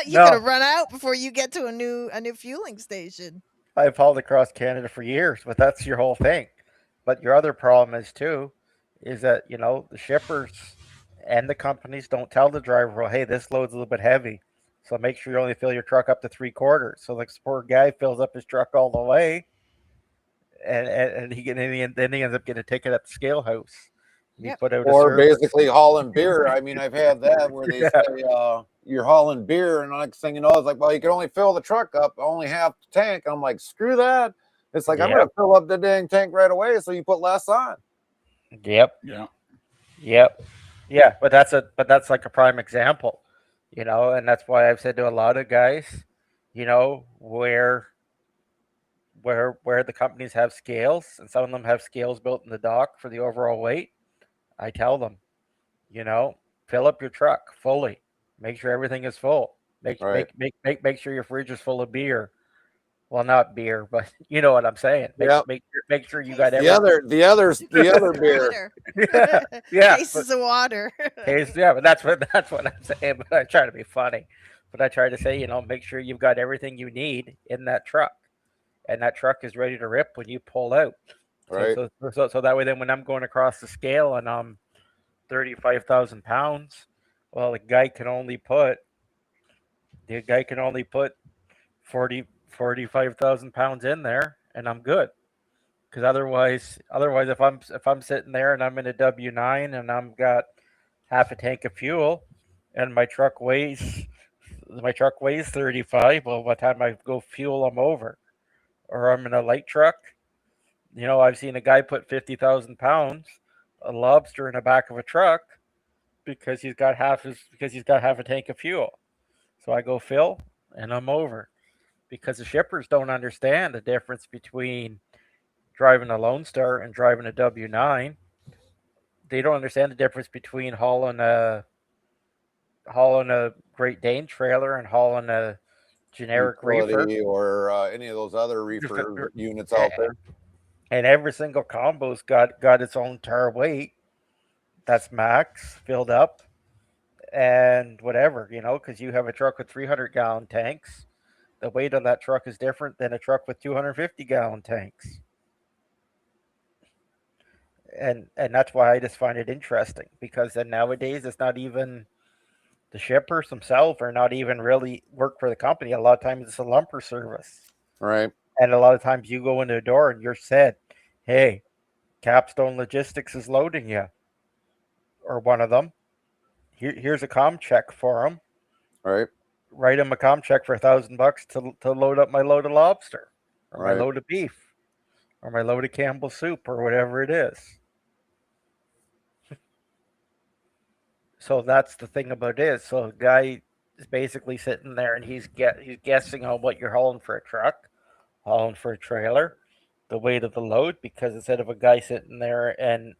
you're gonna no. run out before you get to a new fueling station. I've hauled across Canada for years, but that's your whole thing. But your other problem is too, is that the shippers and the companies don't tell the driver, well, hey, this load's a little bit heavy, so make sure you only fill your truck up to 3/4. So the poor guy fills up his truck all the way, and then he ends up getting a ticket at the scale house. And he Yep. put out a Or service. basically hauling beer. I mean, I've had that where they Yeah, say you're hauling beer, and the next thing you know, it's like, well, you can only fill the truck up only half the tank. I'm like, screw that. It's like I'm yep, gonna fill up the dang tank right away, so you put less on. yep, Yeah. yep, yeah. But that's like a prime example, and that's why I've said to a lot of guys, where the companies have scales, and some of them have scales built in the dock for the overall weight. I tell them, you know, fill up your truck fully. Make sure everything is full. Make Right. make make make make sure your fridge is full of beer. Well, not beer, but you know what I'm saying. Yep. Make sure you got Cases. The everything. other beer. Water. Yeah, yeah, Cases of water. yeah, but that's what I'm saying. But I try to be funny. But I try to say, make sure you've got everything you need in that truck, and that truck is ready to rip when you pull out. So Right. so that way, then when I'm going across the scale and I'm 35,000 pounds, well, the guy can only put 45,000 pounds in there, and I'm good. Because otherwise, if I'm sitting there and I'm in a W9 and I'm got half a tank of fuel, and my truck weighs 35. Well, by the time I go fuel, I'm over. Or I'm in a light truck. I've seen a guy put 50,000 pounds a lobster in the back of a truck because he's got half a tank of fuel. So I go fill and I'm over because the shippers don't understand the difference between driving a Lone Star and driving a W9. They don't understand the difference between hauling a Great Dane trailer and hauling a generic reefer. Utility or any of those other reefer units out there. And every single combo's got its own tar weight. That's max filled up and whatever, because you have a truck with 300-gallon tanks. The weight on that truck is different than a truck with 250-gallon tanks. And that's why I just find it interesting, because then nowadays it's not even the shippers themselves are not even really work for the company. A lot of times it's a lumper service. Right. And a lot of times you go into a door and you're said, hey, Capstone Logistics is loading you. Or one of them. Here's a com check for them. Right. Write them a com check for $1,000 to load up my load of lobster, or my Right. load of beef, or my load of Campbell's soup, or whatever it is. So that's the thing about it. So a guy is basically sitting there and he's guessing on what you're hauling for a truck, hauling for a trailer, the weight of the load, because instead of a guy sitting there and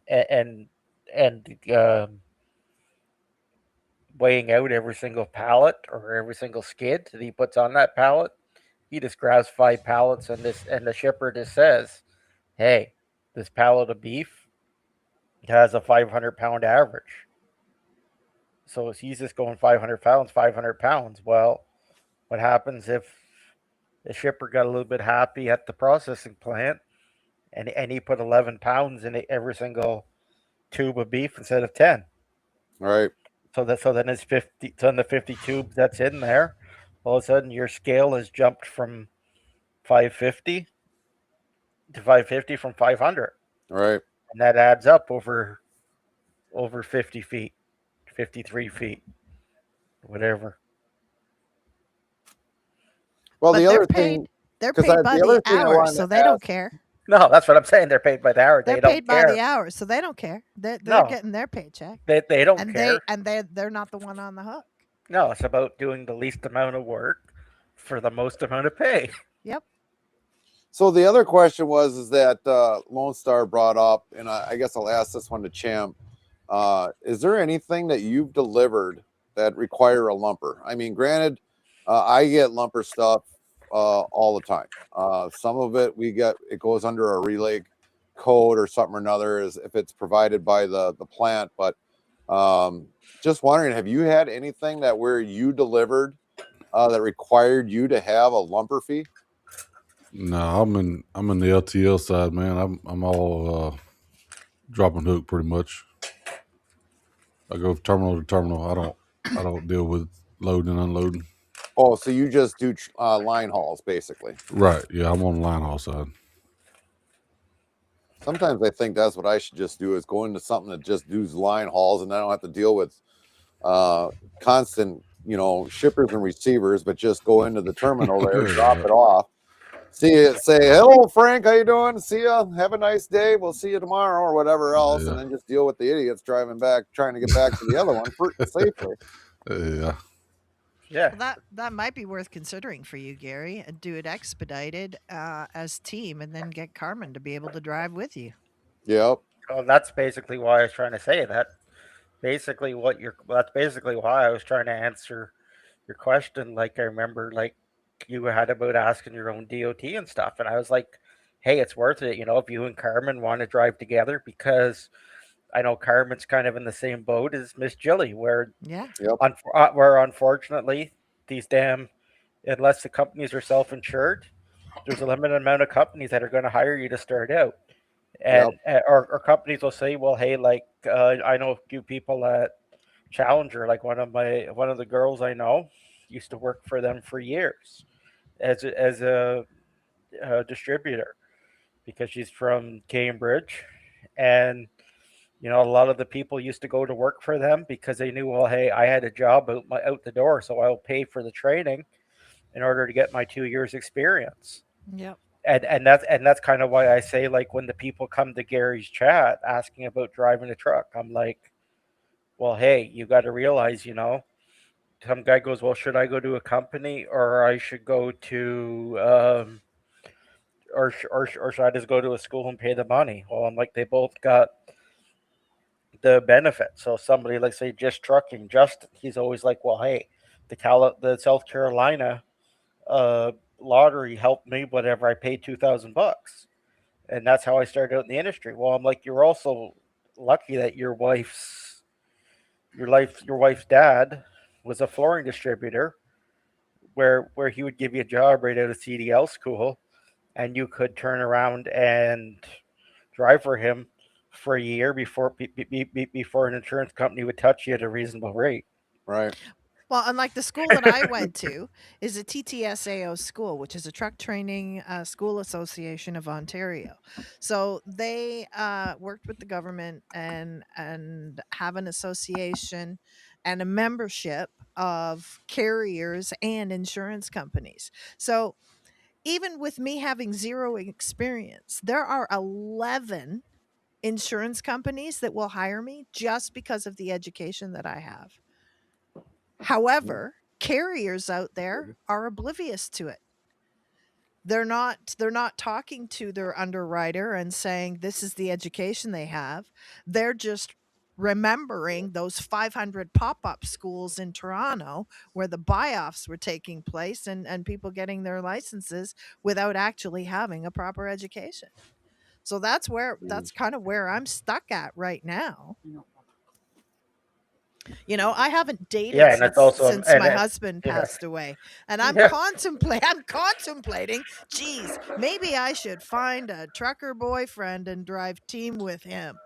weighing out every single pallet or every single skid that he puts on that pallet, he just grabs 5 pallets and the shipper just says, hey, this pallet of beef has a 500-pound average. So he's just going 500 pounds, 500 pounds. Well, what happens if the shipper got a little bit happy at the processing plant and he put 11 pounds in every single tube of beef instead of 10? Right. So then it's 50. So in the 50 tubes that's in there, all of a sudden your scale has jumped from 550 to 550 from 500. Right. and that adds up over 50 feet, 53 feet, whatever. Well, But the they're other paid. thing, They're paid by the the other thing I hour, wanted so to they don't ask, care. No, that's what I'm saying. They're paid by the hour. They're They don't paid by the care. hour, so they don't care. They're No, getting their paycheck, they don't and care. they're not the one on the hook. No, it's about doing the least amount of work for the most amount of pay. Yep. so the other question was is that Lone Star brought up, and I guess I'll ask this one to Champ. Is there anything that you've delivered that require a lumper? I mean, granted, I get lumper stuff all the time. Some of it it goes under a relay code or something or another, is if it's provided by the plant. But just wondering, have you had anything that where you delivered that required you to have a lumper fee? No, I'm in the LTL side, man. I'm all drop and hook pretty much. I go terminal to terminal. I don't deal with loading and unloading. Oh, so you just do line hauls, basically. Right. Yeah, I'm on the line haul side. Sometimes I think that's what I should just do is go into something that just does line hauls, and I don't have to deal with constant, shippers and receivers, but just go into the terminal there, drop it off. See it, say, hello, Frank, how you doing? See ya. Have a nice day. We'll see you tomorrow or whatever else, and Yeah. then just deal with the idiots driving back, trying to get back to the other one safely. Yeah. Yeah. Well, that might be worth considering for you, Gary. And do it expedited as team, and then get Carmen to be able to drive with you. Yep. Well, that's basically why I was trying to say that. Basically, that's basically why I was trying to answer your question. Like I remember, like you had about asking your own DOT and stuff, and I was like, "Hey, it's worth it, if you and Carmen want to drive together, because I know Carmen's kind of in the same boat as Miss Jilly, where Yeah. Yep. where unfortunately these damn unless the companies are self-insured, there's a limited amount of companies that are going to hire you to start out, Yep. and or companies will say, well, hey, like I know a few people at Challenger, like one of the girls I know used to work for them for years as a distributor, because she's from Cambridge, and a lot of the people used to go to work for them because they knew, well, hey, I had a job out the door, so I'll pay for the training in order to get my 2 years experience. Yep. And that's kind of why I say, like, when the people come to Gary's chat asking about driving a truck, I'm like, well, hey, you got to realize, some guy goes, well, should I go to a company, or I should go to or should I just go to a school and pay the money? Well, I'm like, they both got the benefit. So somebody like, say, just trucking, Justin, he's always like, well, hey, the South Carolina lottery helped me, whatever, I paid $2,000, and that's how I started out in the industry. Well, I'm like, you're also lucky that your wife's dad was a flooring distributor, where he would give you a job right out of CDL school, and you could turn around and drive for him for a year before an insurance company would touch you at a reasonable rate. Right. Well, unlike the school that I went to is a TTSAO school, which is a Truck Training School Association of Ontario. So they worked with the government and have an association and a membership of carriers and insurance companies. So even with me having zero experience, there are 11 insurance companies that will hire me just because of the education that I have. However, carriers out there are oblivious to it. They're not talking to their underwriter and saying this is the education they have. They're just remembering those 500 pop-up schools in Toronto where the buy-offs were taking place, and people getting their licenses without actually having a proper education. So that's kind of where I'm stuck at right now. I haven't dated Yeah, and it's also since and my it, husband yeah, passed away, and I'm yeah, contemplating, geez, maybe I should find a trucker boyfriend and drive team with him,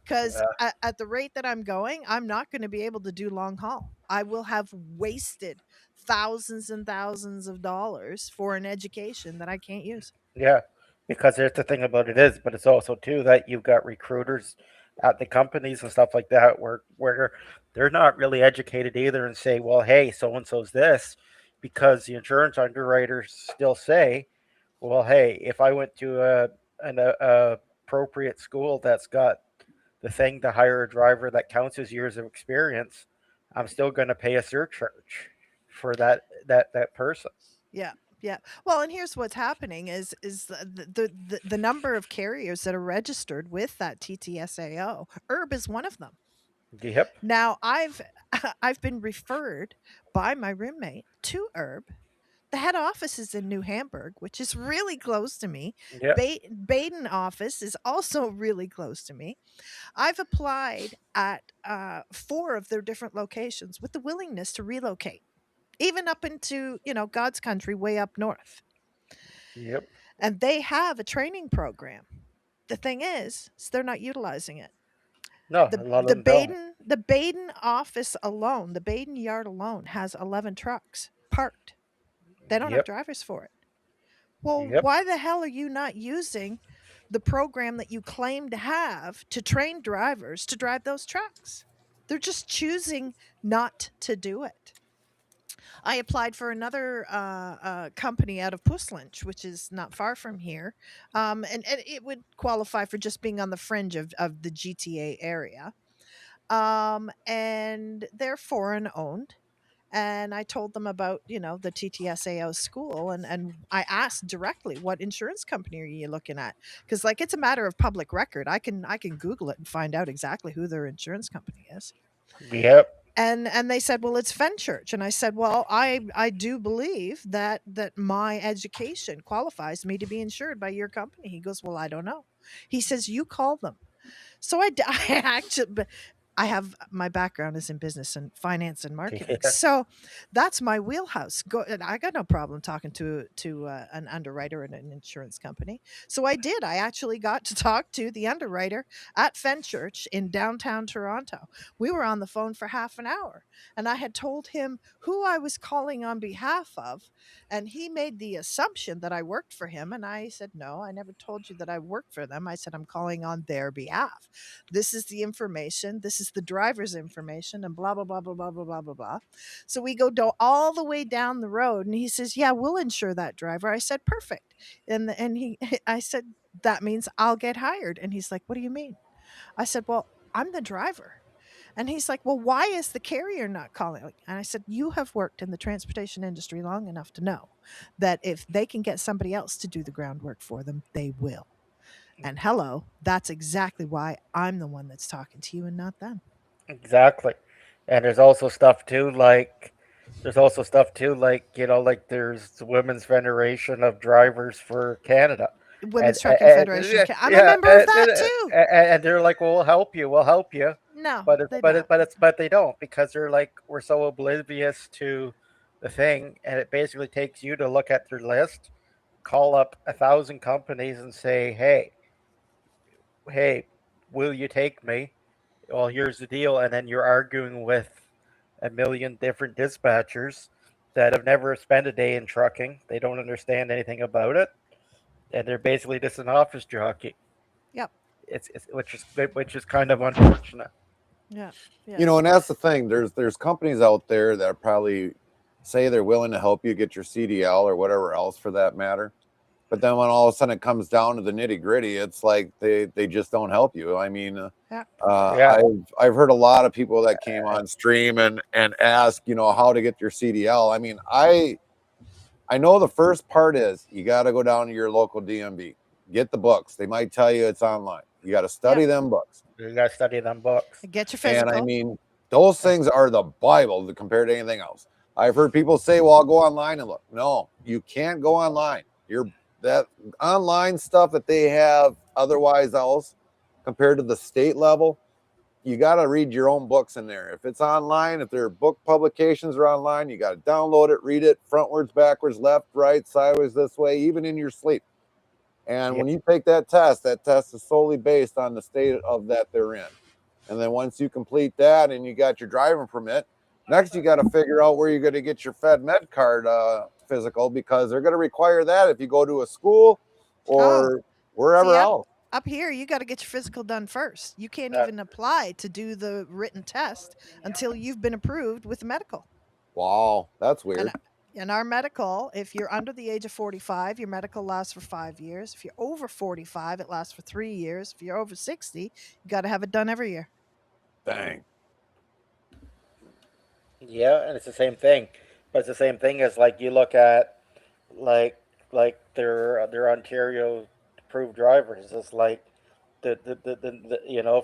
cuz yeah, at the rate that I'm going, I'm not going to be able to do long haul. I will have wasted thousands and thousands of dollars for an education that I can't use. yeah. Because there's the thing about it is, but it's also too that you've got recruiters at the companies and stuff like that where they're not really educated either and say, well, hey, so and so's this, because the insurance underwriters still say, well, hey, if I went to a appropriate school that's got the thing to hire a driver that counts as years of experience, I'm still going to pay a surcharge for that person. Yeah. Yeah. Well, and here's what's happening is the number of carriers that are registered with that TTSAO. Herb is one of them. Yep. Now, I've been referred by my roommate to Herb. The head office is in New Hamburg, which is really close to me. Yep. Baden office is also really close to me. I've applied at 4 of their different locations with the willingness to relocate, even up into, God's country way up north. Yep. And they have a training program. The thing is they're not utilizing it. No, The a lot of the them don't. Baden office alone, the Baden yard alone has 11 trucks parked. They don't have Yep. drivers for it. Well, Yep. why the hell are you not using the program that you claim to have to train drivers to drive those trucks? They're just choosing not to do it. I applied for another company out of Puslinch, which is not far from here, and it would qualify for just being on the fringe of the GTA area. And they're foreign owned. And I told them about, the TTSAO school, and I asked directly, what insurance company are you looking at? Because like it's a matter of public record. I can Google it and find out exactly who their insurance company is. Yep. And they said, well, it's Fenchurch. And I said, well, I do believe that my education qualifies me to be insured by your company. He goes, well, I don't know. He says, you call them. So I actually, but I have my background is in business and finance and marketing, Yeah. so that's my wheelhouse. Go, and I got no problem talking to an underwriter in an insurance company. So I did. I actually got to talk to the underwriter at Fenchurch in downtown Toronto. We were on the phone for half an hour, and I had told him who I was calling on behalf of, and he made the assumption that I worked for him, and I said, no, I never told you that I worked for them. I said, I'm calling on their behalf. This is the information. This is the driver's information, and blah, blah, blah, blah, blah, blah, blah, blah, blah. So we go all the way down the road, and he says, yeah, we'll insure that driver. I said, perfect. I said, that means I'll get hired. And he's like, what do you mean? I said, well, I'm the driver. And he's like, well, why is the carrier not calling? And I said, you have worked in the transportation industry long enough to know that if they can get somebody else to do the groundwork for them, they will. And hello, that's exactly why I'm the one that's talking to you and not them. Exactly. And there's also stuff too like like there's the Women's Federation of Drivers for Canada. Women's Trucking Federation of I'm a Yeah, member of that too. and they're like, well, we'll help you, No, but they don't. but they don't, because they're like, we're so oblivious to the thing, and it basically takes you to look at their list, call up 1,000 companies, and say, hey, will you take me? Well, here's the deal, and then you're arguing with a million different dispatchers that have never spent a day in trucking. They don't understand anything about it, and they're basically just an office jockey. Yep. It's which is kind of unfortunate. Yeah. Yeah. And that's the thing. There's companies out there that probably say they're willing to help you get your CDL or whatever else for that matter. But then when all of a sudden it comes down to the nitty gritty, it's like they just don't help you. I mean, Yeah. Yeah. I've heard a lot of people that came on stream and ask, how to get your CDL. I mean, I know the first part is you got to go down to your local DMV, get the books. They might tell you it's online. You got to study them books. You got to study them books. Get your physical. And I mean, those things are the Bible compared to anything else. I've heard people say, well, I'll go online and look. No, you can't go online. That online stuff that they have otherwise else compared to the state level, you got to read your own books in there. If it's online, if their book publications are online, you got to download it, read it frontwards, backwards, left, right, sideways, this way, even in your sleep. And when you take that test is solely based on the state of that they're in. And then once you complete that and you got your driving permit, next you got to figure out where you're going to get your Fed Med card physical, because they're going to require that if you go to a school Oh, or see, wherever else. up here, you got to get your physical done first. You can't Uh, even apply to do the written test until you've been approved with medical. Wow, that's And weird. in our medical, if you're under the age of 45, your medical lasts for 5 years. If you're over 45, it lasts for 3 years. If you're over 60, you got to have it done every year. Dang. yeah, and it's the same thing. But it's the same thing as like you look at like their Ontario approved drivers. It's like the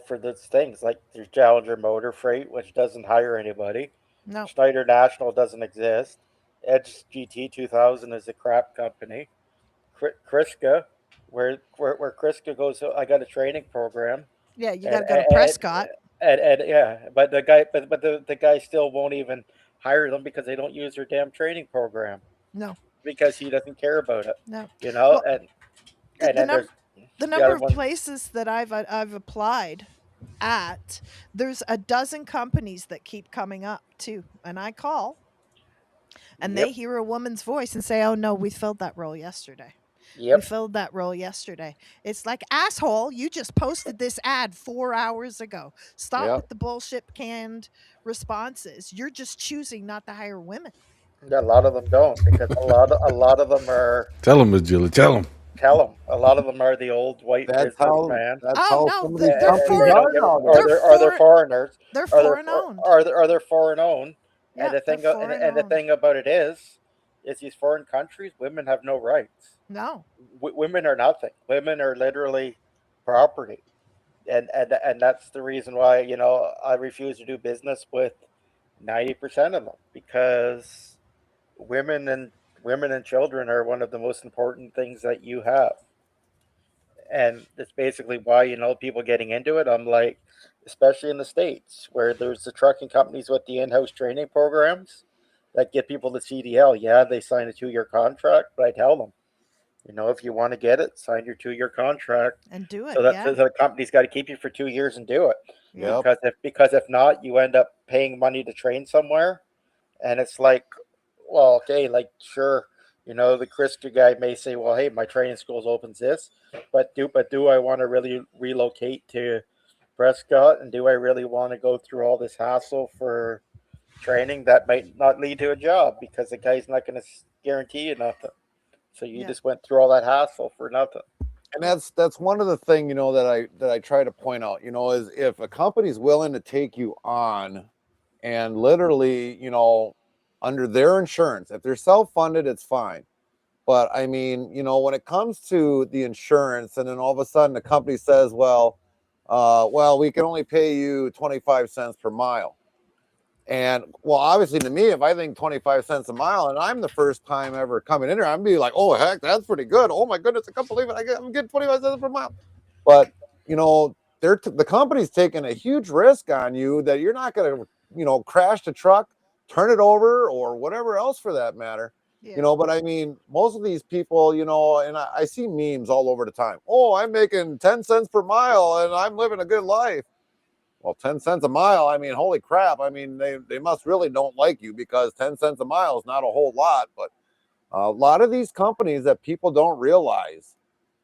for those things like there's Challenger Motor Freight, which doesn't hire anybody. No. Schneider National doesn't exist. Edge GT 2000 is a crap company. Kriska, where Kriska goes, I got a training program, Yeah, you got and to go to Prescott. yeah, but the guy, but the guy still won't even hire them because they don't use their damn training program No, because he doesn't care about it, no. you know. Well, And the then there's the the number other of one. places that I've applied at, there's a dozen companies that keep coming up too, and I call and they Yep, hear a woman's voice and say, "Oh no, we filled that role yesterday. We yep. filled that role yesterday." It's like, asshole, you just posted this ad 4 hours ago. Stop Yep. with the bullshit canned responses. You're just choosing not to hire women. A lot of them don't because a lot of them are Tell them, Miss Julie. Tell them. tell them. A lot of them are the old white businessman, That's Oh how no, some of these they're and companies they foreign. don't are give it, nowadays. or they're foreigners, They're or they're foreign owned. or they're foreign owned. And Yeah, they're foreign the owned. thing about it is these foreign countries, women have no rights. No. Women are nothing. Women are literally property, and that's the reason why I refuse to do business with 90% of them because women and women and children are one of the most important things that you have, and that's basically why people getting into it. I'm like, especially in the states where there's the trucking companies with the in-house training programs that get people to CDL. Yeah, they sign a 2-year contract, but I tell them, if you want to get it, sign your 2-year contract. And do it. So Yeah. the company's got to keep you for 2 years and do it, Yeah. Yep. because if not, you end up paying money to train somewhere, and it's like, well, okay, like sure, the Christian guy may say, well, hey, my training school's opens this, but do I want to really relocate to Prescott, and do I really want to go through all this hassle for training that might not lead to a job because the guy's not going to guarantee you nothing. So you Yeah. just went through all that hassle for nothing. And that's one of the thing, that I try to point out, is if a company's willing to take you on and literally, under their insurance, if they're self-funded, it's fine. But I mean, when it comes to the insurance, and then all of a sudden the company says, well, we can only pay you 25 cents per mile. And well, obviously to me, if I think 25 cents a mile and I'm the first time ever coming in here, I'm be like, oh heck, that's pretty good. Oh my goodness, I can't believe it. I'm getting 25 cents per mile. But the company's taking a huge risk on you that you're not going to, crash the truck, turn it over, or whatever else for that matter. Yeah. But I mean, most of these people, and I see memes all over the time. Oh, I'm making 10 cents per mile and I'm living a good life. Well, 10 cents a mile, I mean, holy crap. I mean, they must really don't like you because 10 cents a mile is not a whole lot. But a lot of these companies that people don't realize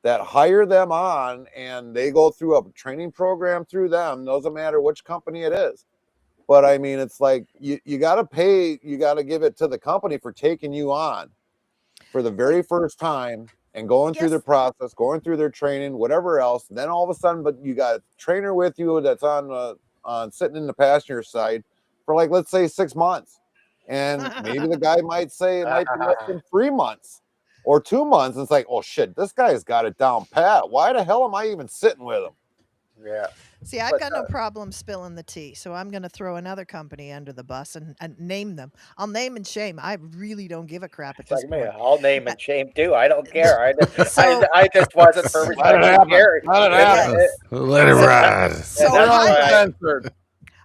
that hire them on and they go through a training program through them, doesn't matter which company it is. But I mean, it's like you got to pay, you got to give it to the company for taking you on for the Well, very first time and going through their yes. process, going through their training, whatever else. And then all of a sudden, but you got a trainer with you that's on sitting in the passenger side for like, let's say 6 months. And maybe the guy might say it might be less than 3 months or 2 months. And it's like, oh shit, this guy's got it down pat. Why the hell am I even sitting with him? Yeah, See, I've but got no problem spilling the tea, so I'm going to throw another company under the bus and name them. I'll name and shame. I really don't give a crap at it's this like me. point. I'll name Uh, and shame too. I don't the, care. so, I just wasn't for Let it respect and happen. Gary. Let it yeah. happen. Let it So, ride. so We're highlight uncensored.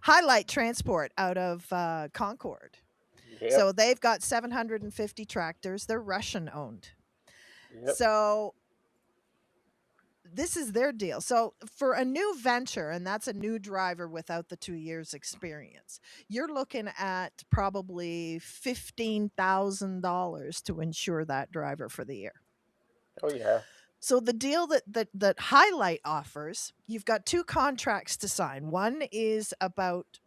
highlight transport out of Concord. Yep, So they've got 750 tractors. They're Russian owned. yep. So this is their deal. So for a new venture, and that's a new driver without the 2 years experience, you're looking at probably $15,000 to insure that driver for the year. Oh yeah. So the deal that Highlight offers, you've got 2 contracts to sign. One is about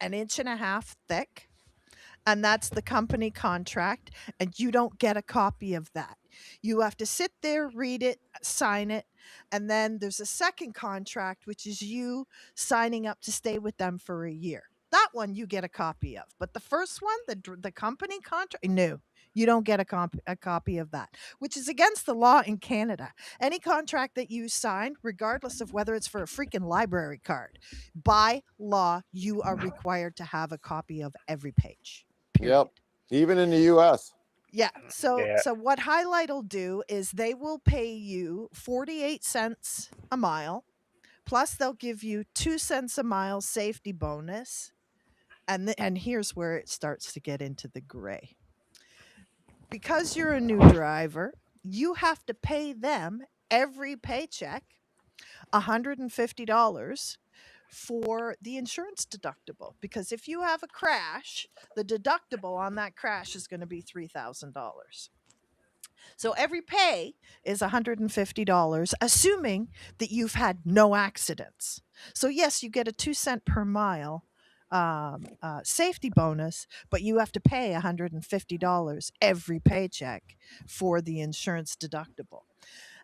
an inch and a half thick, and that's the company contract, and you don't get a copy of that. You have to sit there, read it, sign it, and then there's a second contract, which is you signing up to stay with them for a year. That one you get a copy of, but the first one, the company contract, no, you don't get a copy of that, which is against the law in Canada. Any contract that you sign, regardless of whether it's for a freaking library card, by law, you are required to have a copy of every page. Period. Yep. Even in the U.S. Yeah. So Yeah. so what Highlight will do is they will pay you 48 cents a mile, plus they'll give you 2 cents a mile safety bonus. And here's where it starts to get into the gray. Because you're a new driver, you have to pay them every paycheck $150 for the insurance deductible, because if you have a crash, the deductible on that crash is going to be $3,000. So every pay is $150, assuming that you've had no accidents. So yes, you get a 2 cent per mile safety bonus, but you have to pay $150 every paycheck for the insurance deductible.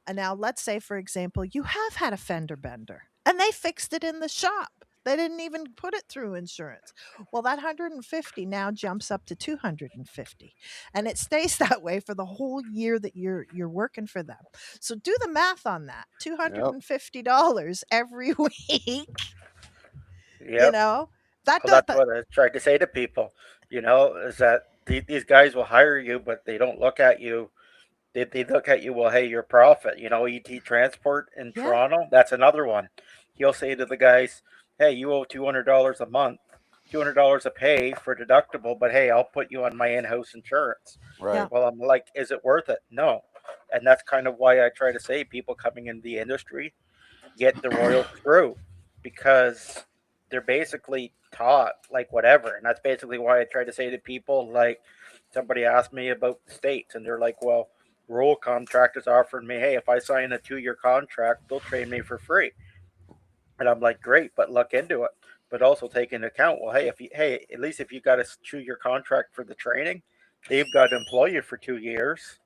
And now let's say, for example, you have had a fender bender and they fixed it in the shop. They didn't even put it through insurance. Well, that 150 now jumps up to 250, and it stays that way for the whole year that you're working for them. So do the math on that. Yep. $250 every week, you Yep. know. That Well, does that's what I tried to say to people. Is that these guys will hire you, but they don't look at you. They look at you. Well, hey, your profit. ET Transport in yeah. Toronto. That's another one. He'll say to the guys, "Hey, you owe $200 a month, $200 a pay for deductible, but hey, I'll put you on my in-house insurance." Yeah. Right. Well, I'm like, is it worth it? No. And that's kind of why I try to say people coming into the industry get the royal screw, because they're basically taught like whatever. And that's basically why I try to say to people, like, somebody asked me about the states and they're like, well, rural contractors offered me, hey, if I sign a 2-year contract, they'll train me for free. And I'm like, great, but look into it. But also take into account, well, hey, at least if you got a 2-year contract for the training, they've got to employ you for 2 years,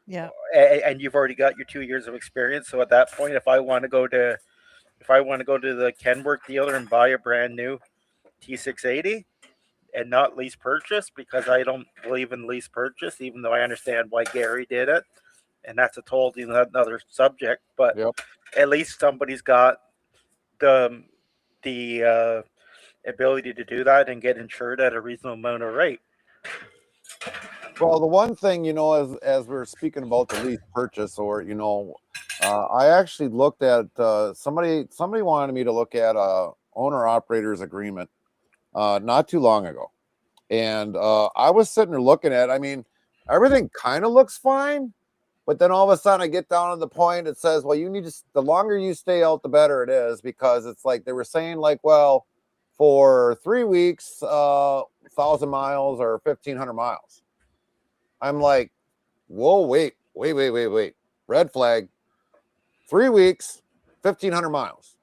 Yeah. and you've already got your 2 years of experience. So at that point, if I want to go to the Kenworth dealer and buy a brand new T680 and not lease purchase, because I don't believe in lease purchase, even though I understand why Gary did it, and that's a totally another subject. But Yep. at least somebody's got the ability to do that and get insured at a reasonable amount of rate. Well, the one thing, as we're speaking about the lease purchase, or I actually looked at somebody wanted me to look at a owner operators agreement not too long ago, and I was sitting there looking at. I mean, everything kind of looks fine, but then all of a sudden I get down to the point. It says, well, you need to. The longer you stay out, the better it is, because it's like they were saying, like, well, for 3 weeks, 1,000 miles or 1,500 miles. I'm like, whoa, wait. Red flag. 3 weeks, 1,500 miles.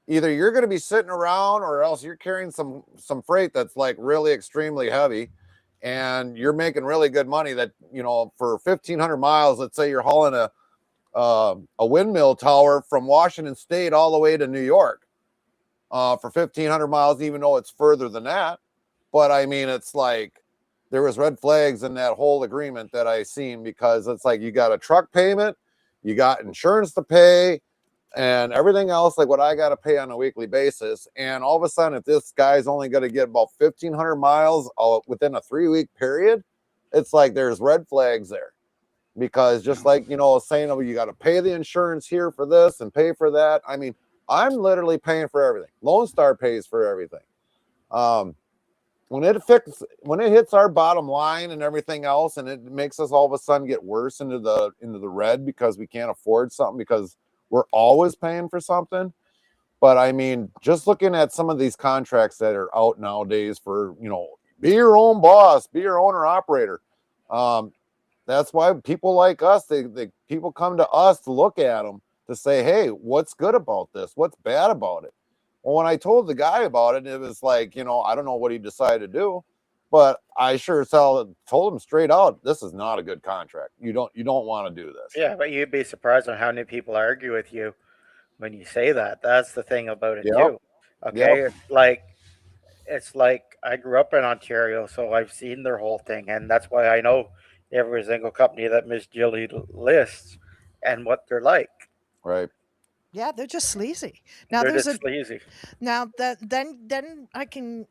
Either you're going to be sitting around, or else you're carrying some freight that's like really extremely heavy, and you're making really good money. That for 1,500 miles, let's say you're hauling a windmill tower from Washington State all the way to New York for 1,500 miles, even though it's further than that. But I mean, it's like there was red flags in that whole agreement that I seen, because it's like you got a truck payment, you got insurance to pay, and everything else, like what I got to pay on a weekly basis. And all of a sudden, if this guy's only going to get about 1,500 miles within a 3-week period, it's like there's red flags there. Because just like, saying, oh, you got to pay the insurance here for this and pay for that. I mean, I'm literally paying for everything. Lone Star pays for everything. When it hits our bottom line and everything else, and it makes us all of a sudden get worse into the red, because we can't afford something, because we're always paying for something. But I mean, just looking at some of these contracts that are out nowadays for, be your own boss, be your owner operator. That's why people like us, people come to us to look at them to say, hey, what's good about this? What's bad about it? Well, when I told the guy about it, it was like, I don't know what he decided to do, but I sure told him straight out, this is not a good contract. You don't want to do this. Yeah, but you'd be surprised on how many people argue with you when you say that. That's the thing about it Yep. too. Yep. Okay, it's like I grew up in Ontario, so I've seen their whole thing, and that's why I know every single company that Miss Jilly lists and what they're like. Right. Yeah, they're just sleazy. Now They're there's just a sleazy. now that then I can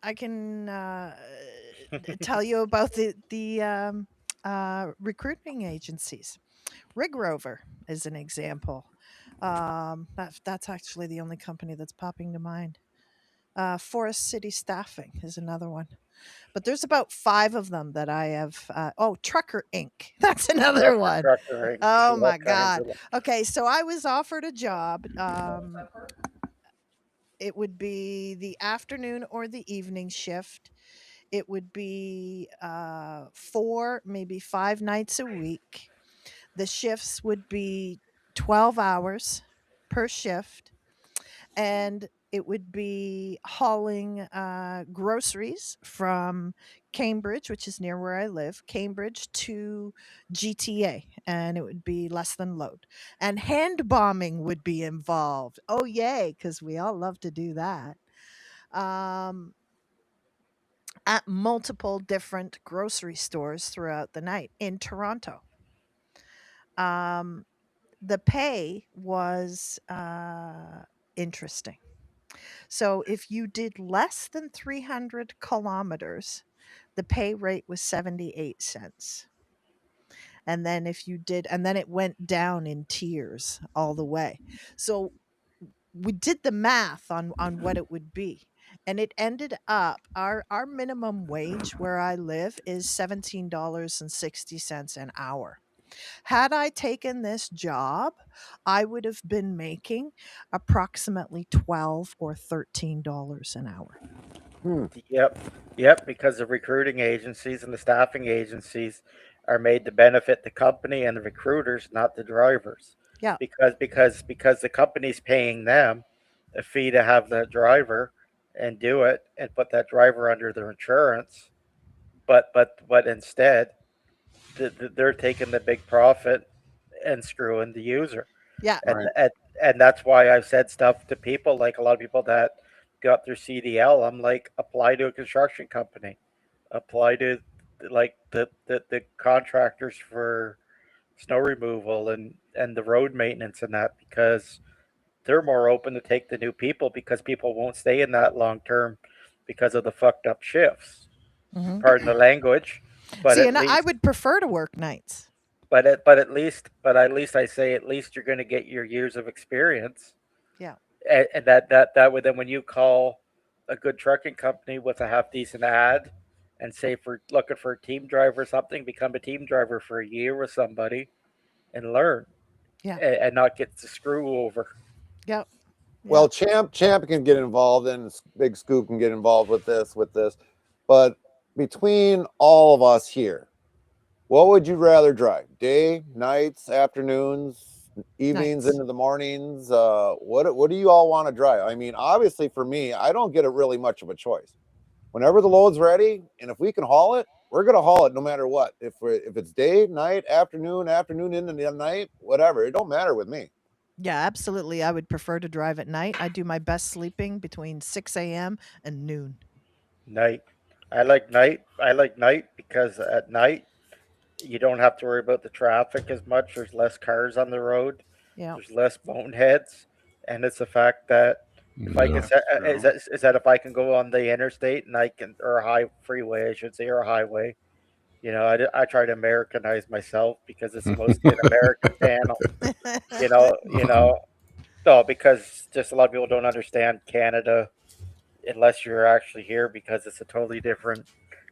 tell you about the recruiting agencies. Rig Rover is an example. That's actually the only company that's popping to mind. Forest City Staffing is another one. But there's about 5 of them that I have. Trucker Inc. That's another one. Trucker, Oh all my kinds God. of. Okay, so I was offered a job. It would be the afternoon or the evening shift. It would be 4, maybe 5 nights a week. The shifts would be 12 hours per shift, and it would be hauling groceries from Cambridge, which is near where I live, Cambridge to GTA, and it would be less than load. And hand bombing would be involved. Oh, yay, because we all love to do that. Um, at multiple different grocery stores throughout the night in Toronto. Um, the pay was interesting. So if you did less than 300 kilometers, the pay rate was 78 cents. And then and then it went down in tiers all the way. So we did the math on what it would be. And it ended up our minimum wage where I live is $17.60 an hour. Had I taken this job, I would have been making approximately 12 or $13 an hour. Hmm. Yep, yep. Because the recruiting agencies and the staffing agencies are made to benefit the company and the recruiters, not the drivers. Yeah. Because the company's paying them a fee to have the driver and do it and put that driver under their insurance. But instead, they're taking the big profit and screwing the user. Yeah. and Right. and and that's why I've said stuff to people, like a lot of people that got their CDL. I'm like, apply to a construction company, apply to like the contractors for snow removal and the road maintenance and that, because they're more open to take the new people, because people won't stay in that long term because of the fucked up shifts. Mhm. Pardon the language, but See, at and I least would prefer to work nights. but at least I say, at least you're going to get your years of experience. Yeah. And that would, then when you call a good trucking company with a half decent ad and say for looking for a team driver or something, become a team driver for a year with somebody and learn, Yeah. and not get the screw over. Yeah. Yeah. Well, Champ can get involved, and Big Scoop can get involved with this. But between all of us here, what would you rather drive? Day, nights, afternoons, evenings Nights. into the mornings? What do you all want to drive? I mean, obviously for me, I don't get a really much of a choice. Whenever the load's ready, and if we can haul it, we're gonna haul it no matter what. If it's day, night, afternoon into the night, whatever, it don't matter with me. Yeah, absolutely. I would prefer to drive at night. I do my best sleeping between 6 a.m. and noon. Night. I like night because at night you don't have to worry about the traffic as much. There's less cars on the road. Yeah. There's less boneheads, and it's the fact that if I can Yeah. is that if I can go on the interstate and I can, or a high freeway, I should say, or a highway. I try to Americanize myself because it's mostly an American panel. You know, you know, no, because just a lot of people don't understand Canada unless you're actually here, because it's a totally different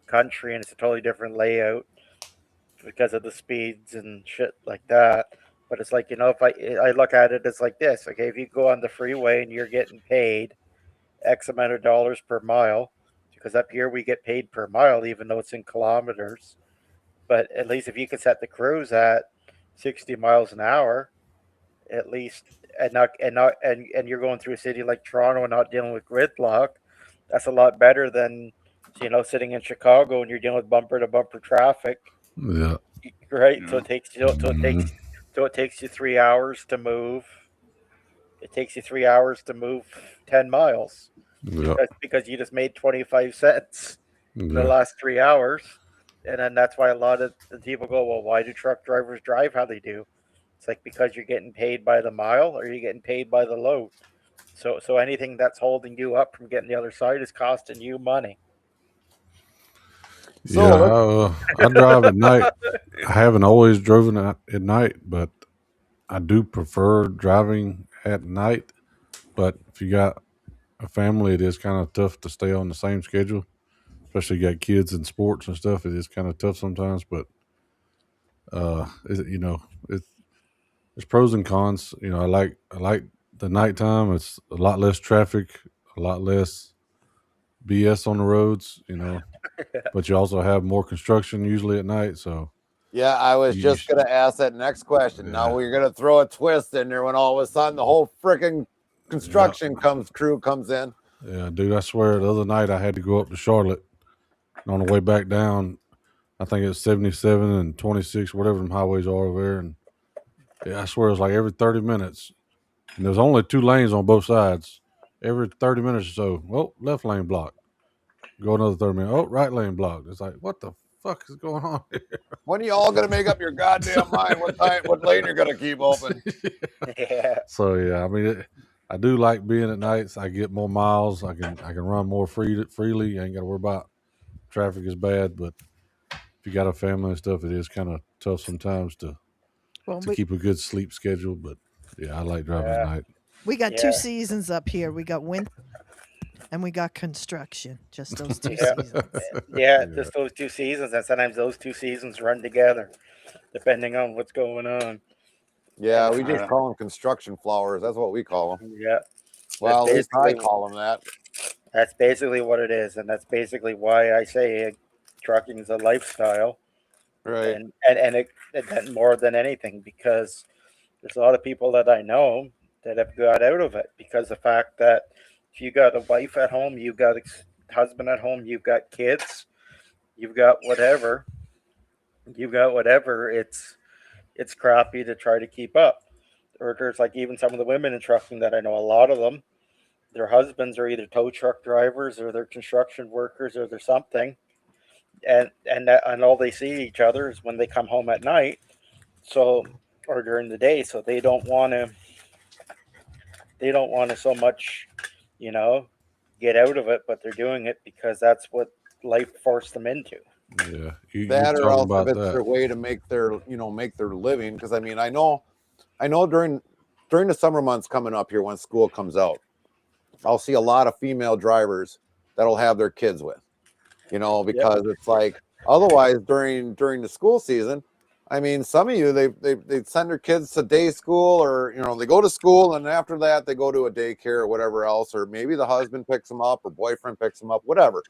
country and it's a totally different layout because of the speeds and shit like that. But it's like, if I look at it, it's like this. Okay, if you go on the freeway and you're getting paid X amount of dollars per mile, because up here we get paid per mile even though it's in kilometers. But at least if you could set the cruise at 60 miles an hour, at least, and you're going through a city like Toronto and not dealing with gridlock, that's a lot better than sitting in Chicago and you're dealing with bumper to bumper traffic, Yeah. right? So Yeah. it takes Mhm. so it takes you 3 hours to move. It takes you 3 hours to move 10 miles Yeah. because you just made 25 cents in the Yeah. last 3 hours, and then that's why a lot of the people go, well, why do truck drivers drive how they do? It's like because you're getting paid by the mile or you're getting paid by the load. So anything that's holding you up from getting the other side is costing you money. Yeah. So let's I drive at night. I haven't always driven at night, but I do prefer driving at night. But if you got a family, it is kind of tough to stay on the same schedule, especially you got kids in sports and stuff. It is kind of tough sometimes, but it's there's pros and cons. I like the nighttime. It's a lot less traffic, a lot less BS on the roads. But you also have more construction usually at night. So Yeah, I was you just gonna ask that next question. Now yeah, we're gonna throw a twist in there when all of a sudden the whole freaking yeah, construction crew comes in. yeah, dude. I swear, the other night I had to go up to Charlotte, and on the way back down, I think it's 77 and 26, whatever them highways are over there, and yeah, I swear it was like every 30 minutes, and there's only two lanes on both sides. Every 30 minutes or so, well, left lane blocked. Go another 30 minutes. Oh, right lane blocked. It's like, what the fuck is going on When are you all gonna make up your goddamn mind what lane you're gonna keep open? here? Yeah, So yeah, I mean, I do like being at nights. I get more miles. I can run more freely. You ain't got to worry about traffic is bad. But if you got a family and stuff, it is kind of tough sometimes to Well, to keep a good sleep schedule. But yeah, I like driving at yeah, night. we got two yeah, seasons up here. We got winter and we got construction. Just those two yeah, seasons. yeah. Yeah, Just those 2 seasons, and sometimes those 2 seasons run together, depending on what's going on. Yeah, And we just call them construction flowers. That's what we call them. yeah, that's Well, at least I basically call them that. that's basically what it is, and that's basically why I say trucking is a lifestyle, Right. and more than anything, because there's a lot of people that I know that have got out of it because the fact that if you got a wife at home, you've got a husband at home, you've got kids, you've got whatever, it's crappy to try to keep up. Or there's like even some of the women in trucking that I know, a lot of them, their husbands are either tow truck drivers or they're construction workers or they're something, and all they see each other is when they come home at night. So or during the day, so they don't want to so much, you know, get out of it, but they're doing it because that's what life forced them into. yeah. You're That or talking else if about it's that. their way to make their living. Because I mean, I know during the summer months coming up here when school comes out, I'll see a lot of female drivers that'll have their kids with, Yep. because it's like otherwise during the school season, I mean, some of you they send their kids to day school, or they go to school and after that they go to a daycare or whatever else, or maybe the husband picks them up or boyfriend picks them up, whatever.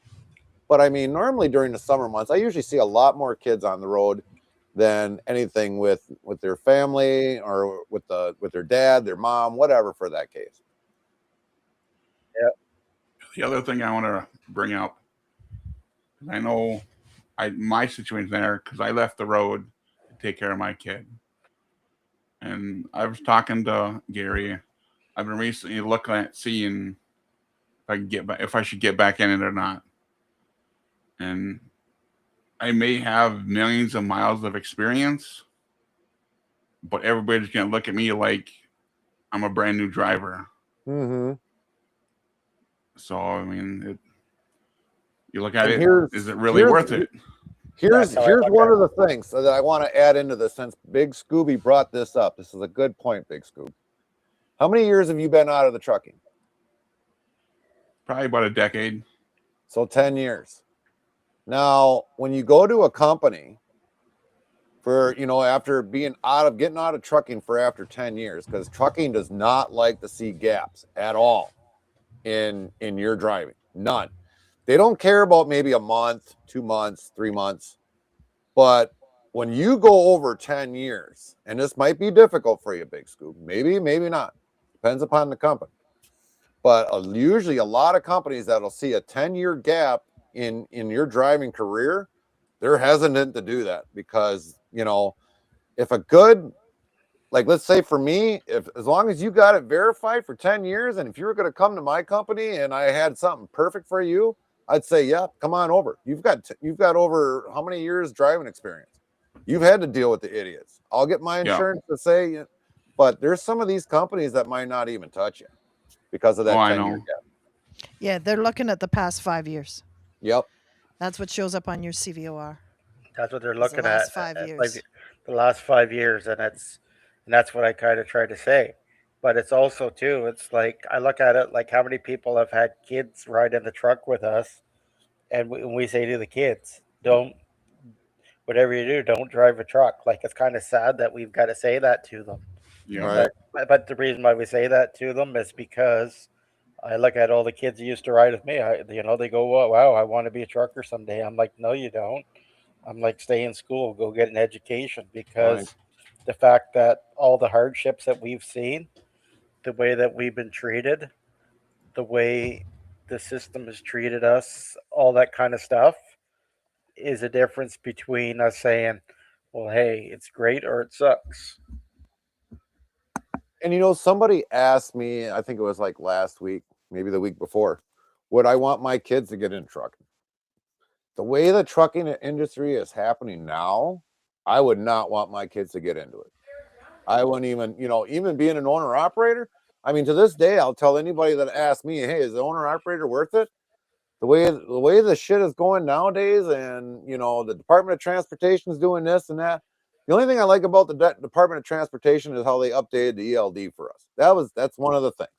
But I mean, normally during the summer months, I usually see a lot more kids on the road than anything with their family or with their dad, their mom, whatever for that case. Yep. The other thing I want to bring up, I know my situation there because I left the road to take care of my kid, and I was talking to Gary. I've been recently looking at seeing if I can get back, if I should get back in it or not, and I may have millions of miles of experience, but everybody's gonna look at me like I'm a brand new driver. Mm-hmm. So I mean, you look at And it, here's is it really here's worth it? here's That's how I here's look one at of the things that I want to add into this, since Big Scooby brought this up. This is a good point, Big Scoob. How many years have you been out of the trucking? Probably about a decade. So 10 years. Now, when you go to a company for, after getting out of trucking for after 10 years, because trucking does not like to see gaps at all in your driving. None. They don't care about maybe a month, 2 months, 3 months, but when you go over 10 years, and this might be difficult for you, Big Scoop, maybe not, depends upon the company, but usually a lot of companies that'll see a 10-year gap in your driving career, they're hesitant to do that because, if a good, like, let's say for me, if as long as you got it verified for 10 years, and if you were going to come to my company and I had something perfect for you, I'd say, yeah, come on over. You've got over how many years driving experience? You've had to deal with the idiots. I'll get my insurance to say, but there's some of these companies that might not even touch you because of that 10-year gap. Yeah, they're looking at the past 5 years. Yep. That's what shows up on your CVOR. That's what they're The looking last at. 5 Like years. the last 5 years, and that's what I kind of try to say. But it's also too. It's like I look at it like how many people have had kids ride in the truck with us, and we say to the kids, don't, whatever you do, don't drive a truck. Like it's kind of sad that we've got to say that to them. Yeah. Right. But the reason why we say that to them is because I look at all the kids who used to ride with me. They go, "Well, wow, I want to be a trucker someday." I'm like, "No, you don't." I'm like, "Stay in school, go get an education," because Right. the fact that all the hardships that we've seen, the way that we've been treated, the way the system has treated us, all that kind of stuff, is a difference between us saying, "Well, hey, it's great," or "It sucks." And somebody asked me, I think it was like last week, maybe the week before, would I want my kids to get in trucking? The way the trucking industry is happening now, I would not want my kids to get into it. I wouldn't even being an owner operator. I mean, to this day, I'll tell anybody that asks me, "Hey, is the owner operator worth it?" The way the shit is going nowadays, and the Department of Transportation is doing this and that. The only thing I like about the Department of Transportation is how they updated the ELD for us. That's one of the things.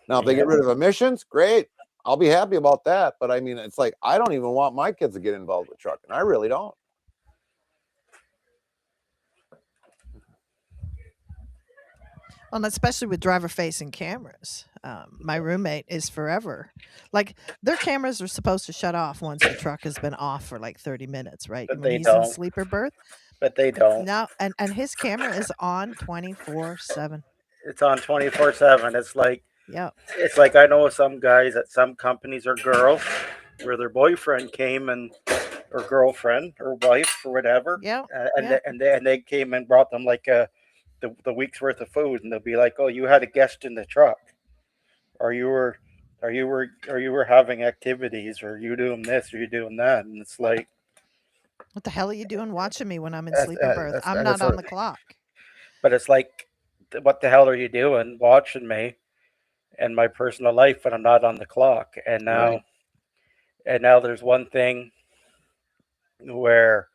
Now, if they get rid of emissions, great. I'll be happy about that. But I mean, it's like I don't even want my kids to get involved with trucking. I really don't. Well, especially with driver-facing cameras. My roommate is forever. Like, their cameras are supposed to shut off once the truck has been off for like 30 minutes, right? But When they he's in don't. sleeper berth. But they don't. No, and his camera is on 24/7. It's on 24/7. Yeah. It's like I know some guys at some companies or girls where their boyfriend came and or girlfriend or wife or whatever, Yeah. and Yeah. they came and brought them like the week's worth of food, and they'll be like, "Oh, you had a guest in the truck, or you were having activities, or you doing this, or you doing that," and it's like What the hell are you doing watching me when I'm in sleeper berth? I'm and not it's on like, the clock. but it's like, what the hell are you doing watching me and my personal life when I'm not on the clock? Right. And now there's one thing where,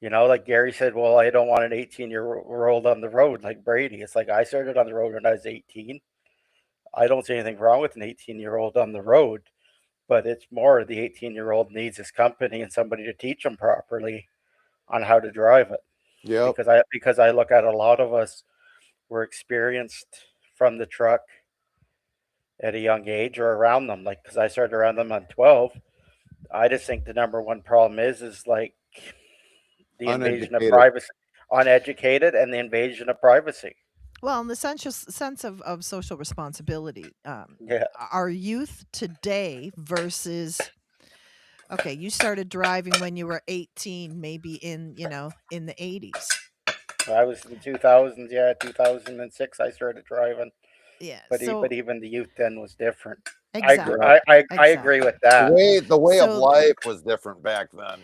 like Gary said, well, I don't want an 18-year-old on the road like Brady. It's like I started on the road when I was 18. I don't see anything wrong with an 18-year-old on the road, but it's more the 18-year-old needs his company and somebody to teach him properly on how to drive it. Yep. Because I look at a lot of us were experienced from the truck at a young age or around them. Like, because I started around them on 12. I just think the number one problem is like the invasion of Uneducated. privacy, uneducated, and the invasion of privacy. Well, in the sense of social responsibility, Yeah, our youth today versus, okay, you started driving when you were 18, maybe in the 80s. I was in 2000s. Yeah, 2006. I started driving, Yeah. but So even the youth then was different. exactly. I agree with that. The way of So life was different back then.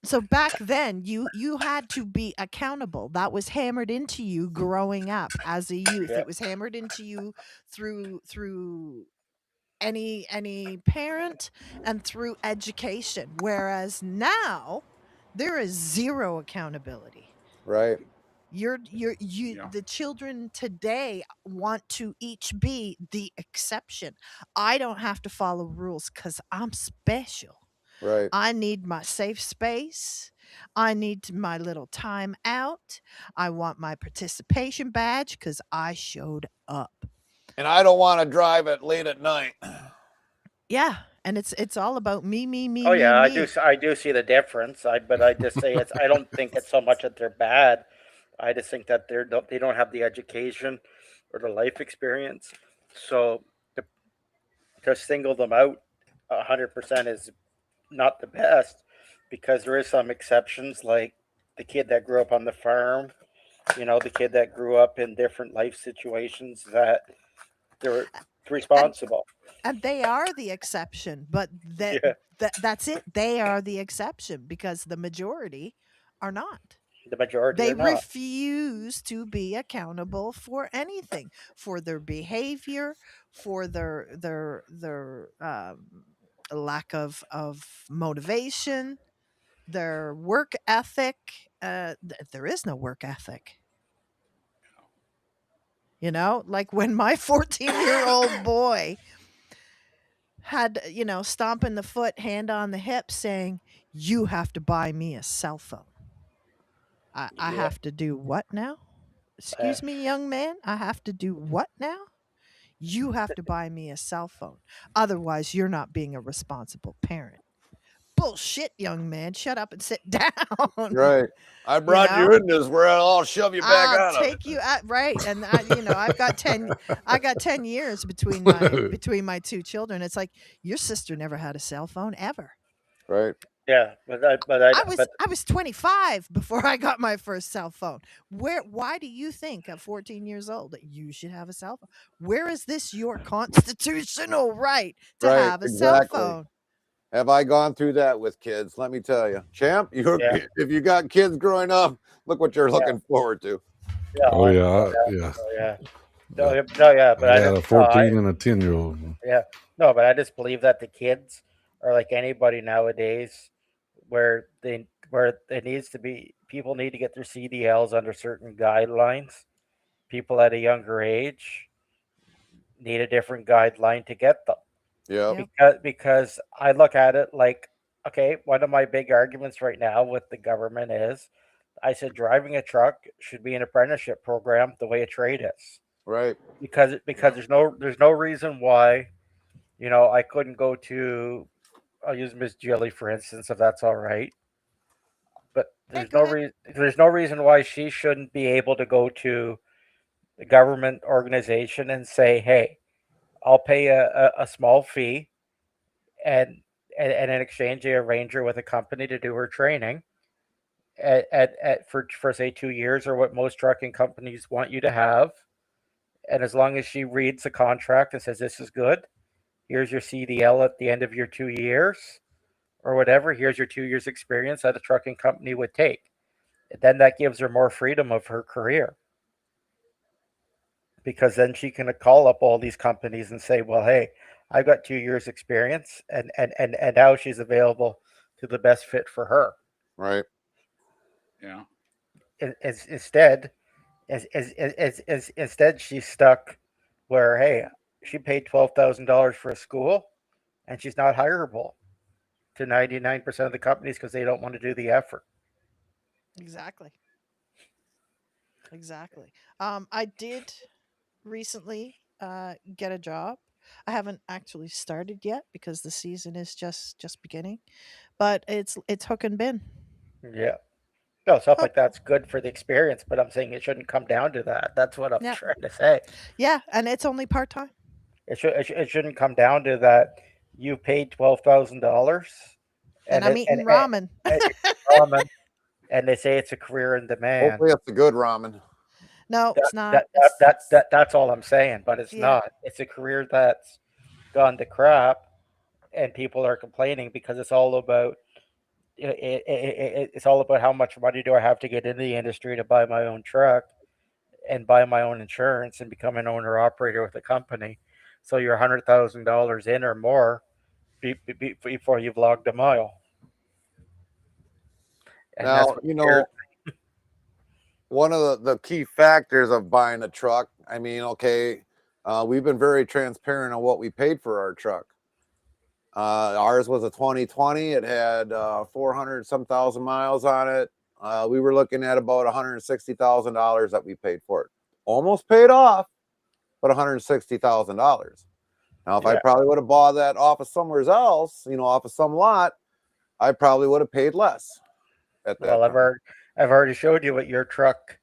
so back then you had to be accountable. That was hammered into you growing up as a youth. Yeah, It was hammered into you through any parent and through education, whereas now there is zero accountability. Right. The children today want to each be the exception. I don't have to follow rules because I'm special. Right. I need my safe space. I need my little time out. I want my participation badge because I showed up. And I don't want to drive it late at night. Yeah. And it's all about me, me, me, Oh me, yeah, me. I do see the difference. But I just say it's. I don't think it's so much that they're bad. I just think that they don't have the education or the life experience. So to, to single them out 100% is not the best, because there is some exceptions, like the kid that grew up on the farm. The kid that grew up in different life situations, that they were And responsible. and they are the exception, but Yeah, that's it. They are the exception because the majority are not. the majority They are not. refuse to be accountable for anything, for their behavior, for their lack of motivation, their work ethic. There is no work ethic. Like when my 14-year-old boy had, stomping the foot, hand on the hip, saying, "You have to buy me a cell phone." I Yeah, have to do what now? uh, Excuse me, young man. I have to do what now? You have to buy me a cell phone. Otherwise, you're not being a responsible parent. Bullshit, young man. Shut up and sit down. Right. I you brought know? you in this world. I'll shove you back I'll out of it. take you out right. And I got 10 years between my two children. It's like your sister never had a cell phone ever. Right. yeah, I was 25 before I got my first cell phone. Why do you think at 14 years old that you should have a cell phone? Where is this your constitutional right to Right. have a cell Exactly. phone? Have I gone through that with kids? Let me tell you, champ. yeah, If you got kids growing up, look what you're yeah, looking forward to. yeah, Oh yeah, yeah. oh, yeah. Yeah. No, yeah, but I got a 14 and a 10-year-old. yeah, no, but I just believe that the kids are like anybody nowadays, where it needs to be. People need to get their CDLs under certain guidelines. People at a younger age need a different guideline to get them. Yep. Yep. Because I look at it like, okay, one of my big arguments right now with the government is, I said driving a truck should be an apprenticeship program the way a trade is. Right. Because there's no reason why, I couldn't go to, I'll use Miss Jilly for instance, if that's all right. But Hey, go ahead. there's no reason why she shouldn't be able to go to the government organization and say, hey, I'll pay a small fee, and, in exchange they arrange her with a company to do her training for say 2 years, or what most trucking companies want you to have. And as long as she reads the contract and says this is good, here's your CDL at the end of your 2 years, or whatever, here's your 2 years experience that a trucking company would take. And then that gives her more freedom of her career, because then she can call up all these companies and say, well, hey, I've got 2 years experience, and now she's available to the best fit for her. Right. Yeah. Instead, instead she's stuck where, hey, she paid $12,000 for a school and she's not hireable to 99% of the companies because they don't want to do the effort. Exactly. Exactly. I did recently get a job. I haven't actually started yet because the season is just beginning, but it's hook and bin. Yeah. No, stuff Hook. like that's good for the experience, but I'm saying it shouldn't come down to that. That's what I'm Yeah. trying to say. Yeah, and it's only part-time. It shouldn't come down to that. You paid $12,000, And and I'm it eating ramen. and ramen, and they say it's a career in demand. Hopefully, it's a good ramen. No, That, it's not. that's all I'm saying. But it's Yeah, not. It's a career that's gone to crap, and people are complaining because it's all about it's all about how much money do I have to get into the industry to buy my own truck and buy my own insurance and become an owner operator with a company. So you're $100,000 in or more before you've logged a mile, and that's Now, what scares. one of the key factors of buying a truck, I mean, okay, we've been very transparent on what we paid for our truck. Ours was a 2020. It had 400 some thousand miles on it. We were looking at about $160,000 that we paid for it. Almost paid off, but $160,000. Now, if I probably would have bought that off of somewhere else, off of some lot, I probably would have paid less at that Well, time. I've already showed you what your truck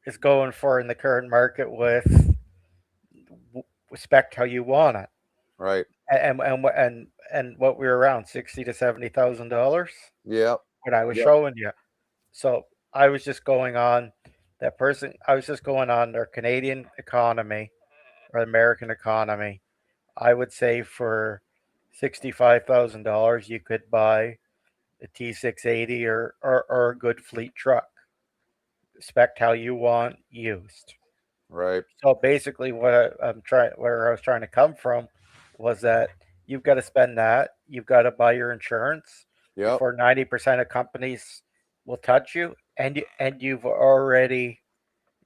is going for in the current market with respect how you want it, Right. and what we were around $60,000 to $70,000 Yep. when I was Yep. showing you. So I was just going on that person. I was just going on their Canadian economy or American economy. I would say for $65,000 you could buy a T680 or a good fleet truck. Spec how you want used. Right. So basically, where I was trying to come from, was that you've got to spend that. You've got to buy your insurance Yep. before 90% of companies will touch you, and you've already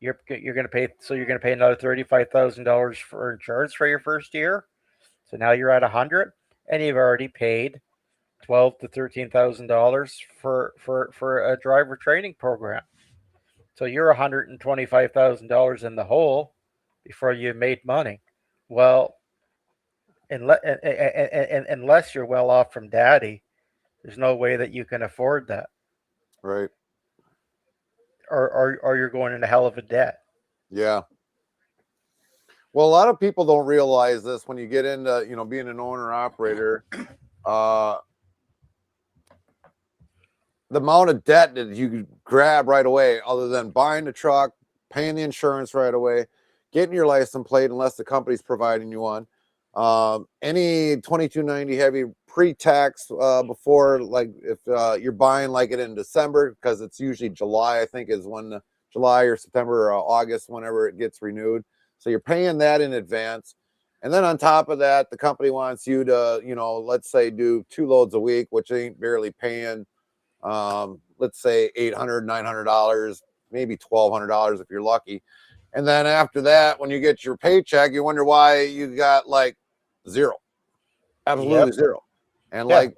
you're going to pay. So you're going to pay another $35,000 for insurance for your first year. So now you're at 100, and you've already paid $12,000 to $13,000 for a driver training program. So you're $125,000 in the hole before you made money. Well, unless you're well off from daddy, there's no way that you can afford that, Right. or you're going into hell of a debt. Yeah. Well, a lot of people don't realize this when you get into, being an owner operator. The amount of debt that you grab right away, other than buying the truck, paying the insurance right away, getting your license plate, unless the company's providing you one. Any 2290 heavy pre-tax before, like if you're buying like it in December, because it's usually July, I think is when July or September or August, whenever it gets renewed. So you're paying that in advance. And then on top of that, the company wants you to, let's say do 2 loads a week, which ain't barely paying let's say $800, $900, maybe $1,200 if you're lucky. And then after that, when you get your paycheck, you wonder why you got like zero, absolutely zero. And like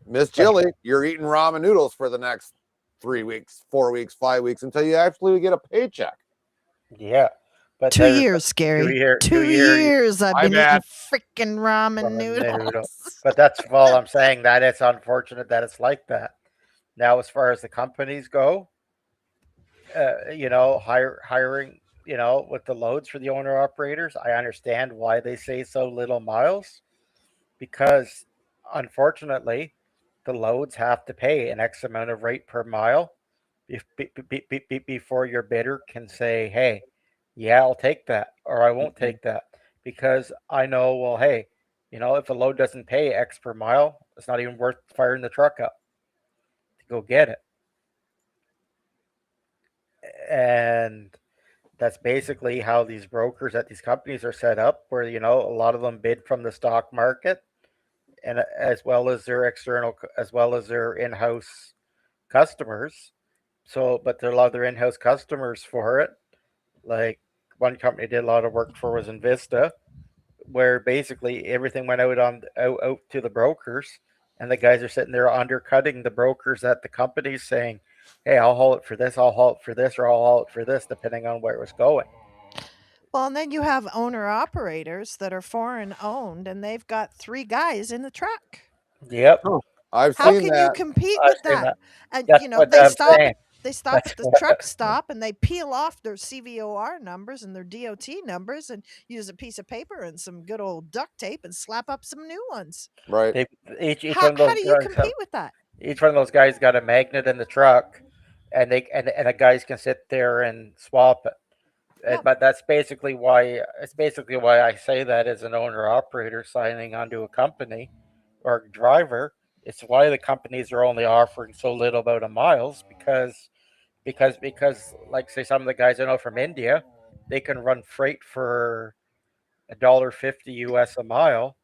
Miss Jilly, you're eating ramen noodles for the next 3 weeks, 4 weeks, 5 weeks until you actually get a paycheck. Yeah, but 2 years, Gary. 2 years I've been eating freaking ramen noodles. But that's all I'm saying. That it's unfortunate that it's like that. Now, as far as the companies go, hiring, with the loads for the owner operators, I understand why they say so little miles, because unfortunately, the loads have to pay an X amount of rate per mile before your bidder can say, hey, yeah, I'll take that, or I won't take that, because I know, well, hey, if a load doesn't pay X per mile, it's not even worth firing the truck up to go get it. And that's basically how these brokers at these companies are set up, where a lot of them bid from the stock market, and as well as their in-house customers. So, but there are a lot of their in-house customers for it. Like one company I did a lot of work for was Invista, where basically everything went out to the brokers, and the guys are sitting there undercutting the brokers at the companies, saying, "Hey, I'll haul it for this, I'll haul it for this, or I'll haul it for this," depending on where it was going. Well, and then you have owner operators that are foreign owned, and they've got 3 guys in the truck. Yep. I've How seen can that. you compete I've with seen that? that. And That's what they I'm stop. saying. They stop That's at the what truck stop and they peel off their CVOR numbers and their DOT numbers and use a piece of paper and some good old duct tape and slap up some new ones. Right. each How one of those do you guys, compete with that? each one of those guys got a magnet in the truck, and the guys can sit there and swap it. Yep. But that's basically why I say that as an owner operator signing onto a company or driver. It's why the companies are only offering so little amount of miles, because like say some of the guys I know from India, they can run freight for $1.50 US a mile,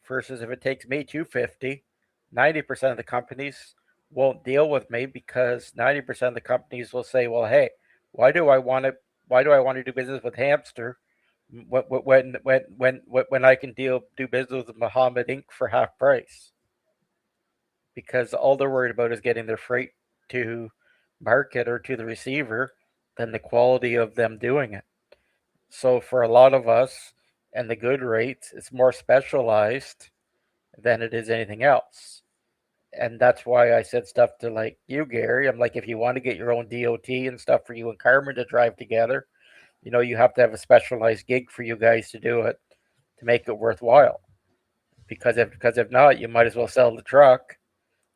versus if it takes me 250, 90% of the companies won't deal with me, because 90% of the companies will say, well, hey, why do I want to do business with Hamster when I can do business with Muhammad Inc. for half price? Because all they're worried about is getting their freight to market or to the receiver than the quality of them doing it. So for a lot of us, and the good rates, it's more specialized than it is anything else. And that's why I said stuff to like you, Gary. I'm like, if you want to get your own DOT and stuff for you and Carmen to drive together, you have to have a specialized gig for you guys to do it to make it worthwhile. Because if not, you might as well sell the truck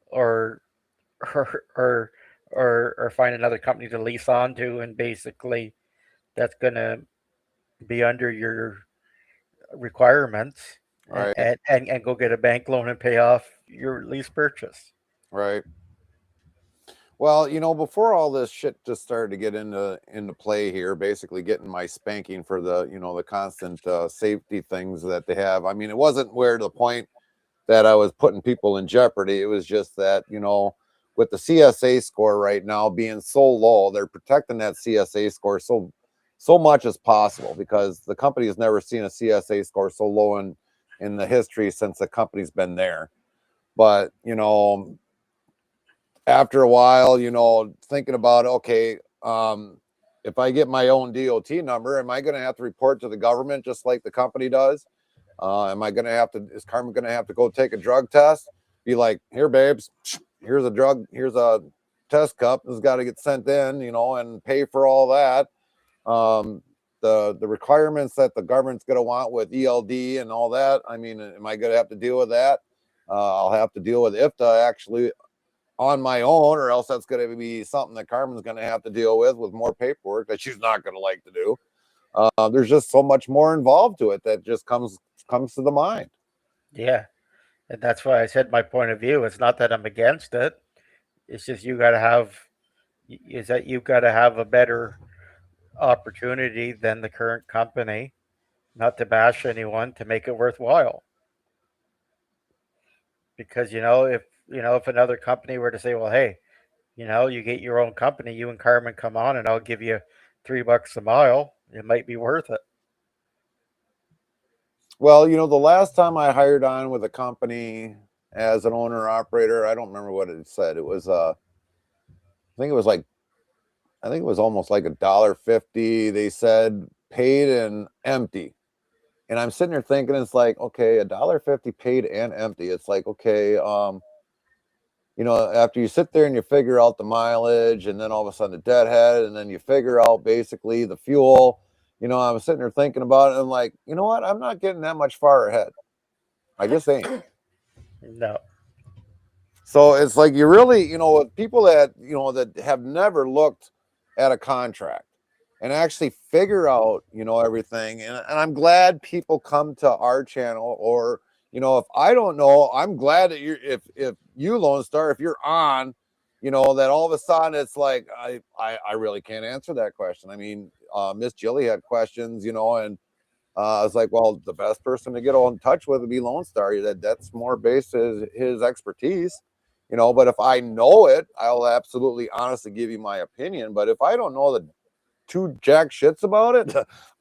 or or or or find another company to lease onto, and basically that's gonna be under your requirements, Right. and go get a bank loan and pay off your lease purchase. Right. Well, before all this shit just started to get into play here, basically getting my spanking for the constant safety things that they have. I mean, it wasn't where to the point that I was putting people in jeopardy. It was just that, with the CSA score right now being so low, they're protecting that CSA score so much as possible, because the company has never seen a CSA score so low in the history since the company's been there. But, after a while, thinking about, okay, if I get my own DOT number, am I going to have to report to the government just like the company does? Is Carmen going to have to go take a drug test? Be like, here, babes, here's a test cup. This has got to get sent in, and pay for all that. The requirements that the government's going to want with ELD and all that. I mean, am I going to have to deal with that? I'll have to deal with IFTA actually on my own, or else that's going to be something that Carmen's going to have to deal with more paperwork that she's not going to like to do. There's just so much more involved to it that just comes to the mind. Yeah, and that's why I said my point of view. It's not that I'm against it. It's just you've got to have a better opportunity than the current company. Not to bash anyone, to make it worthwhile. Because if another company were to say, well, hey, you get your own company, you and Carmen come on, and I'll give you $3 a mile, it might be worth it. Well, the last time I hired on with a company as an owner operator, I don't remember what it said. It was I think it was almost like $1.50. They said paid and empty. And I'm sitting there thinking, it's like, okay, $1.50 paid and empty. It's like, okay, after you sit there and you figure out the mileage, and then all of a sudden the deadhead, and then you figure out basically the fuel, I was sitting there thinking about it, and I'm like, you know what? I'm not getting that much far ahead. I just ain't. No. So it's like, you really, with people that, that have never looked at a contract and actually figure out, everything. And I'm glad people come to our channel, or, if I don't know, I'm glad that if you, Lone Star, if you're on, that all of a sudden it's like, I really can't answer that question. I mean, Miss Jilly had questions, and I was like, well, the best person to get in touch with would be Lone Star. That's more based his expertise, But if I know it, I'll absolutely honestly give you my opinion. But if I don't know the two jack shits about it,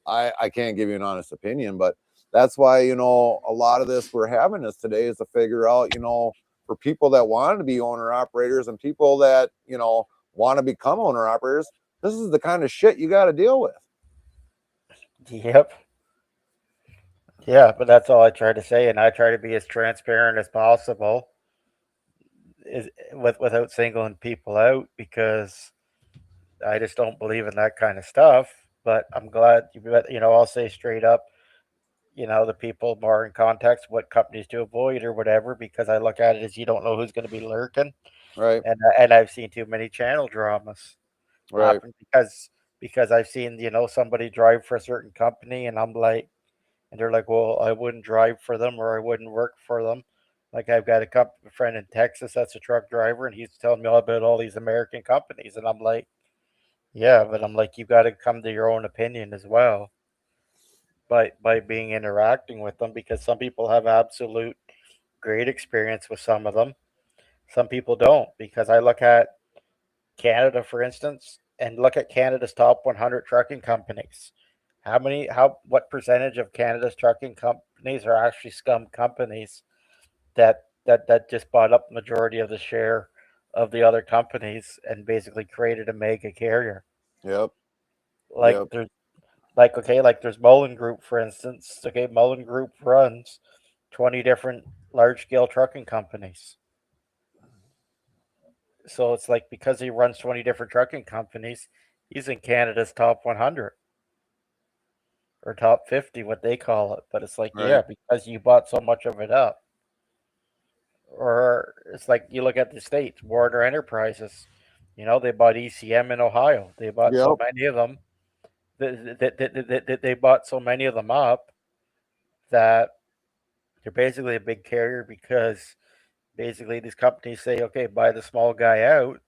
I can't give you an honest opinion. But that's why, a lot of this we're having this today is to figure out, for people that want to be owner operators and people that, want to become owner operators, this is the kind of shit you got to deal with. Yep. Yeah, but that's all I try to say, and I try to be as transparent as possible, without singling people out, because I just don't believe in that kind of stuff. But I'm glad I'll say straight up, the people more in context, what companies to avoid or whatever, because I look at it as you don't know who's going to be lurking, Right. and I've seen too many channel dramas Right. happen, because I've seen somebody drive for a certain company, and I'm like, and they're like, well, I wouldn't drive for them, or I wouldn't work for them. Like, I've got a friend in Texas that's a truck driver, and he's telling me all about all these American companies, and I'm like, yeah, but I'm like, you've got to come to your own opinion as well, by being interacting with them, because some people have absolute great experience with some of them. Some people don't, because I look at Canada, for instance, and look at Canada's top 100 trucking companies. What percentage of Canada's trucking companies are actually scum companies that just bought up the majority of the share of the other companies and basically created a mega carrier? Yep. Like, Yep. Like, okay, like there's Mullen Group, for instance. Okay, Mullen Group runs 20 different large scale trucking companies. So it's like because he runs 20 different trucking companies, he's in Canada's top 100 or top 50, what they call it. But it's like, yeah, Right. because you bought so much of it up. Or it's like you look at the states, Warner Enterprises. They bought ECM in Ohio. They bought so Yep. many of them. They bought so many of them up that they're basically a big carrier because basically these companies say, okay, buy the small guy out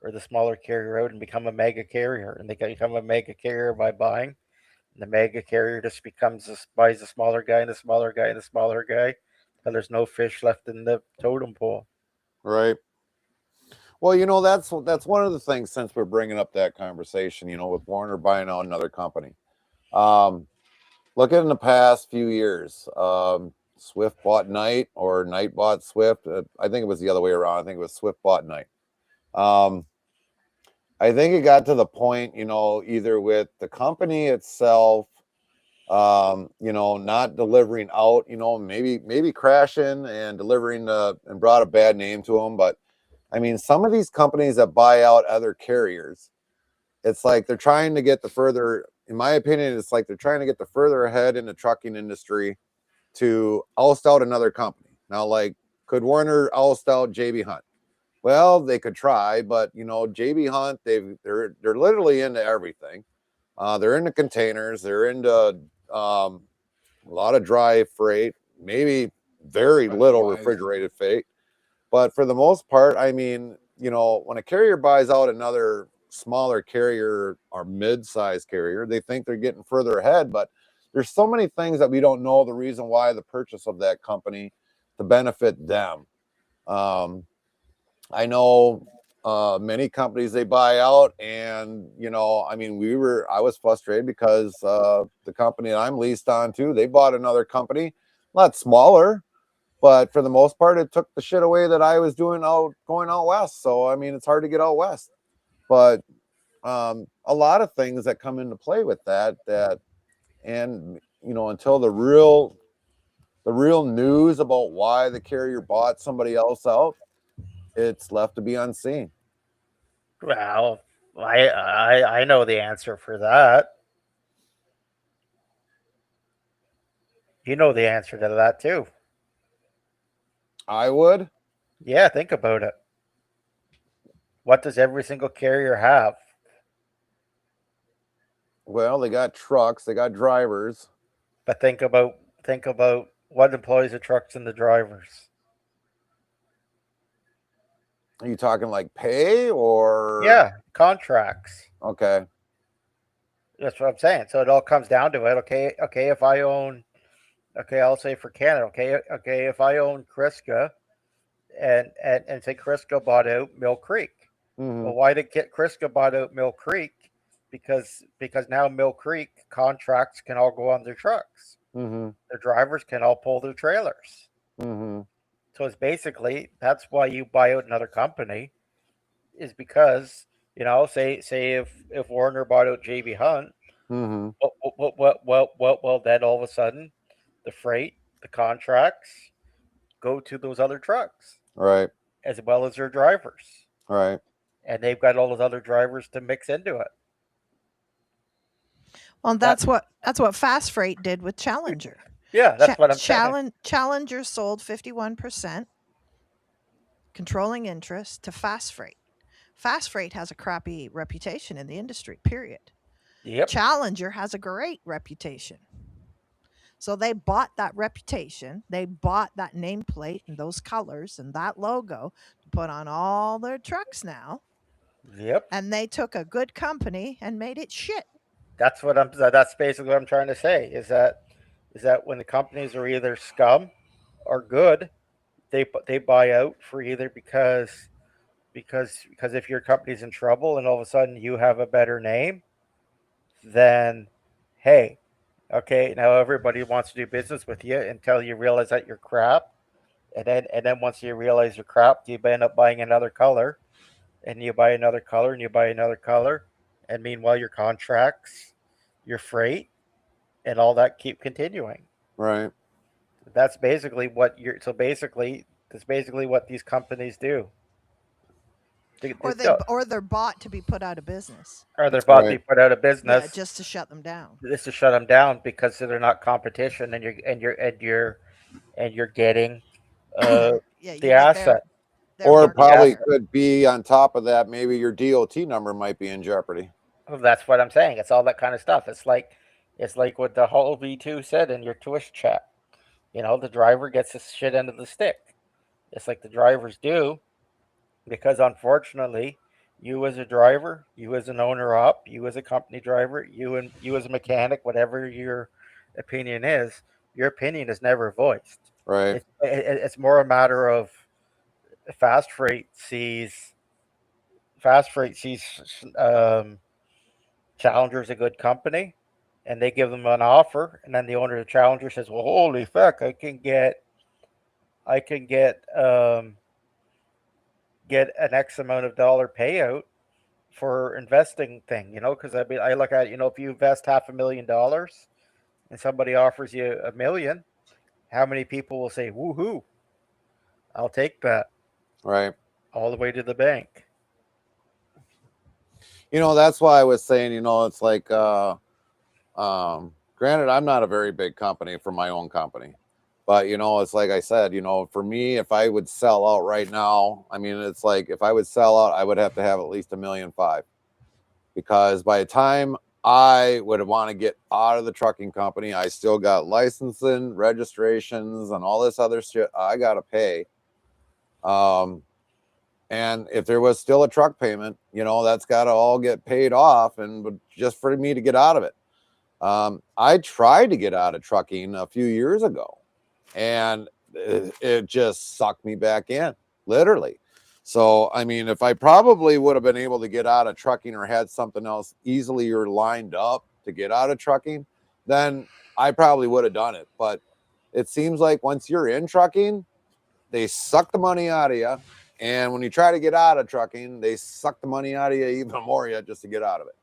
or the smaller carrier out and become a mega carrier. And they can become a mega carrier by buying. And the mega carrier just buys the smaller guy and the smaller guy and the smaller guy. And there's no fish left in the totem pole. Right. Well, that's one of the things, since we're bringing up that conversation, with Warner buying out another company. Look at in the past few years, Swift bought Knight, or Knight bought Swift. I think it was the other way around. I think it was Swift bought Knight. I think it got to the point, either with the company itself, not delivering out, maybe crashing and delivering and brought a bad name to them. But I mean, some of these companies that buy out other carriers, it's like they're trying to get the further, in my opinion, it's like they're trying to get the further ahead in the trucking industry to oust out another company. Now, like, could Warner oust out JB Hunt? Well, they could try, but JB Hunt, they're literally into everything. They're into containers, they're into a lot of dry freight, maybe very little refrigerated freight. But for the most part, I mean, when a carrier buys out another smaller carrier or mid-sized carrier, they think they're getting further ahead. But there's so many things that we don't know the reason why the purchase of that company to benefit them. I know many companies they buy out, and I mean, I was frustrated because the company that I'm leased on to, they bought another company, a lot smaller, but for the most part, it took the shit away that I was going out west. So I mean, it's hard to get out west, but a lot of things that come into play with that, and until the real news about why the carrier bought somebody else out, it's left to be unseen. Well, I know the answer for that. You know the answer to that too. I would. Yeah, think about it. What does every single carrier have? Well, they got trucks, they got drivers. But think about what employs the trucks and the drivers. Are you talking like pay or? Yeah, contracts. Okay. That's what I'm saying. So it all comes down to it. Okay. If I own, okay, I'll say for Canada. Okay. If I own Kriska, and say Kriska bought out Mill Creek. Mm-hmm. Well, why did Kriska bought out Mill Creek? Because now Mill Creek contracts can all go on their trucks. Mm-hmm. Their drivers can all pull their trailers. Mm-hmm. So it's basically that's why you buy out another company, is because say if Warner bought out JB Hunt, Mm-hmm. well, then all of a sudden the freight, the contracts go to those other trucks Right. as well as their drivers. Right. And they've got all those other drivers to mix into it. Well, that's what Fast Freight did with Challenger. Yeah, that's what I'm saying. Challenger sold 51% controlling interest to Fast Freight. Fast Freight has a crappy reputation in the industry, period. Yep. Challenger has a great reputation. So they bought that reputation, they bought that nameplate and those colors and that logo to put on all their trucks now. Yep. And they took a good company and made it shit. That's basically what I'm trying to say, is that when the companies are either scum or good, they buy out for either because if your company's in trouble and all of a sudden you have a better name, then hey, okay, now everybody wants to do business with you until you realize that you're crap. And then once you realize you're crap, you end up buying another color, and you buy another color, and you buy another color, and meanwhile your your freight, and all that keep continuing. Right. That's basically what that's basically what these companies do. They still, Or they're bought to be put out of business. or they're bought to be Right. put out of Yeah, business. just to shut them down. This to shut them down because they're not competition, and you're getting uh, Yeah, you the get asset. their You Or it get the market probably asset. share. could be on top of that, maybe your DOT number might be in jeopardy. Well, that's what I'm saying. It's all that kind of stuff. It's like what the whole V2 said in your twist chat. The driver gets the shit end of the stick. It's like the drivers do, because unfortunately, you as a driver, you as an owner op, you as a company driver, you as a mechanic, whatever your opinion is, your opinion is never voiced. Right. It's more a matter of fast freight sees fast freight sees um, Challenger's a good company, and they give them an offer, and then the owner of the Challenger says, "Well, holy fuck, I can get an X amount of dollar payout for investing thing, because I look at if you invest $500,000 and somebody offers you $1 million, how many people will say, "Woohoo, I'll take that," Right. all the way to the bank? That's why I was saying, it's like, granted, I'm not a very big company for my own company, but it's like I said, for me, if I would sell out right now, I mean, it's like if I would sell out, I would have to have at least 1,500,000, because by the time I would want to get out of the trucking company, I still got licensing, registrations, and all this other shit I got to pay. And if there was still a truck payment, that's got to all get paid off, and just for me to get out of it. I tried to get out of trucking a few years ago, and it just sucked me back in, literally. So, I mean, if I probably would have been able to get out of trucking or had something else easily or lined up to get out of trucking, then I probably would have done it. But it seems like once you're in trucking, they suck the money out of you. And when you try to get out of trucking, they suck the money out of you even more yet just to get out of it.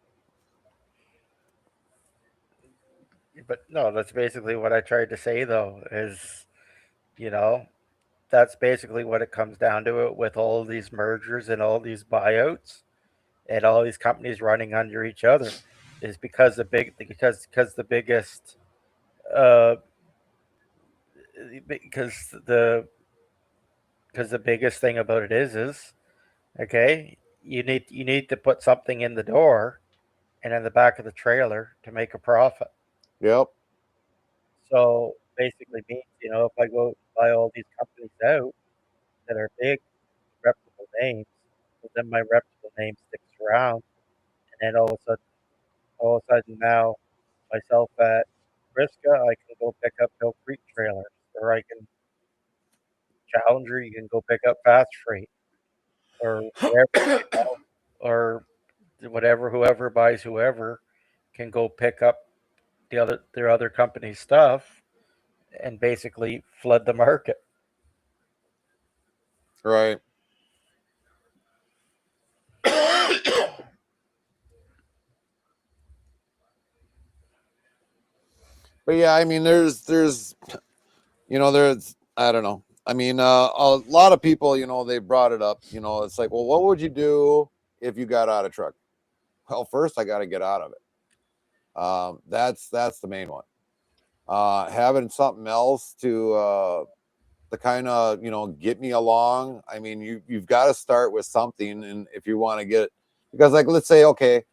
But no, that's basically what I tried to say, though, is, you know, that's basically what it comes down to it with all these mergers and all these buyouts and all these companies running under each other, is because the biggest uh because the biggest thing about it is, okay, you need to put something in the door and in the back of the trailer to make a profit. Yep. So basically means, if I go buy all these companies out that are big, reputable names, well, then my reputable name sticks around, and then all of a sudden now, myself at Briska, I can go pick up Mill Creek trailers, or I can Challenger, you can go pick up Fast Freight, or whatever, or whatever, whoever buys whoever can go pick up their other company's stuff and basically flood the market. Right. But yeah, I mean, there's, I don't know. I mean, a lot of people, they brought it up, it's like, well, what would you do if you got out of truck? Well, first I got to get out of it. That's the main one. Having something else to kind of, get me along. I mean, you've got to start with something. And if you want to get, because like, let's say, okay,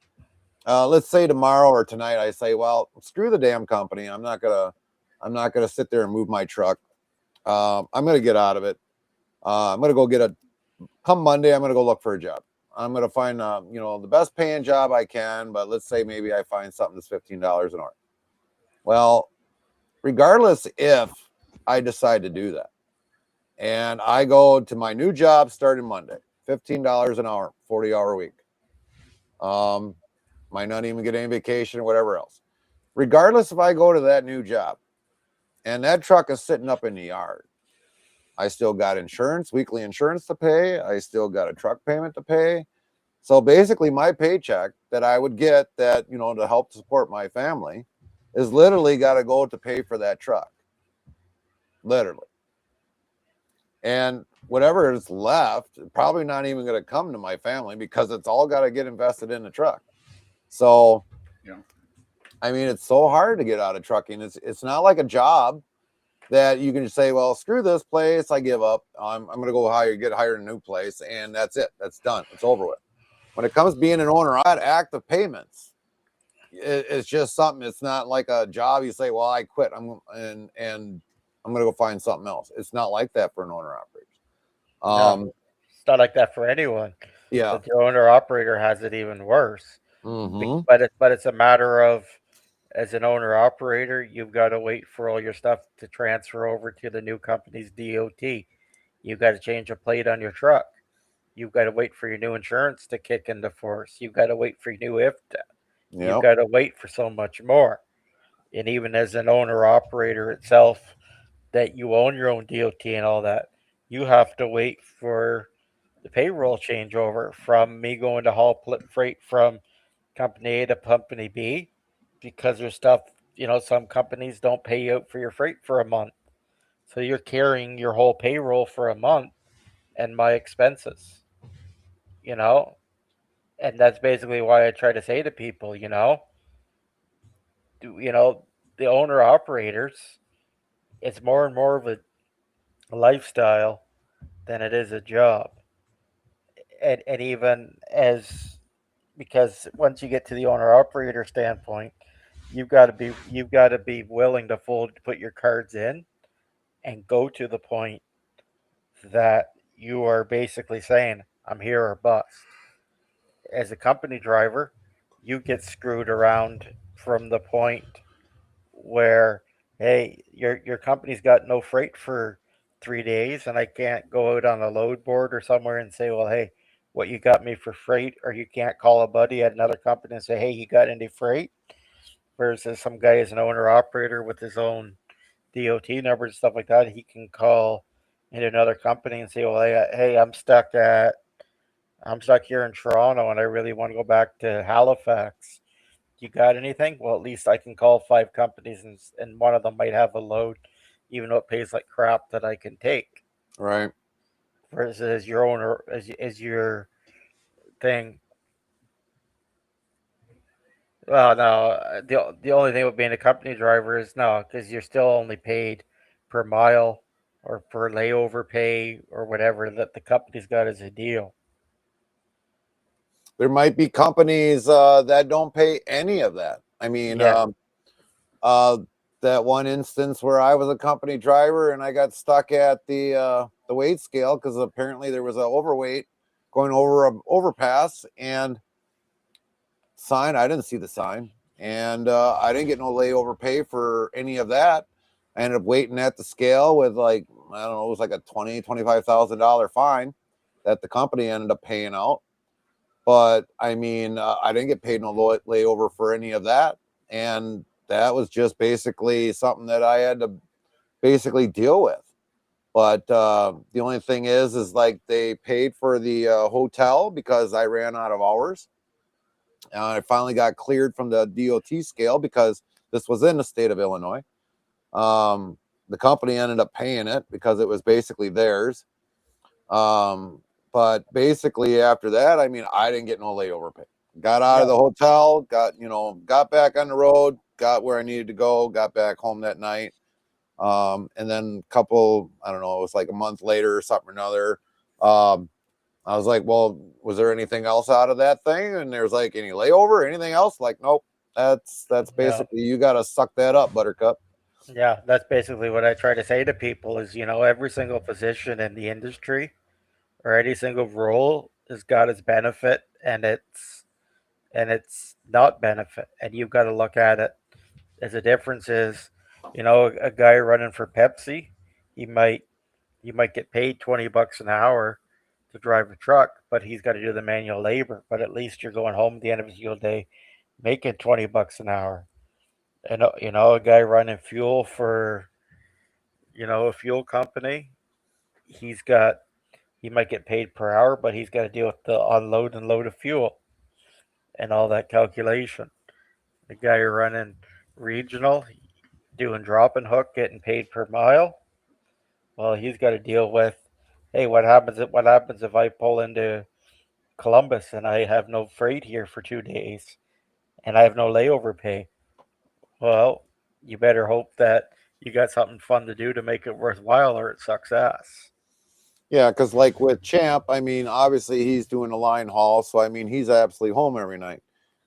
let's say tomorrow or tonight, I say, well, screw the damn company. I'm not gonna sit there and move my truck. I'm gonna get out of it. I'm gonna go come Monday. I'm gonna go look for a job. I'm gonna find, the best paying job I can. But let's say maybe I find something that's $15 an hour. Well, regardless if I decide to do that, and I go to my new job starting Monday, $15 an hour, 40-hour week. Might not even get any vacation or whatever else. Regardless if I go to that new job and that truck is sitting up in the yard, I still got insurance, weekly insurance to pay. I still got a truck payment to pay. So basically, my paycheck that I would get that, to help support my family is literally got to go to pay for that truck. Literally. And whatever is left, probably not even going to come to my family because it's all got to get invested in the truck. So, Yeah. I mean, it's so hard to get out of trucking. It's not like a job that you can just say, well, screw this place, I give up. I'm going to go get hired in a new place, and that's it. That's done. It's over with. When it comes to being an owner, I had active payments. It's just something. It's not like a job. You say, well, I quit. I'm going to go find something else. It's not like that for an owner operator. No, it's not like that for anyone. Yeah. But the owner operator has it even worse. Mm-hmm. But it's a matter of, as an owner operator, you've got to wait for all your stuff to transfer over to the new company's DOT. You've got to change a plate on your truck. You've got to wait for your new insurance to kick into force. You've got to wait for your new IFTA. You've Yep. got to wait for so much more. And even as an owner operator itself, that you own your own DOT and all that, you have to wait for the payroll changeover from me going to haul freight from company A to company B, because there's stuff, some companies don't pay you out for your freight for a month. So you're carrying your whole payroll for a month and my expenses, you know? And that's basically why I try to say to people, the owner operators, it's more and more of a lifestyle than it is a job. And even as, because once you get to the owner operator standpoint, you've got to be willing to put your cards in and go to the point that you are basically saying, I'm here or bust. As a company driver, you get screwed around from the point where, hey, your company's got no freight for 3 days, and I can't go out on a load board or somewhere and say, well, hey, what you got me for freight? Or you can't call a buddy at another company and say, hey, you got any freight? Versus some guy is an owner operator with his own DOT numbers and stuff like that, he can call into another company and say, well, hey, I'm stuck here in Toronto and I really want to go back to Halifax. You got anything? Well, at least I can call 5 companies, and one of them might have a load, even though it pays like crap, that I can take. Right. Versus your owner, as your thing. Well, no, the only thing with being a company driver is no, because you're still only paid per mile or per layover pay or whatever that the company's got as a deal. There might be companies that don't pay any of that. I mean, Yeah, uh, that one instance where I was a company driver and I got stuck at the weight scale because apparently there was an overweight going over an overpass, and sign, I didn't see the sign, and I didn't get no layover pay for any of that. I ended up waiting at the scale with, like, I don't know, it was like a $25,000 fine that the company ended up paying out. But I mean, I didn't get paid no layover for any of that, and that was just basically something that I had to basically deal with. But the only thing is like they paid for the hotel because I ran out of hours. I finally got cleared from the DOT scale because this was in the state of Illinois. The company ended up paying it because it was basically theirs. But basically after that, I mean, I didn't get no layover pay. Got out of the no, hotel, got back on the road, got where I needed to go, got back home that night. And then I don't know, it was like a month later or something or another. I was like, well, was there anything else out of that thing? And there's like, any layover, anything else? Like, nope. That's no. basically, you got to suck that up, Buttercup. Yeah, that's basically what I try to say to people is, every single position in the industry or any single role has got its benefit and it's not benefit. And you've got to look at it as a difference is, a guy running for Pepsi, he might get paid $20 an hour to drive a truck, but he's got to do the manual labor. But at least you're going home at the end of your day making $20 an hour. And a guy running fuel for a fuel company, he's got he might get paid per hour, but he's got to deal with the unload and load of fuel and all that calculation. The guy running regional, doing drop and hook, getting paid per mile, well, he's got to deal with, hey, what happens if I pull into Columbus and I have no freight here for 2 days and I have no layover pay? Well, you better hope that you got something fun to do to make it worthwhile, or it sucks ass. Yeah, because like with Champ, I mean, obviously he's doing a line haul, so I mean he's absolutely home every night.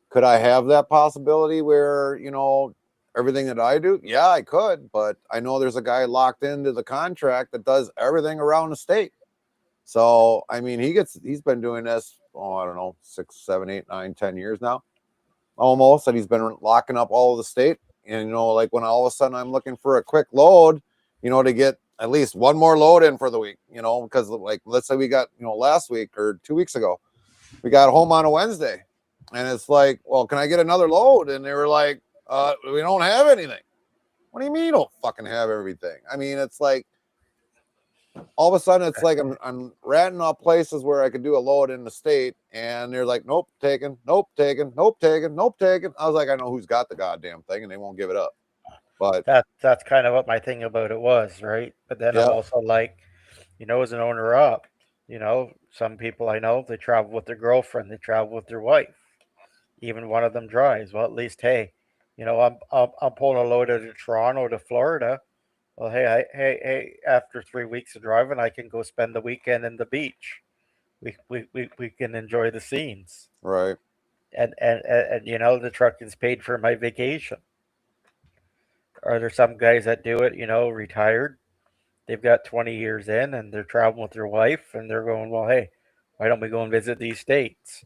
Could I have that possibility where, everything that I do? Yeah, I could, but I know there's a guy locked into the contract that does everything around the state. So I mean he's been doing this, I don't know, 6, 7, 8, 9, 10 years now. Almost, and he's been locking up all of the state. And like when all of a sudden I'm looking for a quick load, to get at least one more load in for the week, because like let's say we got, last week or 2 weeks ago, we got home on a Wednesday, and it's like, well, can I get another load? And they were like, we don't have anything. What do you mean you don't fucking have everything? I mean, it's like all of a sudden it's like I'm ratting off places where I could do a load in the state, and they're like, nope, taken, nope, taken, nope, taken, nope, taken. I was like, I know who's got the goddamn thing, and they won't give it up. But That's kind of what my thing about it was, right? But then I'm yeah, also like, as an owner up, some people I know, they travel with their girlfriend, they travel with their wife. Even one of them drives. Well, at least, hey, I'm pulling a load out of Toronto to Florida. Well, hey, after 3 weeks of driving, I can go spend the weekend in the beach. We can enjoy the scenes. right, And the truck is paid for my vacation. Are there some guys that do it, retired? They've got 20 years in and they're traveling with their wife and they're going, well, hey, why don't we go and visit these states?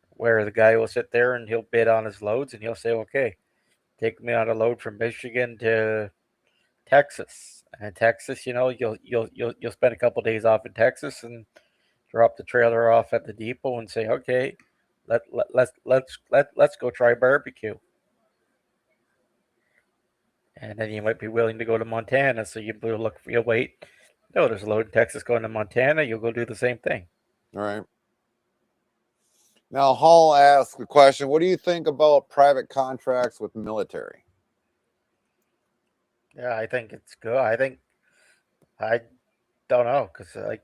Where the guy will sit there and he'll bid on his loads and he'll say, okay, take me on a load from Michigan to Texas. And Texas, you'll spend a couple days off in Texas and drop the trailer off at the depot and say, okay, let's go try barbecue. And then you might be willing to go to Montana, so you'll wait. No, there's a load in Texas going to Montana. You'll go do the same thing. right. Now Hall asked the question: what do you think about private contracts with military? Yeah, I think it's good. I don't know because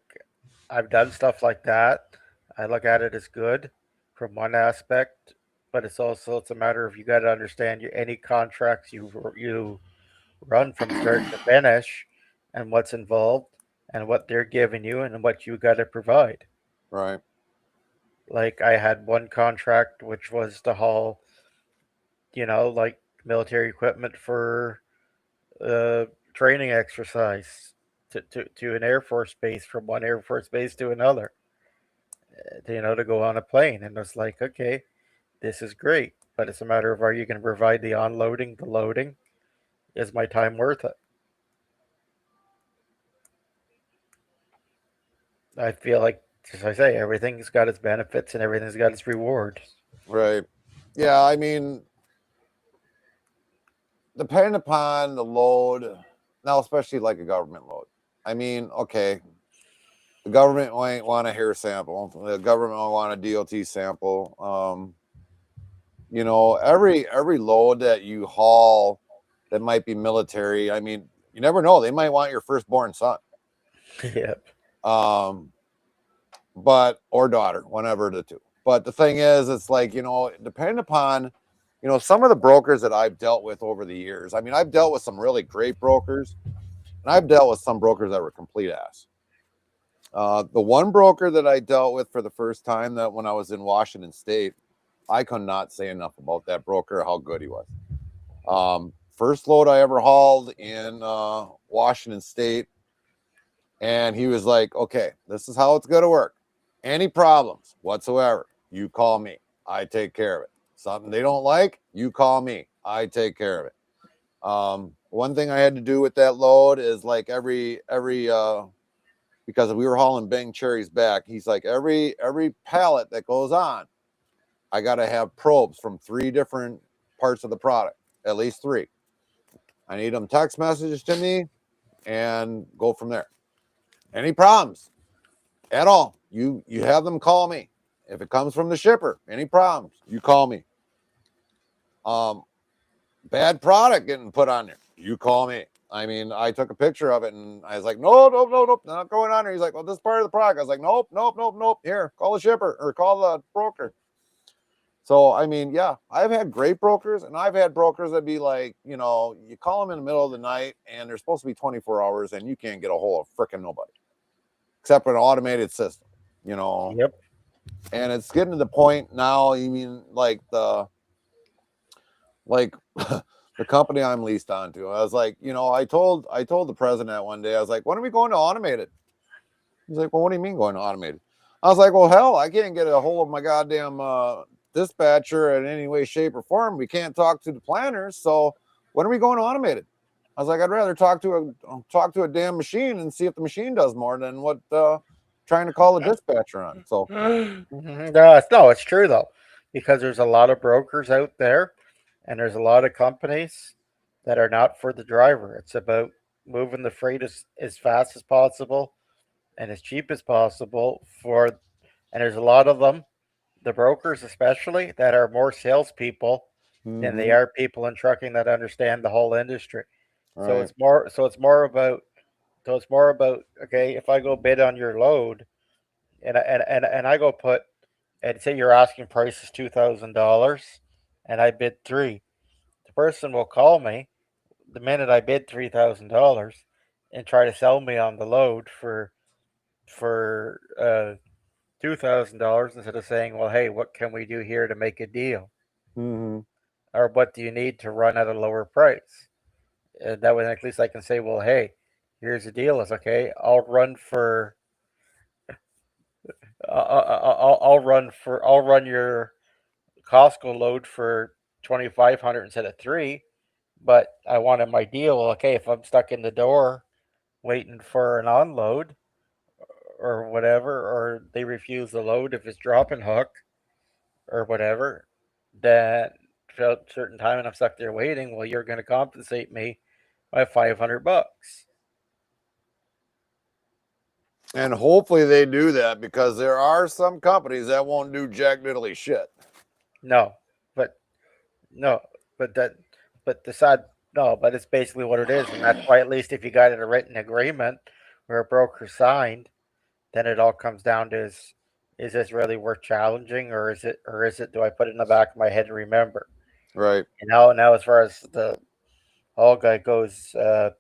I've done stuff like that. I look at it as good from one aspect, but it's a matter of you got to understand any contracts you run from start to finish, and what's involved, and what they're giving you, and what you got to provide. Right, Like I had one contract which was to haul, like military equipment for uh, training exercise to an Air Force base, from one Air Force base to another, to go on a plane. And it's like, okay, this is great, but it's a matter of, are you going to provide the unloading, the loading? Is my time worth it? I feel like, as I say, everything's got its benefits and everything's got its rewards. right. Yeah, I mean, depending upon the load, now especially like a government load. I mean, okay, the government might want a hair sample. The government might want a DOT sample. Every load that you haul that might be military. I mean, you never know. They might want your firstborn son. Yep. But or daughter, whatever the two. But the thing is, it's like, depending upon, some of the brokers that I've dealt with over the years. I mean, I've dealt with some really great brokers, and I've dealt with some brokers that were complete ass. The one broker that I dealt with for the first time, that when I was in Washington State, I could not say enough about that broker, how good he was. First load I ever hauled in Washington State, and he was like, okay, this is how it's going to work. Any problems whatsoever, you call me. I take care of it. Something they don't like, you call me. I take care of it. One thing I had to do with that load is like every because we were hauling Bang cherries back, he's like, every pallet that goes on, I got to have probes from 3 different parts of the product, at least 3. I need them text messages to me and go from there. Any problems? at all. You have them call me. If it comes from the shipper, any problems, you call me. Bad product getting put on there, you call me. I mean, I took a picture of it and I was like, nope, not going on there. He's like, well, this is part of the product. I was like, nope. Here, call the shipper or call the broker. So, I mean, yeah, I've had great brokers, and I've had brokers that be like, you know, you call them in the middle of the night and they're supposed to be 24 hours and you can't get a hold of freaking nobody except for an automated system, you know. Yep. And it's getting to the point now, you mean like the company I'm leased onto. I was like, you know, I told the president one day, I was like, when are we going to automated? He's like, well, what do you mean going to automated? I was like, well, hell, I can't get a hold of my goddamn dispatcher in any way, shape, or form. We can't talk to the planners. So when are we going to automated? I was like, I'd rather talk to a damn machine and see if the machine does more than what trying to call a dispatcher on. So No, it's true though, because there's a lot of brokers out there, and there's a lot of companies that are not for the driver. It's about moving the freight as fast as possible and as cheap as possible for, and there's a lot of them, the brokers especially, that are more salespeople than they are people in trucking that understand the whole industry. So right. it's more about okay, if I go bid on your load and I go put, and say your asking price is $2,000 and I bid three, the person will call me the minute I bid $3,000 and try to sell me on the load for $2,000 instead of saying, well, hey, what can we do here to make a deal? Mm-hmm. Or what do you need to run at a lower price? That way, at least I can say, well, hey, here's the deal. It's okay. I'll run your Costco load for 2,500 instead of three, but I wanted my deal. Okay, if I'm stuck in the door waiting for an unload or whatever, or they refuse the load if it's drop and hook or whatever, then for a certain time and I'm stuck there waiting, well, you're going to compensate me by $500. And hopefully they do that because there are some companies that won't do jack diddly shit. No, but no, but that, but the sad, no, but it's basically what it is, and that's why at least if you got a written agreement where a broker signed, then it all comes down to is this really worth challenging, or is it do I put it in the back of my head to remember? Right. And now as far as the haul guy goes, there's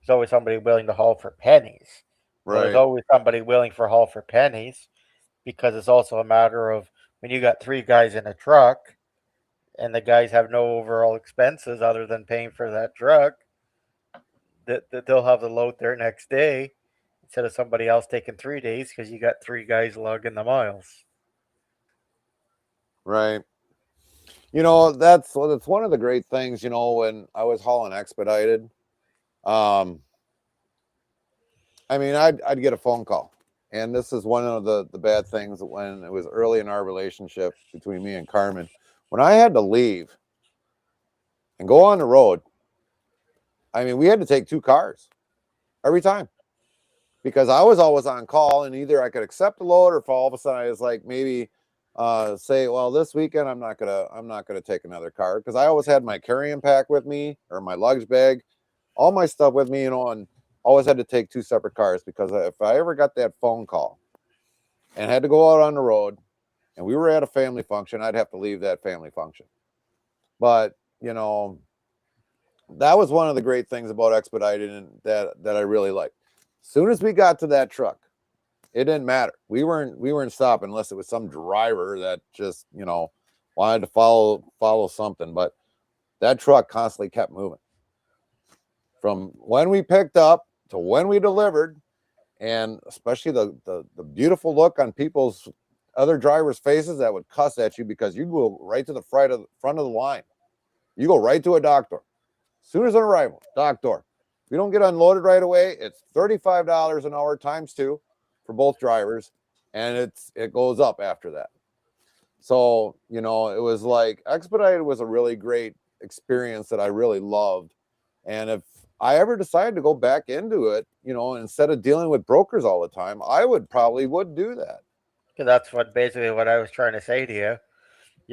always somebody willing to haul for pennies. Well, there's Right. always somebody willing for haul for pennies because it's also a matter of when you got three guys in a truck and the guys have no overall expenses other than paying for that truck, that they'll have the load there next day instead of somebody else taking 3 days because you got three guys lugging the miles. Right. You know, that's one of the great things, you know, when I was hauling expedited. Um, I mean, I'd get a phone call. And this is one of the bad things when it was early in our relationship between me and Carmen. When I had to leave and go on the road, I mean, we had to take two cars every time because I was always on call and either I could accept the load or if all of a sudden I was like maybe say, well, this weekend I'm not gonna take another car because I always had my carrying pack with me or my luggage bag, all my stuff with me, you know, and always had to take two separate cars because if I ever got that phone call and had to go out on the road and we were at a family function, I'd have to leave that family function. But you know, that was one of the great things about expedited and that I really liked. As soon as we got to that truck, it didn't matter. We weren't stopping unless it was some driver that just, you know, wanted to follow something. But that truck constantly kept moving from when we picked up to when we delivered, and especially the beautiful look on people's other drivers' faces that would cuss at you because you go right to the front of the line. You go right to a dock door. As soon as an arrival, dock door. If you don't get unloaded right away, it's $35 an hour times two for both drivers, and it goes up after that. So, you know, it was like expedited was a really great experience that I really loved. And if I ever decide to go back into it, instead of dealing with brokers all the time, I probably would do that. Because that's basically what I was trying to say to you.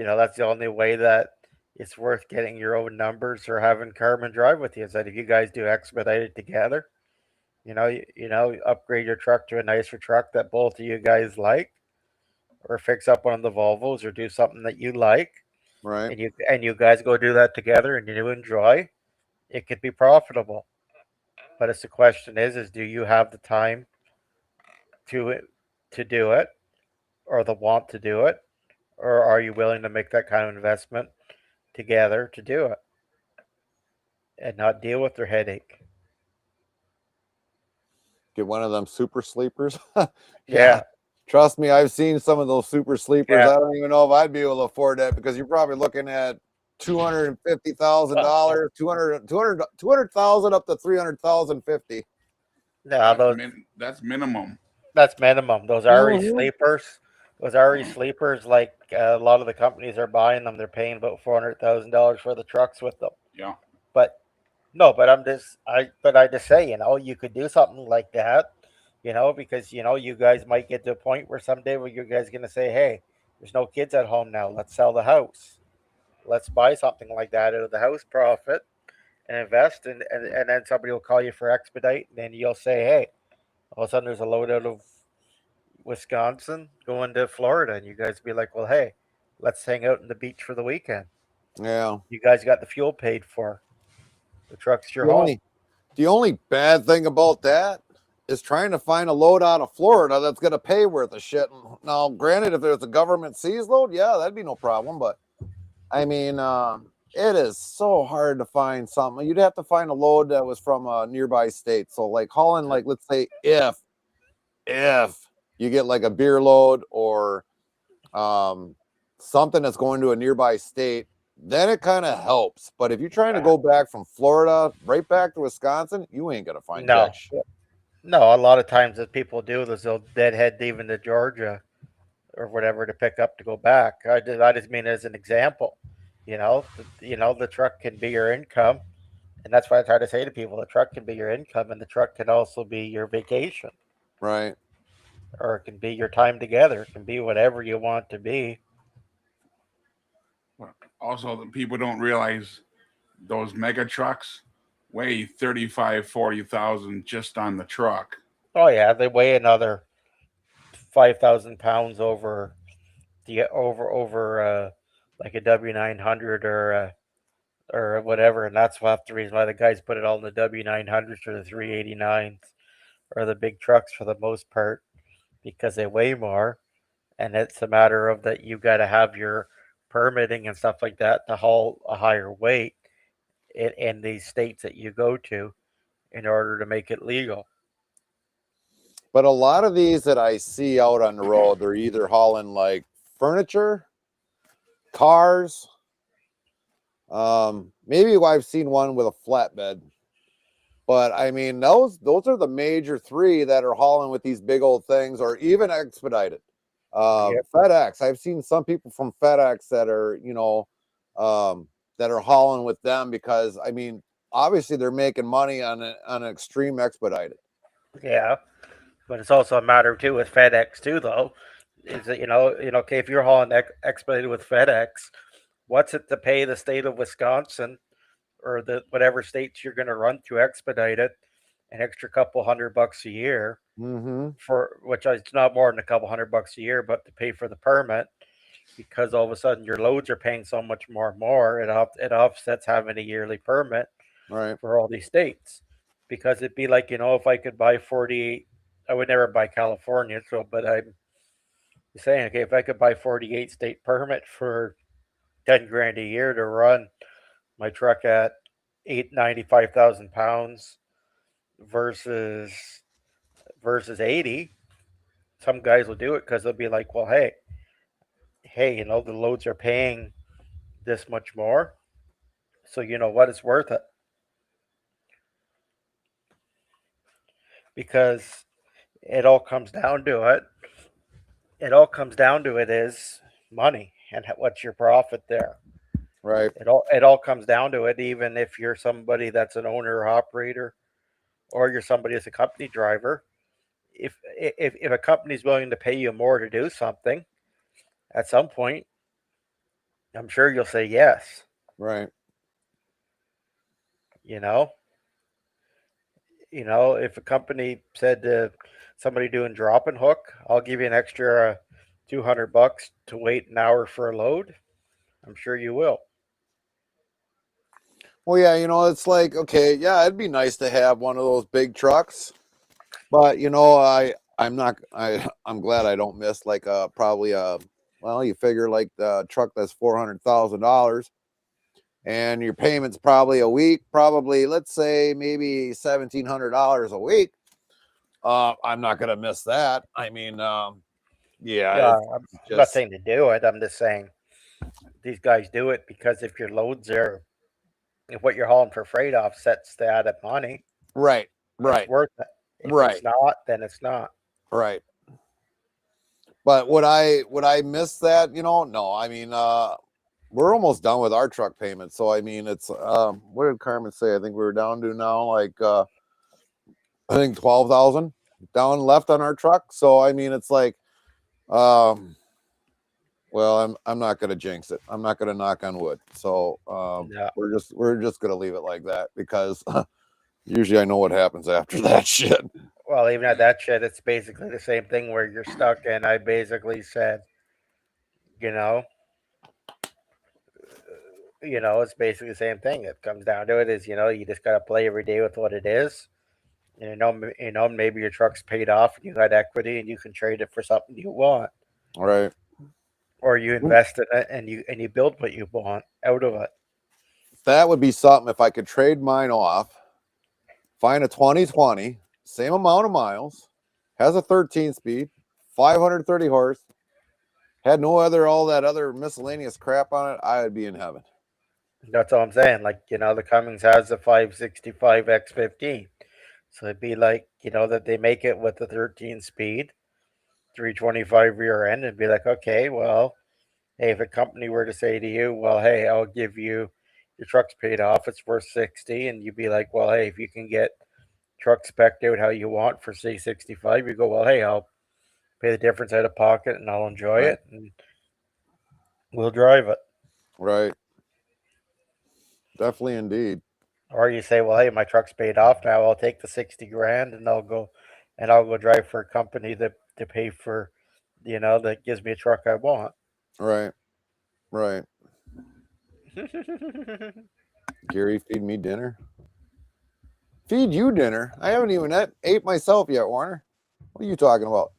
That's the only way that it's worth getting your own numbers or having Carmen drive with you. Is that if you guys do expedited together, upgrade your truck to a nicer truck that both of you guys like, or fix up one of the Volvos, or do something that you like, Right. and you guys go do that together, and you enjoy. It could be profitable, but it's the question is do you have the time to do it, or the want to do it, or are you willing to make that kind of investment together to do it and not deal with their headache? Get one of them super sleepers. Yeah. Trust me, I've seen some of those super sleepers. Yeah. I don't even know if I'd be able to afford that, because you're probably looking at $250,000, 200,000 up to 300,000 50. No, That's minimum. That's minimum. Those RE sleepers, like a lot of the companies are buying them. They're paying about $400,000 for the trucks with them. Yeah. But no, but I just say, you could do something like that, because you guys might get to a point where someday where you guys gonna say, hey, there's no kids at home now. Let's sell the house. Let's buy something like that out of the house profit and invest, and then somebody will call you for expedite, and then you'll say, hey, all of a sudden there's a load out of Wisconsin going to Florida, and you guys be like, well, hey, let's hang out on the beach for the weekend. Yeah. You guys got the fuel paid for. The truck's your The home. only bad thing about that is trying to find a load out of Florida that's going to pay worth of shit. Now, granted, if there's a government seas load, yeah, that'd be no problem. But I mean, it is so hard to find something. You'd have to find a load that was from a nearby state. So, like hauling, like let's say if you get like a beer load or something that's going to a nearby state, then it kind of helps. But if you're trying to go back from Florida right back to Wisconsin, you ain't gonna find No, jack shit. no. A lot of times, what people do is they'll deadhead even to Georgia or whatever to pick up to go back. I just mean as an example. The truck can be your income, and that's why I try to say to people, the truck can be your income, and the truck can also be your vacation, Right. or it can be your time together. It can be whatever you want to be. Also, the people don't realize those mega trucks weigh 35, 40,000 just on the truck. Oh yeah, they weigh another 5,000 pounds over like a W900 or whatever, and that's half the reason why the guys put it all in the W900s or the 389s or the big trucks for the most part, because they weigh more, and it's a matter of that you got to have your permitting and stuff like that to haul a higher weight in these states that you go to in order to make it legal. But a lot of these that I see out on the road, they're either hauling like furniture, cars. Maybe I've seen one with a flatbed. But I mean, those are the major three that are hauling with these big old things, or even expedited. Yep. FedEx. I've seen some people from FedEx that are, that are hauling with them, because I mean, obviously they're making money on an extreme expedited. Yeah, but it's also a matter too with FedEx too, though. Is that okay, if you're hauling expedited with FedEx, what's it to pay the state of Wisconsin or the whatever states you're going to run through expedited an extra couple $100 a year Mm-hmm. for which it's not more than a couple $100 a year, but to pay for the permit, because all of a sudden your loads are paying so much more. It offsets having a yearly permit Right. for all these states, because it'd be like if I could buy 48, I would never buy California. So, but I'm saying, okay, if I could buy 48 state permit for 10 grand a year to run my truck at 95,000 pounds versus 80, some guys will do it because they'll be like, well, hey, the loads are paying this much more, so you know what, it's worth it, because it all comes down to it. It all comes down to it is money and what's your profit there. Right. It all comes down to it. Even if you're somebody that's an owner or operator, or you're somebody that's a company driver, if a company's willing to pay you more to do something, at some point, I'm sure you'll say yes. Right. You know, if a company said to somebody doing drop and hook, I'll give you an extra $200 to wait an hour for a load. I'm sure you will. Well, yeah, it's like, okay, yeah, it'd be nice to have one of those big trucks, but I'm glad I don't miss like probably well, you figure like the truck that's $400,000 and your payment's probably a week, probably let's say maybe $1,700 a week. I'm not gonna miss that. I mean, yeah, Yeah, it's I'm not just saying to do it. I'm just saying these guys do it because if what you're hauling for freight offsets the added money, right, it's right, worth it. If it's right, not, then it's not. right. But would I miss that? No. I mean, we're almost done with our truck payment. So I mean, it's what did Carmen say? I think we were down to now like I think 12,000 down left on our truck. So I mean, it's like um well, I'm not gonna jinx it. I'm not gonna knock on wood. So Yeah. we're just gonna leave it like that because usually I know what happens after that shit. Well, even at that shit, it's basically the same thing where you're stuck. And I basically said, you know, it's basically the same thing. It comes down to it is, you just gotta play every day with what it is. And maybe your truck's paid off and you got equity and you can trade it for something you want, All right. or you invest in it and you build what you want out of it. That would be something if I could trade mine off, find a 2020, same amount of miles, has a 13 speed, 530 horse, had no other all that other miscellaneous crap on it, I would be in heaven. That's all I'm saying. Like, the Cummins has the 565 X15. So it'd be like, that they make it with the 13 speed, 325 rear end, and be like, okay, well, hey, if a company were to say to you, well, hey, I'll give you your truck's paid off, it's worth 60, and you'd be like, well, hey, if you can get truck spec'd out how you want for say 65, you go, well, hey, I'll pay the difference out of pocket and I'll enjoy Right. it and we'll drive it. Right. Definitely indeed. Or you say, well, hey, my truck's paid off now. I'll take the 60 grand and I'll go drive for a company that to pay for, that gives me a truck I want. Right. Right. Gary, feed me dinner. Feed you dinner. I haven't even ate myself yet, Warner. What are you talking about?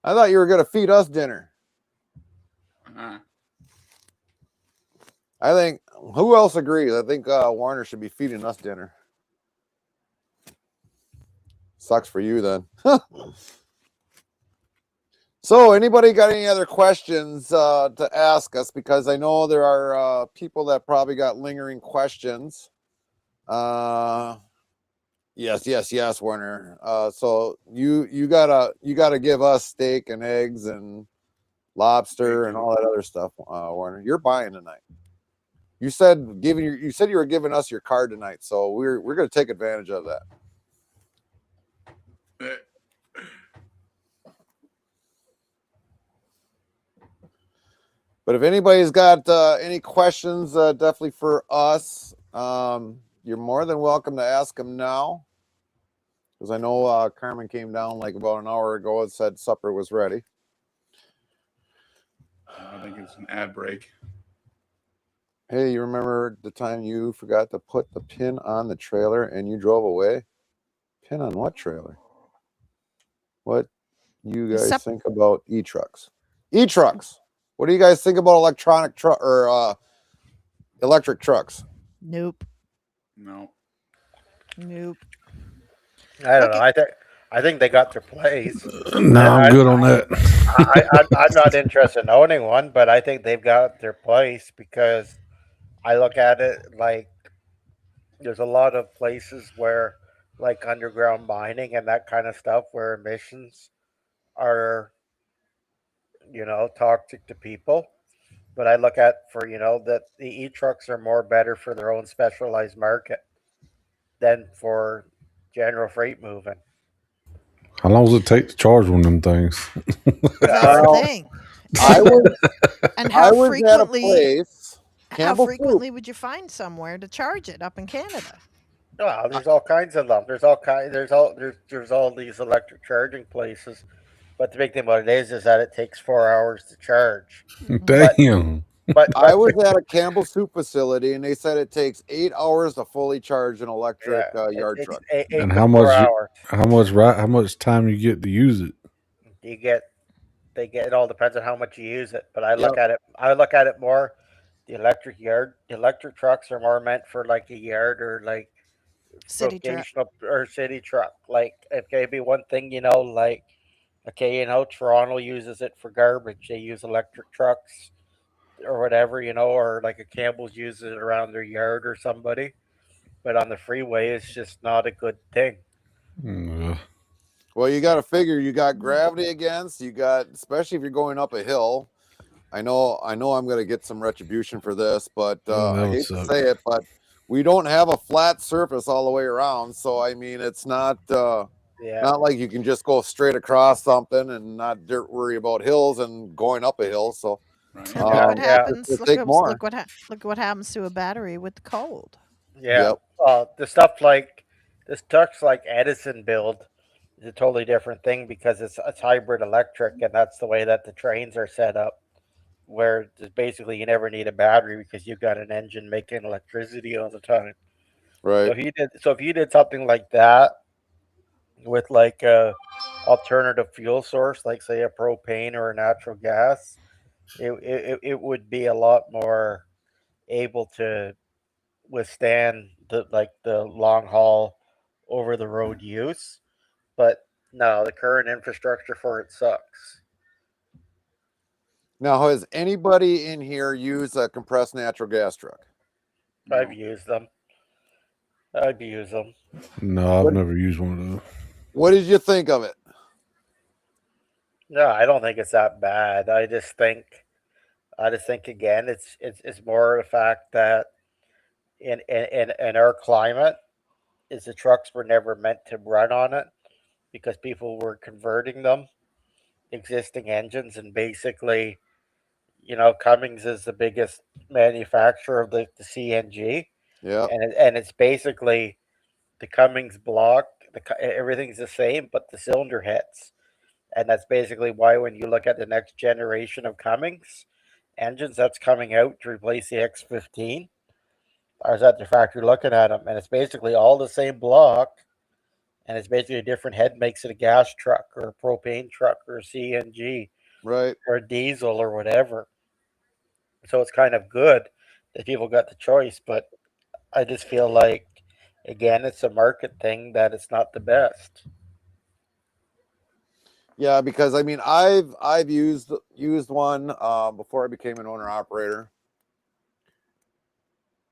I thought you were gonna feed us dinner. Uh-huh. I think who else agrees? I think Warner should be feeding us dinner. Sucks for you then. So, anybody got any other questions to ask us? Because I know there are people that probably got lingering questions. Yes, Warner. So you gotta give us steak and eggs and lobster and all that other stuff, Warner. You're buying tonight. You said you were giving us your card tonight, so we're gonna take advantage of that. But if anybody's got any questions, definitely for us, you're more than welcome to ask them now. Because I know Carmen came down like about an hour ago and said supper was ready. I think it's an ad break. Hey, you remember the time you forgot to put the pin on the trailer and you drove away? Pin on what trailer? What you guys think about e-trucks? E-trucks. What do you guys think about electronic truck or electric trucks? Nope. No. Nope. I don't know. I think they got their place. No, I, I'm I, good on that. I'm not interested in owning one, but I think they've got their place because I look at it like there's a lot of places where, like underground mining and that kind of stuff, where emissions are, toxic to people. But I look at for that the e-trucks are more better for their own specialized market than for general freight moving. How long does it take to charge one of them things? Well, that's the Well, thing. I And was and I was at a place, how Campbell Soup. frequently would you find somewhere to charge it up in Canada? Well, I- there's all kinds of them. There's all these electric charging places. But the big thing about it is that it takes 4 hours to charge. Mhm. But Damn. I but was at a Campbell Soup facility, and they said it takes 8 hours to fully charge an electric yeah, it yard takes truck. eight, And eight to 4 hours. how much time you get to use it? You get they get it all depends on how much you use it. But I Yep, look at it. I look at it more. The electric trucks are more meant for like a yard or like City truck. vocational or city truck. Like it may be one thing, like okay, Toronto uses it for garbage. They use electric trucks or whatever, or like a Campbell's uses it around their yard or somebody. But on the freeway, it's just not a good thing. Uh, well, you got to figure you got gravity against you got, especially if you're going up a hill. I know I'm going to get some retribution for this, but that I would hate to suck. say it, but we don't have a flat surface all the way around. So I mean, it's Yeah, not like you can just go straight across something and not worry about hills and going up a hill. So Right. And look yeah, what yeah, happens. it'll take more. Look what happens to a battery with the cold. yeah. Yep, The stuff like this trucks like Edison build is a totally different thing because it's hybrid electric, and that's the way that the trains are set up. Where basically you never need a battery because you've got an engine making electricity all the time. So right. if you did something like that with like a alternative fuel source, like say a propane or a natural gas, it would be a lot more able to withstand the long haul over the road use. But no, the current infrastructure for it sucks. Now, has anybody in here used a compressed natural gas truck? I've No. used them. I've used them. No, I've What never used one of those. What did you think of it? No, I don't think it's that bad. I just think again, it's more the fact that in our climate, is the trucks were never meant to run on it because people were converting them existing engines, and basically, Cummins is the biggest manufacturer of the CNG, Yeah, and it's basically the Cummins block. Everything's the same, but the cylinder heads, and that's basically why when you look at the next generation of Cummins engines that's coming out to replace the X15, I was at the factory looking at them, and it's basically all the same block, and it's basically a different head makes it a gas truck or a propane truck or a CNG right. or a diesel or whatever. So it's kind of good that people got the choice, but I just feel like again it's a market thing that it's not the best. Yeah, because I mean, I've used one before I became an owner operator.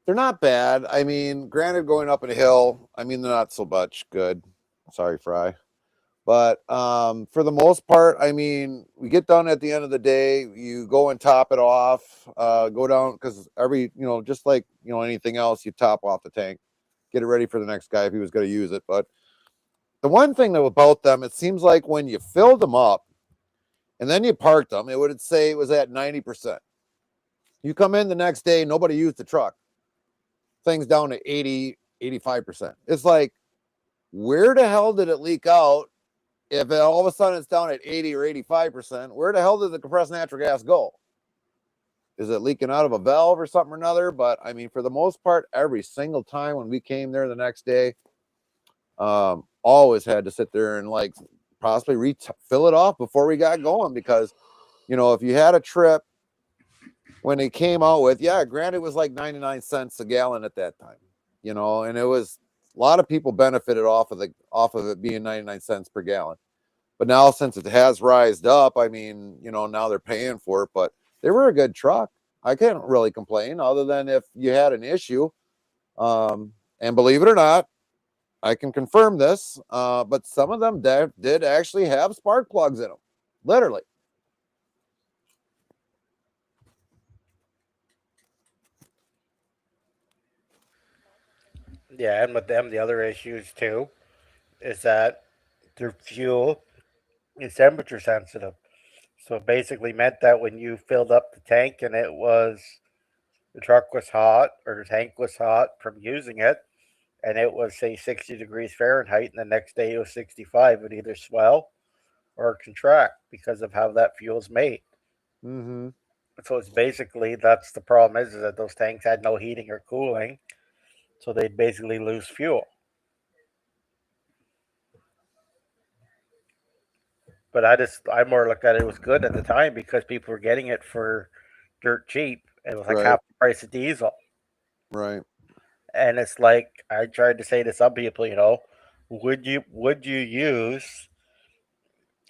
They're not bad. I mean, granted, going up a hill, I mean, they're not so much good. Sorry, Fry. But for the most part, I mean, we get done at the end of the day. You go and top it off, go down because just like anything else, you top off the tank, get it ready for the next guy if he was going to use it. But the one thing about them, it seems like when you filled them up and then you parked them, it would say it was at 90%. You come in the next day, nobody used the truck. Things down to 80, 85%. It's like, where the hell did it leak out? If all of a sudden it's down at 80 or 85%, where the hell did the compressed natural gas go? Is it leaking out of a valve or something or another? But I mean, for the most part, every single time when we came there the next day, always had to sit there and like possibly fill it off before we got going because, if you had a trip when they came out with, yeah, granted, it was like 99 cents a gallon at that time, and it was a lot of people benefited off of it being 99 cents per gallon. But now since it has rised up, I mean, now they're paying for it, but they were a good truck. I can't really complain other than if you had an issue. And believe it or not, I can confirm this, but some of them did actually have spark plugs in them, literally. Yeah, and with them, the other issues too is that their fuel is temperature sensitive. So it basically meant that when you filled up the tank and the truck was hot or the tank was hot from using it, and it was say 60 degrees Fahrenheit, and the next day it was 65, it would either swell or contract because of how that fuel's made. Mm-hmm. So it's basically that's the problem is that those tanks had no heating or cooling, so they'd basically lose fuel. But I more looked at it was good at the time because people were getting it for dirt cheap. It was like Right. half the price of diesel. Right. And it's like I tried to say to some people, would you use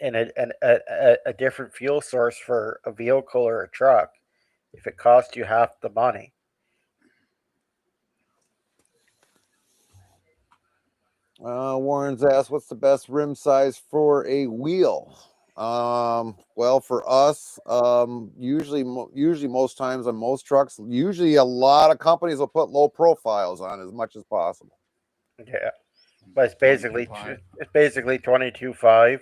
a different fuel source for a vehicle or a truck if it cost you half the money? Warren's asked, "What's the best rim size for a wheel?" Well, for us, usually most times on most trucks, usually a lot of companies will put low profiles on as much as possible. Yeah, but it's basically 22.5. 22.5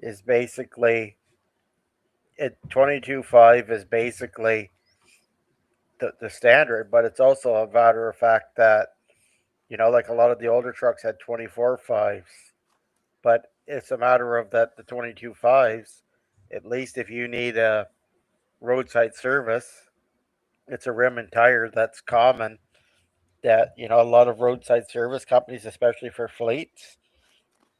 is basically 22.5 is basically the standard, but it's also a matter of fact that like a lot of the older trucks had 24.5s, but it's a matter of that the 22.5s, at least if you need a roadside service, it's a rim and tire that's common. That a lot of roadside service companies, especially for fleets,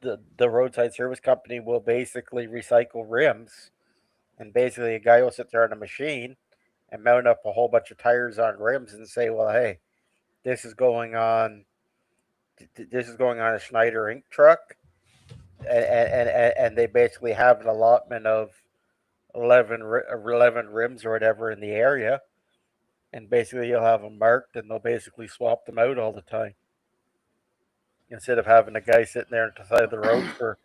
the roadside service company will basically recycle rims, and basically a guy will sit there on a machine and mount up a whole bunch of tires on rims and say, well, hey, this is going on this is going on a Schneider Inc. truck, and they basically have an allotment of 11 rims or whatever in the area, and basically you'll have them marked, and they'll basically swap them out all the time instead of having a guy sitting there on the side of the road for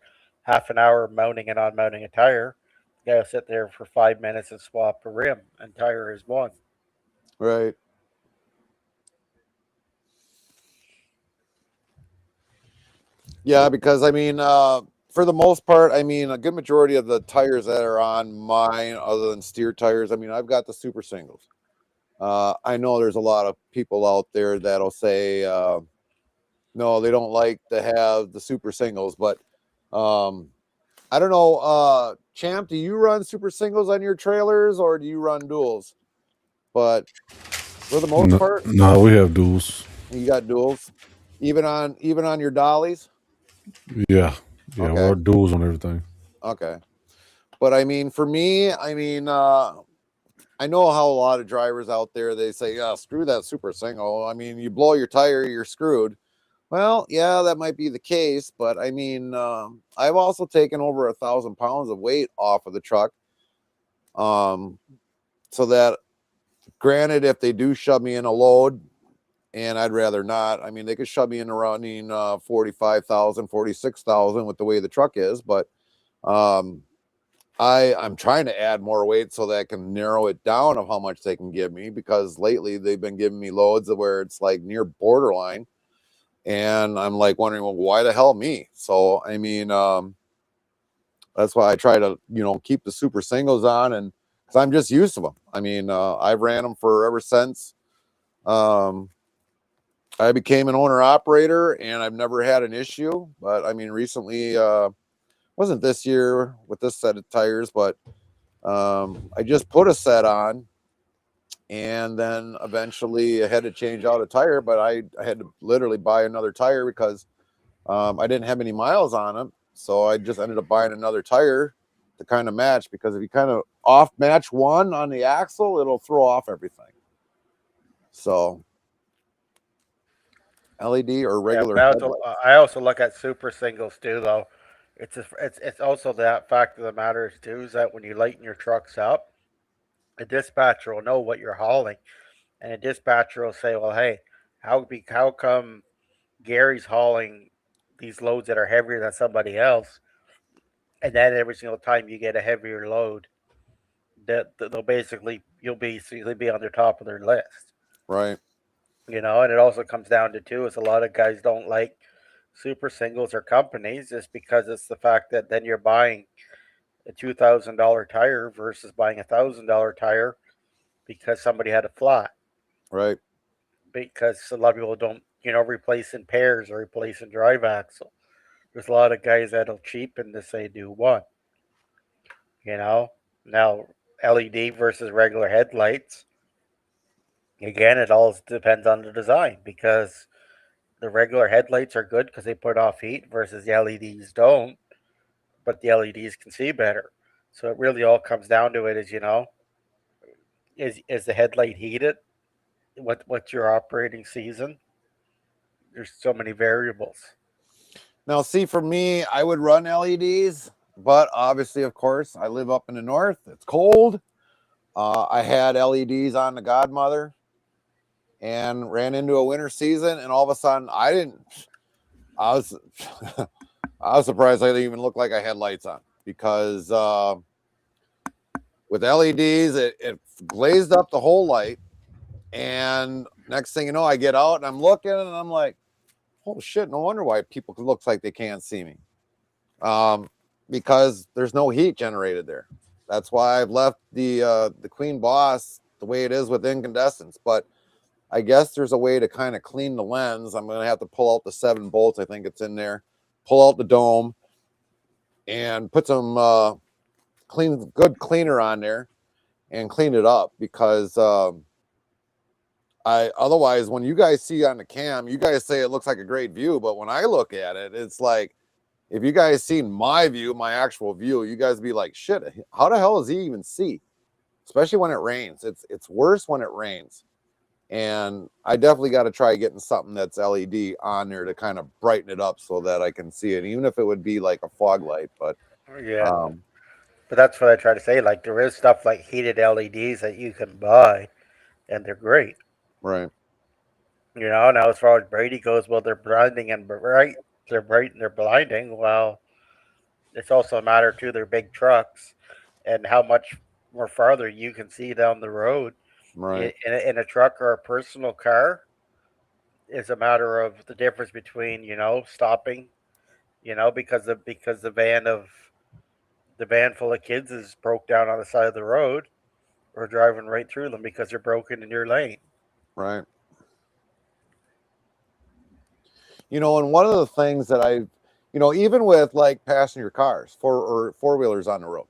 half an hour mounting and unmounting a tire. The guy will sit there for 5 minutes and swap a rim and tire is one. Right. Yeah, because I mean, for the most part, I mean, a good majority of the tires that are on mine, other than steer tires, I mean, I've got the super singles. I know there's a lot of people out there that'll say, no, they don't like to have the super singles, but I don't know. Champ, do you run super singles on your trailers or do you run duals? But for the most No, part, no, we have duals. you got duals, even on your dollies. Yeah, yeah, Okay, we're duals on everything. okay. But I mean, for me, I mean, I know how a lot of drivers out there they say, "Yeah, screw that super single." I mean, you blow your tire, you're screwed. Well, yeah, that might be the case, but I mean, I've also taken over 1,000 pounds of weight off of the truck, um, so that granted, if they do shove me in a load, and I'd rather not. I mean, they could shove me in running 45,000, 46,000 with the way the truck is, but um, I'm trying to add more weight so that I can narrow it down of how much they can give me because lately they've been giving me loads of where it's like near borderline. And I'm like wondering, well, why the hell me? So, I mean, that's why I try to, keep the super singles on and because I'm just used to them. I mean, I've ran them for ever since um, I became an owner operator and I've never had an issue. But I mean, recently, wasn't this year with this set of tires, but I just put a set on and then eventually I had to change out a tire, but I had to literally buy another tire because I didn't have any miles on them. So I just ended up buying another tire to kind of match because if you kind of off match one on the axle, it'll throw off everything. So LED or Yeah, regular but headlights. I also look at super singles too, though. It's also that fact of the matter is too is that when you lighten your trucks up, a dispatcher will know what you're hauling, and a dispatcher will say, "Well, hey, how come Gary's hauling these loads that are heavier than somebody else?" And then every single time you get a heavier load, that they'll basically you'll be on the top of their list. Right. And it also comes down to too is a lot of guys don't like super singles or companies just because it's the fact that then you're buying a $2,000 tire versus buying $1,000 tire because somebody had a flat. Right. Because a lot of people don't, replace in pairs or replace in drive axle. There's a lot of guys that'll cheapen to say do one. You know, now LED versus regular headlights. Again, it all depends on the design because the regular headlights are good because they put off heat versus the LEDs don't, but the LEDs can see better. So it really all comes down to it is, is the headlight heated? What's your operating season? There's so many variables. Now, see, for me, I would run LEDs, but obviously, of course, I live up in the north. It's cold. I had LEDs on the Godmother and ran into a winter season, and all of a sudden, I was, I was surprised I didn't even look like I had lights on because with LEDs, it glazed up the whole light. And next thing you know, I get out and I'm looking and I'm like, oh shit, no wonder why people looks like they can't see me. Because there's no heat generated there. That's why I've left the Queen Boss the way it is with incandescents. But I guess there's a way to kind of clean the lens. I'm going to have to pull out the 7 bolts. I think it's in there. Pull out the dome and put some good cleaner on there and clean it up because otherwise when you guys see on the cam, you guys say it looks like a great view, but when I look at it, it's like if you guys seen my view, my actual view, you guys be like, shit, how the hell does he even see? Especially when it rains. It's worse when it rains. And I definitely got to try getting something that's LED on there to kind of brighten it up so that I can see it, even if it would be like a fog light. But Yeah, um, but that's what I try to say. Like there is stuff like heated LEDs that you can buy, and they're great. right, Now as far as Brady goes, well, they're blinding and bright. They're bright and they're blinding. Well, it's also a matter too. They're big trucks, and how much more farther you can see down the road. right, In a truck or a personal car is a matter of the difference between stopping, because the van full of kids is broke down on the side of the road, or driving right through them because they're broken in your lane. right. And one of the things that even with like passenger cars, four wheelers on the road,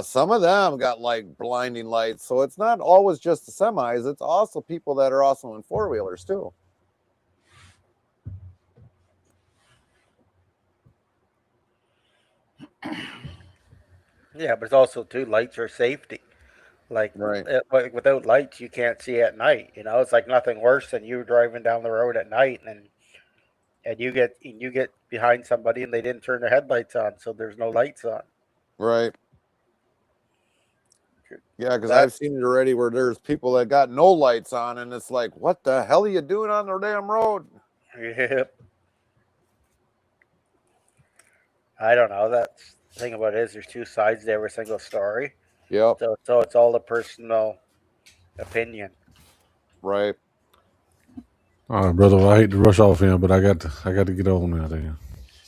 some of them got like blinding lights. So it's not always just the semis; it's also people that are also in four wheelers too. Yeah, but it's also too lights are safety. Like Right, like without lights, you can't see at night. It's like nothing worse than you driving down the road at night and you get behind somebody and they didn't turn their headlights on, so there's no lights on. right. Yeah, because That I've seen it already where there's people that got no lights on, and it's like, what the hell are you doing on the damn road? Yep. I don't know. That's the thing about it is there's two sides to every single story. Yep, So it's all a personal opinion. right. All right, brother. Well, I hate to rush off here, but I got to get on out there.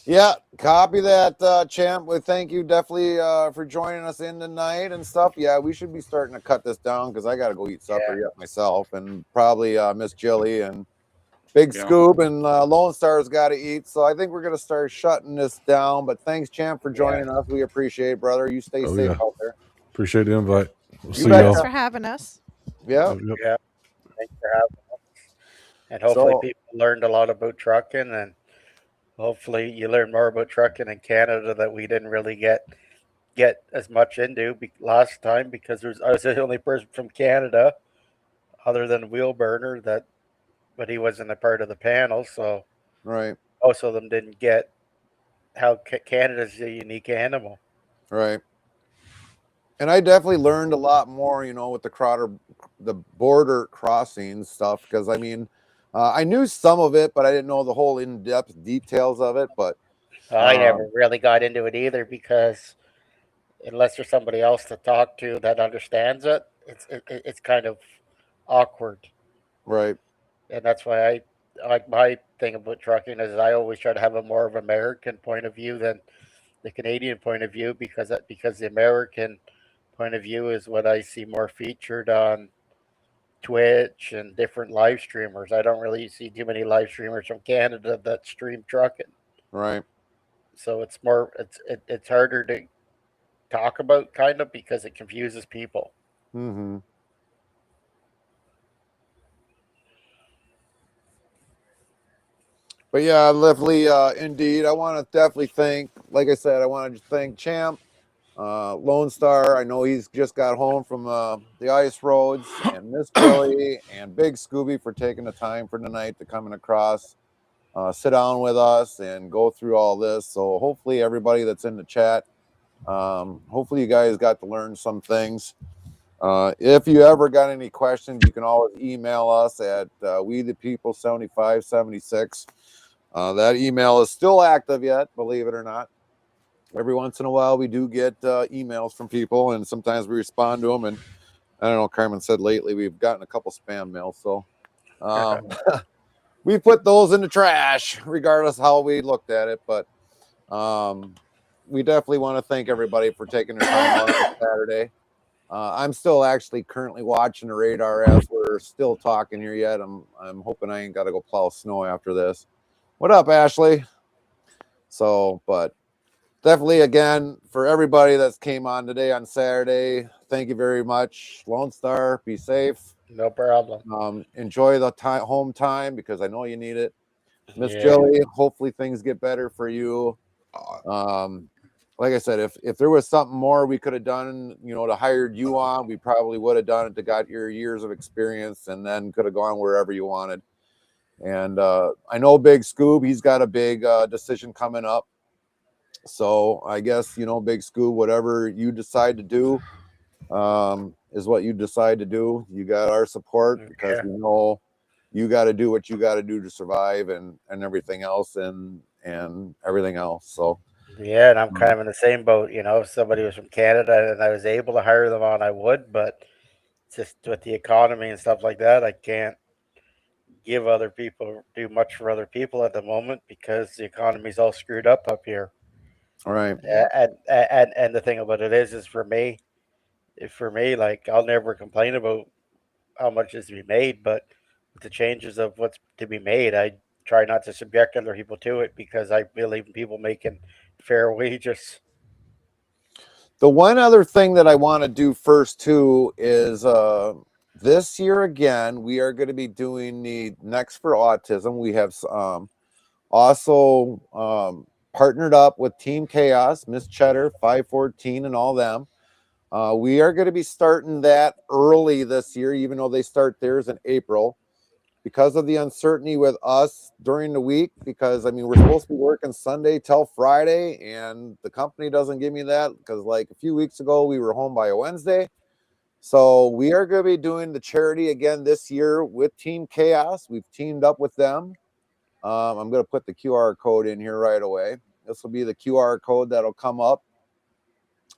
Yeah, copy that, champ. Well, thank you definitely for joining us in tonight and stuff. Yeah, we should be starting to cut this down because I got to go eat supper Yeah. yet myself, and probably Miss Jilly and Big Yeah. Scoop and Lone Star's got to eat. So I think we're gonna start shutting this down. But thanks, champ, for Yeah. joining us. We appreciate it, brother. You stay Oh safe yeah, out there. appreciate the invite. We'll You see Thanks y'all. betcha. for having us. Yeah. Yep. Yeah. Thanks for having us. And hopefully So people learned a lot about trucking, and hopefully you learned more about trucking in Canada that we didn't really get as much into last time because I was the only person from Canada other than Wheel Burner but he wasn't a part of the panel, so right, most of them didn't get how Canada's a unique animal. right. And I definitely learned a lot more, with the border crossing stuff. Because I mean, I knew some of it, but I didn't know the whole in-depth details of it. But I never um, really got into it either because unless there's somebody else to talk to that understands it, it's kind of awkward. right. and that's why I like my thing about trucking is I always try to have a more of American point of view than the Canadian point of view because the American point of view is what I see more featured on Twitch and different live streamers. I don't really see too many live streamers from Canada that stream trucking. Right. So it's more it's harder to talk about kind of because it confuses people. Mm-hmm. But yeah, Lively, indeed. I want to definitely thank, like I said, I want to thank Champ, Lone Star. I know he's just got home from the ice roads, and Miss Jilly and Big Scooby for taking the time for tonight to coming across, sit down with us and go through all this. So hopefully everybody that's in the chat, hopefully you guys got to learn some things. If you ever got any questions, you can always email us at we the people 7576. That email is still active yet, believe it or not. Every once in a while, we do get emails from people, and sometimes we respond to them. And I don't know, Carmen said lately we've gotten a couple spam mails, so we put those in the trash, regardless how we looked at it. But we definitely want to thank everybody for taking their time out on Saturday. I'm still actually currently watching the radar as we're still talking here yet. I'm hoping I ain't got to go plow snow after this. What up, Ashley? So, but definitely again for everybody that's came on today on Saturday, thank you very much. Lone Star, be safe. No problem. Enjoy the home time because I know you need it. Miss Yeah. Jilly, hopefully things get better for you. Like I said, if there was something more we could have done, to hired you on, we probably would have done it to got your years of experience and then could have gone wherever you wanted. And I know Big Scoob, he's got a big decision coming up. So I guess, Big Scoob, whatever you decide to do is what you decide to do. You got our support because we know you got to do what you got to do to survive and everything else and everything else. So yeah, and I'm kind of in the same boat. If somebody was from Canada and I was able to hire them on, I would. But just with the economy and stuff like that, I can't do much for other people at the moment because the economy's all screwed up here. all right. And the thing about it is for me, like I'll never complain about how much is to be made, but with the changes of what's to be made, I try not to subject other people to it because I believe in people making fair wages. The one other thing that I want to do first too is this year again we are going to be doing the Next for Autism. We have also partnered up with Team Chaos, Miss Cheddar, 514, and all them. We are going to be starting that early this year, even though they start theirs in April. Because of the uncertainty with us during the week, because we're supposed to be working Sunday till Friday, and the company doesn't give me that because like a few weeks ago we were home by a Wednesday. So we are going to be doing the charity again this year with Team Chaos. We've teamed up with them. I'm going to put the QR code in here right away. This will be the QR code that'll come up.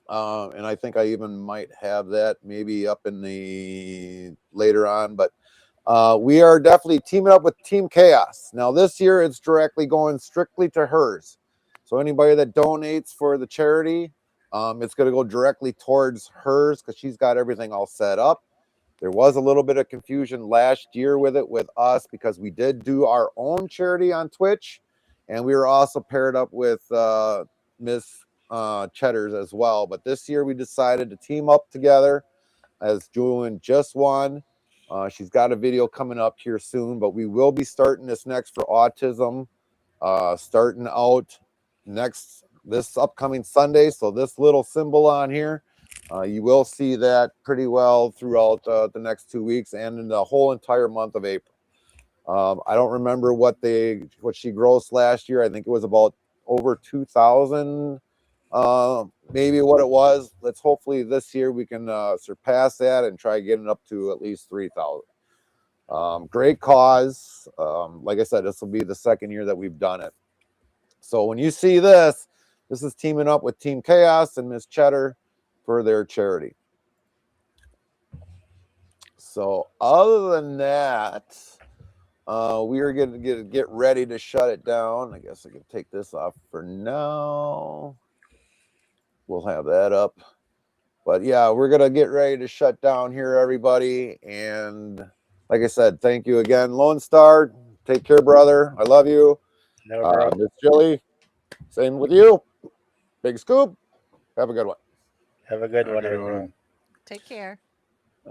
And I think I even might have that maybe up in the later on, but we are definitely teaming up with Team Chaos. Now this year it's directly going strictly to hers. So anybody that donates for the charity, it's going to go directly towards hers because she's got everything all set up. There was a little bit of confusion last year with it with us because we did do our own charity on Twitch, and we were also paired up with Miss Cheddar's as well. But this year we decided to team up together as doing just one. She's got a video coming up here soon, but we will be starting this Next for Autism, starting out this upcoming Sunday. So this little symbol on here, you will see that pretty well throughout the next 2 weeks and in the whole entire month of April. I don't remember what she grossed last year. I think it was about over 2,000. Maybe what it was. Let's hopefully this year we can surpass that and try getting up to at least 3,000. Great cause. Like I said, this will be the second year that we've done it. So when you see this is teaming up with Team Chaos and Miss Cheddar for their charity. So other than that, We are going to get ready to shut it down. I guess I can take this off for now. We'll have that up. But yeah, we're going to get ready to shut down here, everybody. And like I said, thank you again, Lone Star. Take care, brother. I love you. No problem. Miss Jilly, same with you. Big Scoop. Have a good one. Have a good Have a one, good everyone. one. Take care.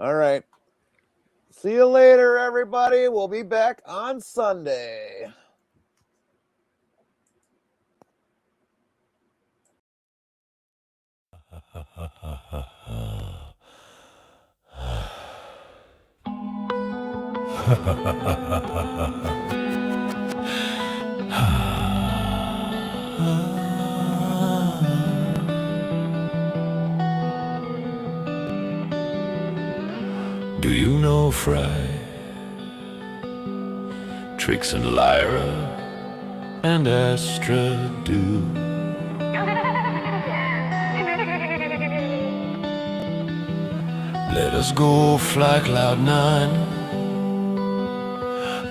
All right. See you later, everybody. We'll be back on Sunday. Do you know Fry, Trix and Lyra, and Astra do? Let us go fly Cloud9,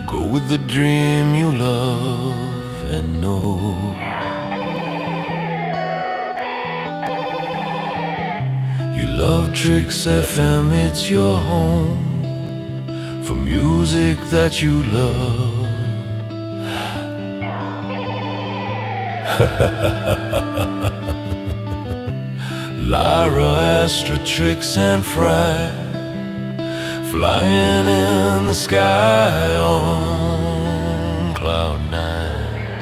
go with the dream you love and know. You love Trix FM, it's your home for music that you love. Lyra, Astra, Trix, and Fry, flying in the sky on Cloud9.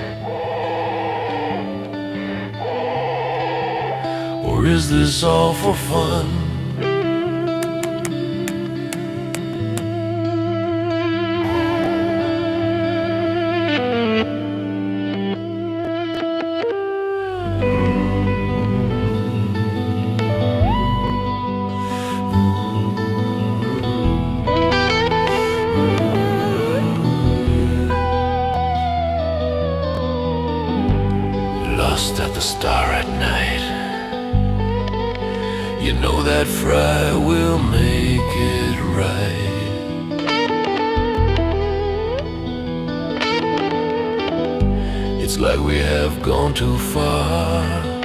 Or is this all for fun? Lost at the star at night, you know that Fry will make it right. It's like we have gone too far.